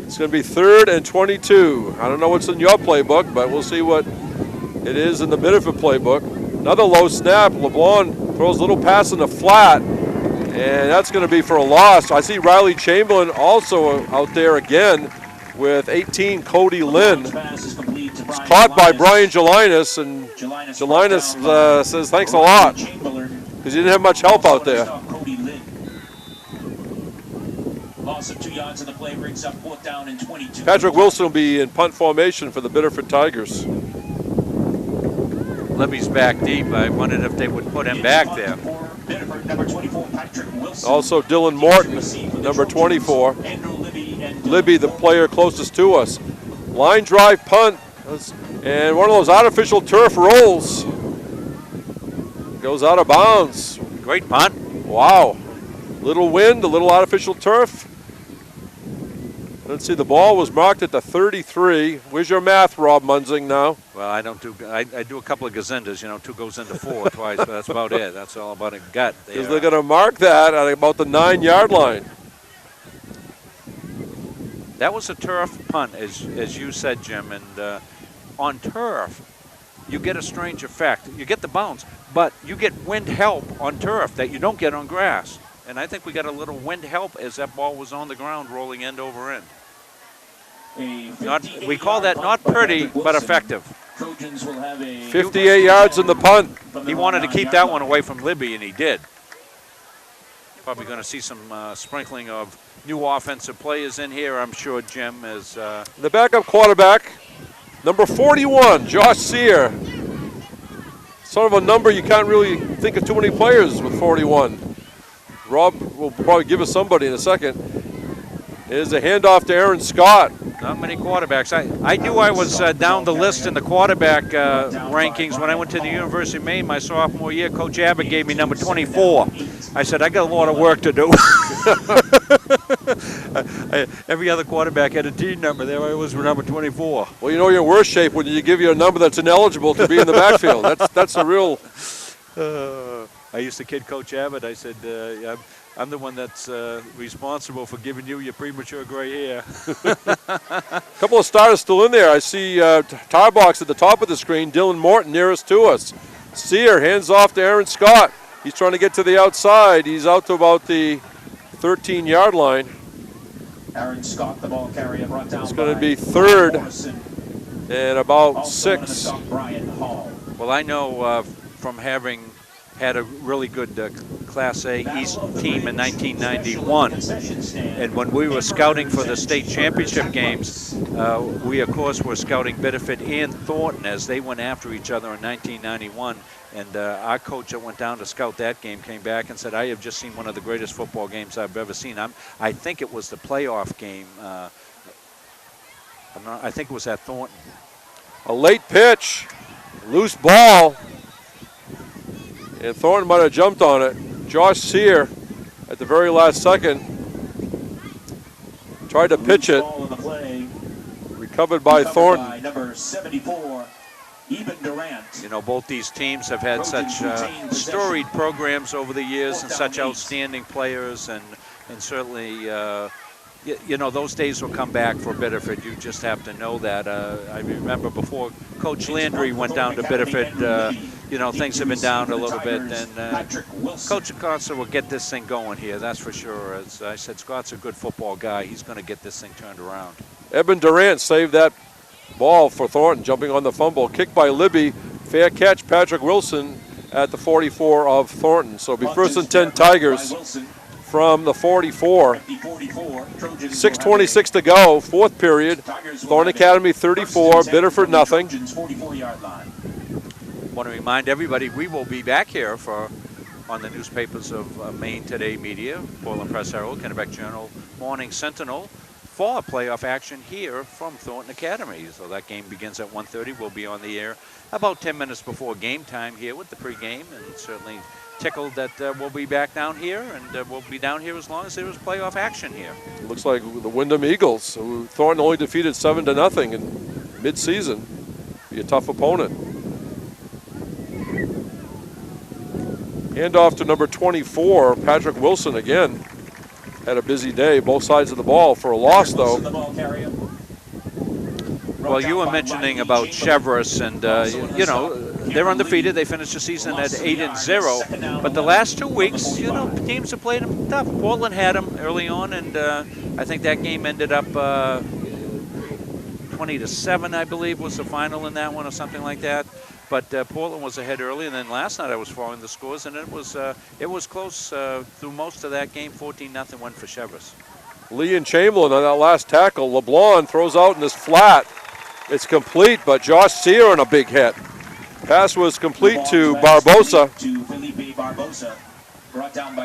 It's going to be 3rd and 22. I don't know what's in your playbook, but we'll see what it is in the Biddeford playbook. Another low snap. LeBlanc throws a little pass in the flat, and that's going to be for a loss. I see Riley Chamberlain also out there again with 18, Cody Lynn. It's caught by Brian Gelinas, and Gelinas says thanks a lot because he didn't have much help out there. Loss of 2 yards in the play brings up 4th down and 22. Patrick Wilson will be in punt formation for the Biddeford Tigers. Libby's back deep. I wondered if they would put him back there. Number 24, Patrick Wilson. Also Dylan Morton, number 24. Libby, the player closest to us. Line drive punt, and one of those artificial turf rolls. Goes out of bounds. Great punt. Wow. Little wind, a little artificial turf. Let's see, the ball was marked at the 33. Where's your math, Rob Munzing, now? Well, I don't do, I do a couple of gazindas, you know, 2 goes into 4 twice, but that's about it. That's all about a gut. Because they're going to mark that at about the 9-yard line. That was a turf punt, as you said, Jim, and on turf, you get a strange effect. You get the bounce, but you get wind help on turf that you don't get on grass. And I think we got a little wind help as that ball was on the ground rolling end over end. We call that not pretty, but effective. 58 yards in the punt. He wanted to keep that one away from Libby, and he did. Probably going to see some sprinkling of new offensive players in here, I'm sure, Jim, as the backup quarterback, number 41, Josh Sear. Sort of a number you can't really think of too many players with 41. Rob will probably give us somebody in a second. Here's a handoff to Aaron Scott. Not many quarterbacks. I knew I was down the list in the quarterback rankings when I went to the University of Maine my sophomore year. Coach Abbott gave me number 24. I said, I got a lot of work to do. Every other quarterback had a team number. There I was with number 24. Well, you know you're in worse shape when you give you a number that's ineligible to be in the backfield. That's a real. I used to kid Coach Abbott. I said, I'm the one that's responsible for giving you your premature gray hair. A couple of starters still in there. I see Tar Box at the top of the screen. Dylan Morton nearest to us. Sear hands off to Aaron Scott. He's trying to get to the outside. He's out to about the 13-yard line. Aaron Scott, the ball carrier, brought down. It's going to be third and about 6. Well, I know from having had a really good Class A East team in 1991. And when we were scouting for the state championship games, we, of course, were scouting Biddeford and Thornton as they went after each other in 1991. And our coach that went down to scout that game came back and said, I have just seen one of the greatest football games I've ever seen. I think it was the playoff game. I think it was at Thornton. A late pitch, loose ball. And Thornton might have jumped on it. Josh Sear at the very last second tried to pitch it. Recovered by Thornton. Number 74, Eben Durant. You know, both these teams have had such storied programs over the years and such outstanding players, and certainly, you know, those days will come back for Biddeford. You just have to know that. I remember before Coach Landry went down to Biddeford, you know, things have been down a little bit, and Coach Acosta will get this thing going here, that's for sure. As I said, Scott's a good football guy. He's going to get this thing turned around. Eben Durant saved that ball for Thornton, jumping on the fumble. Kick by Libby. Fair catch, Patrick Wilson at the 44 of Thornton. So it'll be first and 10 Tigers from the 44. 6:26 to go, fourth period. Thornton Academy 34, Biddeford nothing. Want to remind everybody we will be back here on the newspapers of Maine Today Media, Portland Press Herald, Kennebec Journal, Morning Sentinel, for playoff action here from Thornton Academy. So that game begins at 1:30. We'll be on the air about 10 minutes before game time here with the pregame, and certainly tickled that we'll be back down here, and we'll be down here as long as there is playoff action here. Looks like the Wyndham Eagles, who Thornton only defeated 7-0 in mid-season. Be a tough opponent. Handoff to number 24, Patrick Wilson again. Had a busy day, both sides of the ball for a loss, though. Well, you were mentioning about Chevrolet, and you know, they're undefeated. They finished the season at 8-0. But the last 2 weeks, you know, teams have played them tough. Portland had them early on, and I think that game ended up 20-7, I believe, was the final in that one, or something like that. But Portland was ahead early, and then last night I was following the scores, and it was close through most of that game. 14-0 win for Chevrolet. Lee and Chamberlain on that last tackle. LeBlanc throws out in this flat. It's complete, but Josh Sear on a big hit. Pass was complete to Barbosa.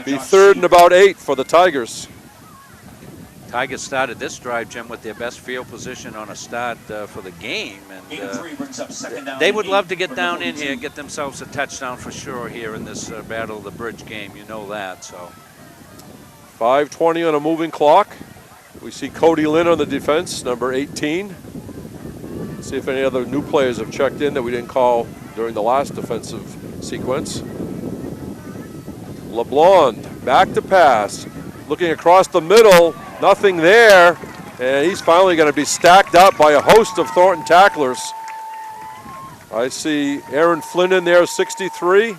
Be third and about 8 for the Tigers. Tigers started this drive, Jim, with their best field position on a start for the game, and they would love to get down in here and get themselves a touchdown for sure here in this Battle of the Bridge game. You know that. So 5:20 on a moving clock. We see Cody Lynn on the defense, number 18. See if any other new players have checked in that we didn't call during the last defensive sequence. LeBlanc back to pass, looking across the middle. Nothing there, and he's finally going to be stacked up by a host of Thornton tacklers. I see Aaron Flynn in there, 63.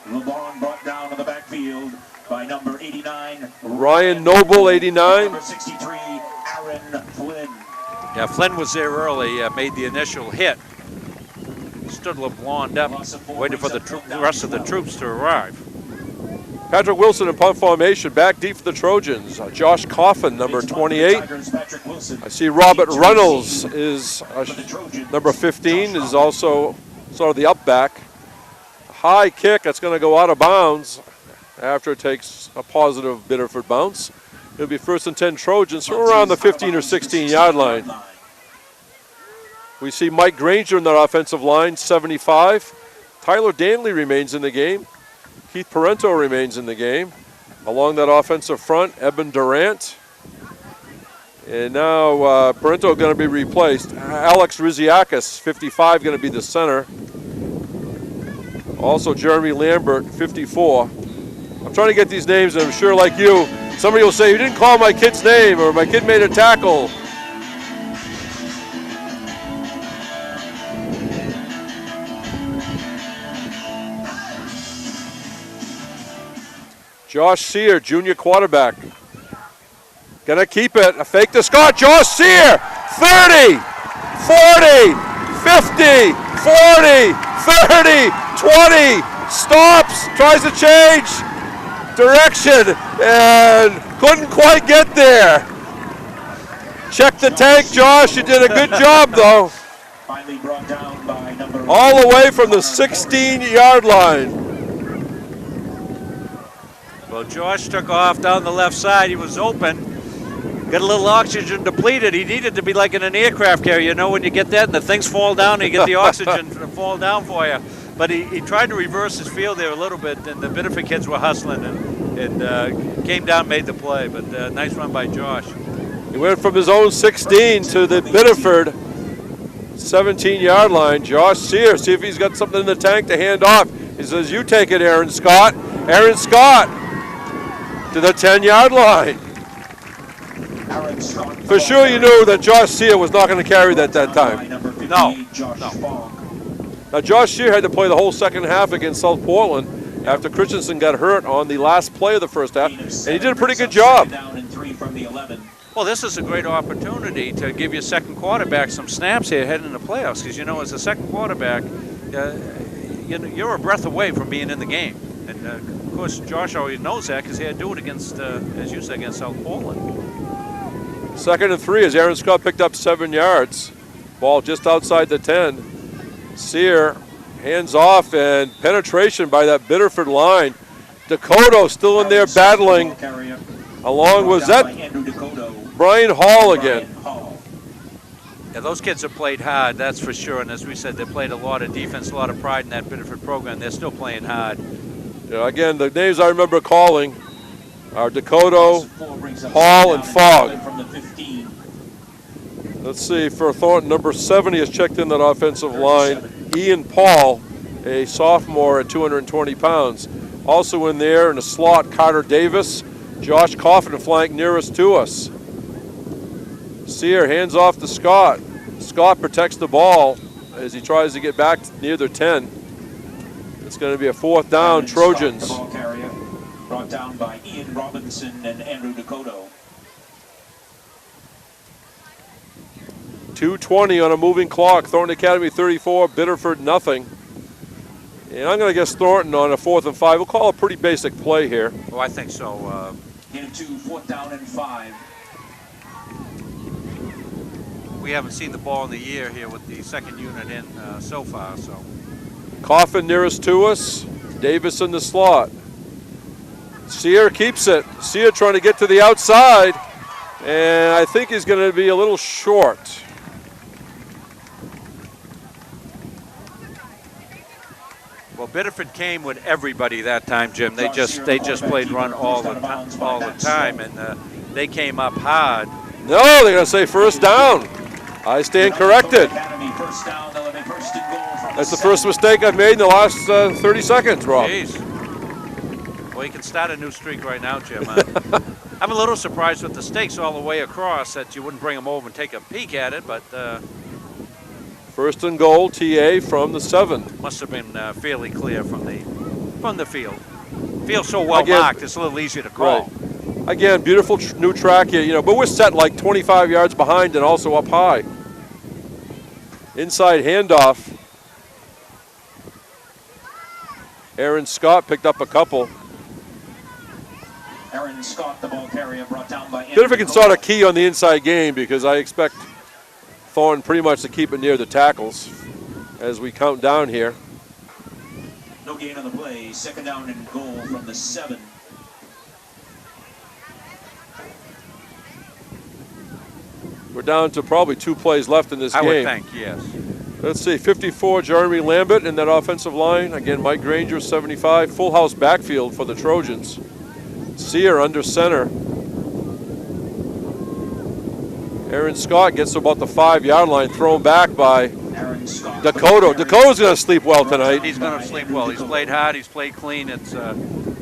LeBron brought down in the backfield by number 89. Ryan Noble, 89. Number 63, Aaron Flynn. Yeah, Flynn was there early, made the initial hit. Stood LeBlanc up, waited for the rest of the troops to arrive. Patrick Wilson in punt formation, back deep for the Trojans. Josh Coffin, number 28. I see Robert Reynolds is number 15, is also sort of the up back. High kick that's going to go out of bounds after it takes a positive Biddeford bounce. It'll be first and 10 Trojans from around the 15 or 16-yard line. We see Mike Granger in that offensive line, 75. Tyler Danley remains in the game. Keith Parento remains in the game. Along that offensive front, Eben Durant. And now Parento going to be replaced. Alex Riziakis, 55, going to be the center. Also Jeremy Lambert, 54. I'm trying to get these names, and I'm sure like you, somebody will say, you didn't call my kid's name, or my kid made a tackle. Josh Sear, junior quarterback. Gonna keep it. A fake to Scott. Josh Sear, 30, 40, 50, 40, 30, 20. Stops, tries to change direction, and couldn't quite get there. Check the tank, Josh. You did a good job, though. Finally brought down by number All the way from the 16-yard line. Well, Josh took off down the left side. He was open. Got a little oxygen depleted. He needed to be like in an aircraft carrier. You know, when you get that and the things fall down, and you get the oxygen to fall down for you. But he tried to reverse his field there a little bit, and the Biddeford kids were hustling and came down, made the play. But nice run by Josh. He went from his own 16 to the Biddeford 17-yard line. Josh Sear, see if he's got something in the tank to hand off. He says, you take it, Aaron Scott. Aaron Scott to the 10-yard line. For sure you knew that Josh Sear was not going to carry that time. No. Now Josh Sear had to play the whole second half against South Portland after Christensen got hurt on the last play of the first half, and he did a pretty good job. Well, this is a great opportunity to give your second quarterback some snaps here heading into the playoffs, because, you know, as a second quarterback, you're a breath away from being in the game. And, of course, Josh always knows that because he had to do it against, as you said, against South Portland. 2nd and 3 as Aaron Scott picked up 7 yards. Ball just outside the 10. Sear hands off, and penetration by that Biddeford line. Dakota still in there battling, along with that Brian Hall again. Yeah, those kids have played hard, that's for sure. And as we said, they played a lot of defense, a lot of pride in that Biddeford program. They're still playing hard. Yeah, again, the names I remember calling are Dakota, Hall, and Fogg. Let's see, for Thornton, number 70 has checked in that offensive line. Ian Paul, a sophomore at 220 pounds. Also in there in the slot, Carter Davis, Josh Coffin flank nearest to us. Sear hands off to Scott. Scott protects the ball as he tries to get back near their 10. It's going to be a 4th down, Trojans. The ball carrier, brought down by Ian Robinson and Andrew Dakota. 2:20 on a moving clock. Thornton Academy 34, Biddeford nothing. And I'm going to guess Thornton on a 4th and 5. We'll call a pretty basic play here. Oh, I think so. Into 4th down and 5. We haven't seen the ball in the year here with the second unit in so far. So Coffin nearest to us. Davis in the slot. Sear keeps it. Sear trying to get to the outside. And I think he's going to be a little short. Well, Biddeford came with everybody that time, Jim. They just played run all the time, and they came up hard. No, they're going to say 1st down. I stand corrected. That's the first mistake I've made in the last 30 seconds, Rob. Jeez. Well, you can start a new streak right now, Jim. I'm a little surprised with the stakes all the way across that you wouldn't bring them over and take a peek at it, but 1st and goal, TA from the 7. Must have been fairly clear from the field. Feels so well marked, it's a little easier to call. Right. Again, beautiful new track here, you know, but we're set like 25 yards behind and also up high. Inside handoff. Aaron Scott picked up a couple. Aaron Scott, the ball carrier, brought down by Biddeford can start a key on the inside game because I expect Thornton pretty much to keep it near the tackles as we count down here. No gain on the play. 2nd down and goal from the 7. We're down to probably 2 plays left in this game. I would think, yes. Let's see, 54, Jeremy Lambert in that offensive line. Again, Mike Granger, 75. Full house backfield for the Trojans. Sear under center. Aaron Scott gets to about the 5-yard line, thrown back by Dakota. Dakota's going to sleep well tonight. He's going to sleep well. He's played hard. He's played clean. It's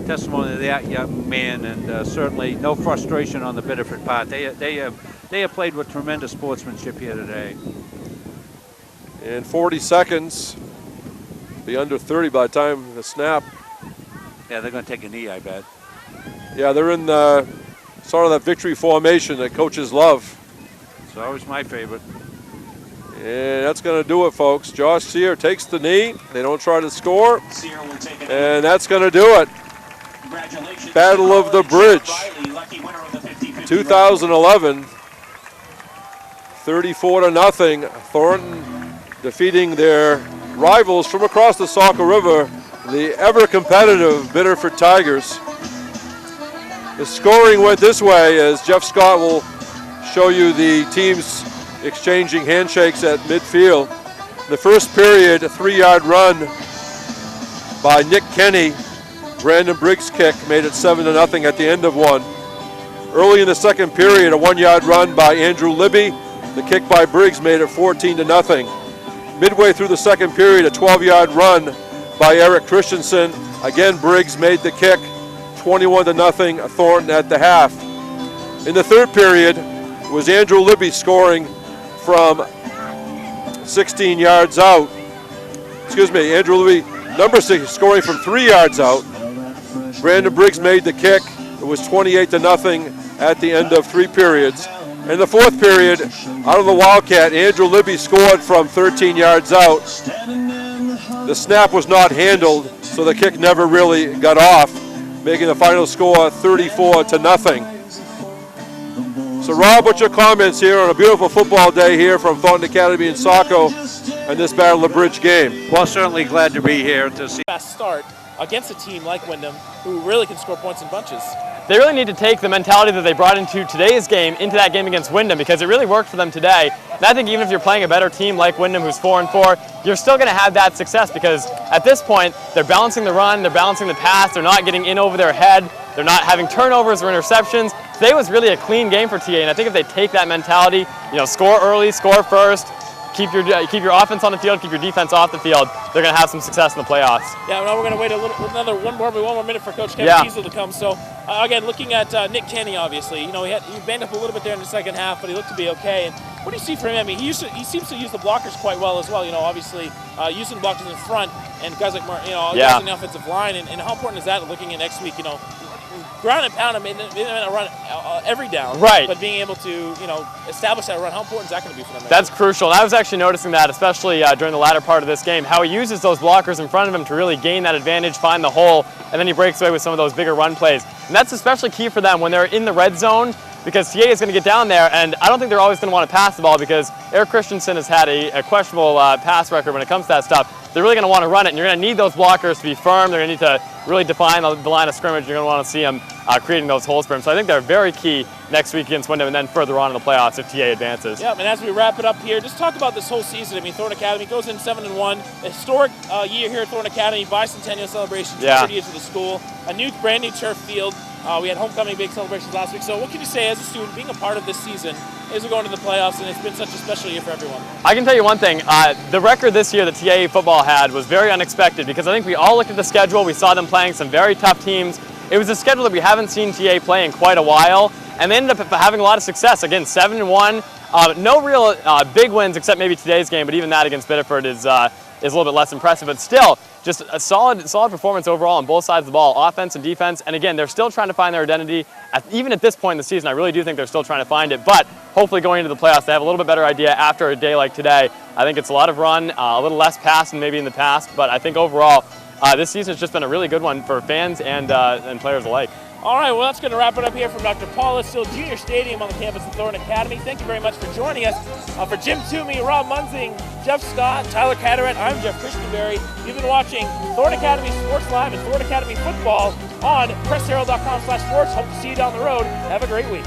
testimony to that young man, and certainly no frustration on the Biddeford part. They have played with tremendous sportsmanship here today. In 40 seconds, be under 30 by the time the snap. Yeah, they're going to take a knee, I bet. Yeah, they're in sort of that victory formation that coaches love. It's always my favorite. And that's going to do it, folks. Josh Sear takes the knee. They don't try to score. And that's going to do it. Battle of the Bridge. 2011. 34-0. Thornton defeating their rivals from across the Saco River, the ever-competitive Biddeford Tigers. The scoring went this way, as Jeff Scott will show you the teams exchanging handshakes at midfield. In the first period, a 3-yard run by Nick Kenny. Brandon Briggs' kick made it 7-0 at the end of one. Early in the second period, a 1-yard run by Andrew Libby. The kick by Briggs made it 14-0. Midway through the second period, a 12-yard run by Eric Christensen. Again, Briggs made the kick, 21-0, Thornton at the half. In the third period was Andrew Libby scoring from 16 yards out. Excuse me, Andrew Libby, number 6, scoring from 3 yards out. Brandon Briggs made the kick. It was 28-0 at the end of 3 periods. In the fourth period, out of the Wildcat, Andrew Libby scored from 13 yards out. The snap was not handled, so the kick never really got off, making the final score 34-0. So Rob, what's your comments here on a beautiful football day here from Thornton Academy in Saco and this Battle of the Bridge game? Well, certainly glad to be here to see. Fast start against a team like Wyndham, who really can score points in bunches. They really need to take the mentality that they brought into today's game into that game against Wyndham, because it really worked for them today. And I think even if you're playing a better team like Wyndham, who's 4-4, you're still going to have that success, because at this point, they're balancing the run, they're balancing the pass, they're not getting in over their head, they're not having turnovers or interceptions. Today was really a clean game for TA, and I think if they take that mentality, score early, score first, keep your offense on the field, keep your defense off the field, they're going to have some success in the playoffs. Yeah, now we're going to wait one more minute for Coach Kevin Kiesel to come. So again, looking at Nick Kenny, obviously, he banged up a little bit there in the second half, but he looked to be okay. And what do you see from him? I mean, he seems to use the blockers quite well as well. Obviously using blockers in front and guys like guys in the offensive line. And how important is that looking at next week? Ground and pound, they may run every down, right? But being able to, establish that run, how important is that going to be for them? That's crucial. And I was actually noticing that, especially during the latter part of this game, how he uses those blockers in front of him to really gain that advantage, find the hole, and then he breaks away with some of those bigger run plays. And that's especially key for them when they're in the red zone, because TA is going to get down there, and I don't think they're always going to want to pass the ball, because Eric Christensen has had a questionable pass record when it comes to that stuff. They're really going to want to run it, and you're going to need those blockers to be firm. They're going to need to really define the line of scrimmage. You're going to want to see them creating those holes for him. So I think they're very key next week against Wyndham, and then further on in the playoffs if TA advances. Yeah, and as we wrap it up here, just talk about this whole season. I mean, Thornton Academy goes in 7-1. A historic year here at Thornton Academy, bicentennial celebration, 30 years of the school, a brand new turf field. We had homecoming big celebrations last week. So what can you say as a student being a part of this season as we're going to the playoffs, and it's been such a special year for everyone? I can tell you one thing. The record this year that TA football had was very unexpected, because I think we all looked at the schedule. We saw them playing some very tough teams. It was a schedule that we haven't seen TA play in quite a while, and they ended up having a lot of success. Again, 7-1. No real big wins except maybe today's game, but even that against Biddeford is a little bit less impressive. But still, just a solid performance overall on both sides of the ball, offense and defense. And again, they're still trying to find their identity. Even at this point in the season, I really do think they're still trying to find it. But hopefully going into the playoffs, they have a little bit better idea after a day like today. I think it's a lot of run, a little less pass than maybe in the past. But I think overall, this season has just been a really good one for fans and players alike. All right, well, that's going to wrap it up here from Dr. Paul Estill Junior Stadium on the campus of Thornton Academy. Thank you very much for joining us. For Jim Toomey, Rob Munzing, Jeff Scott, Tyler Carteret, I'm Jeff Christenberry. You've been watching Thornton Academy Sports Live and Thornton Academy Football on PressHerald.com/sports. Hope to see you down the road. Have a great week.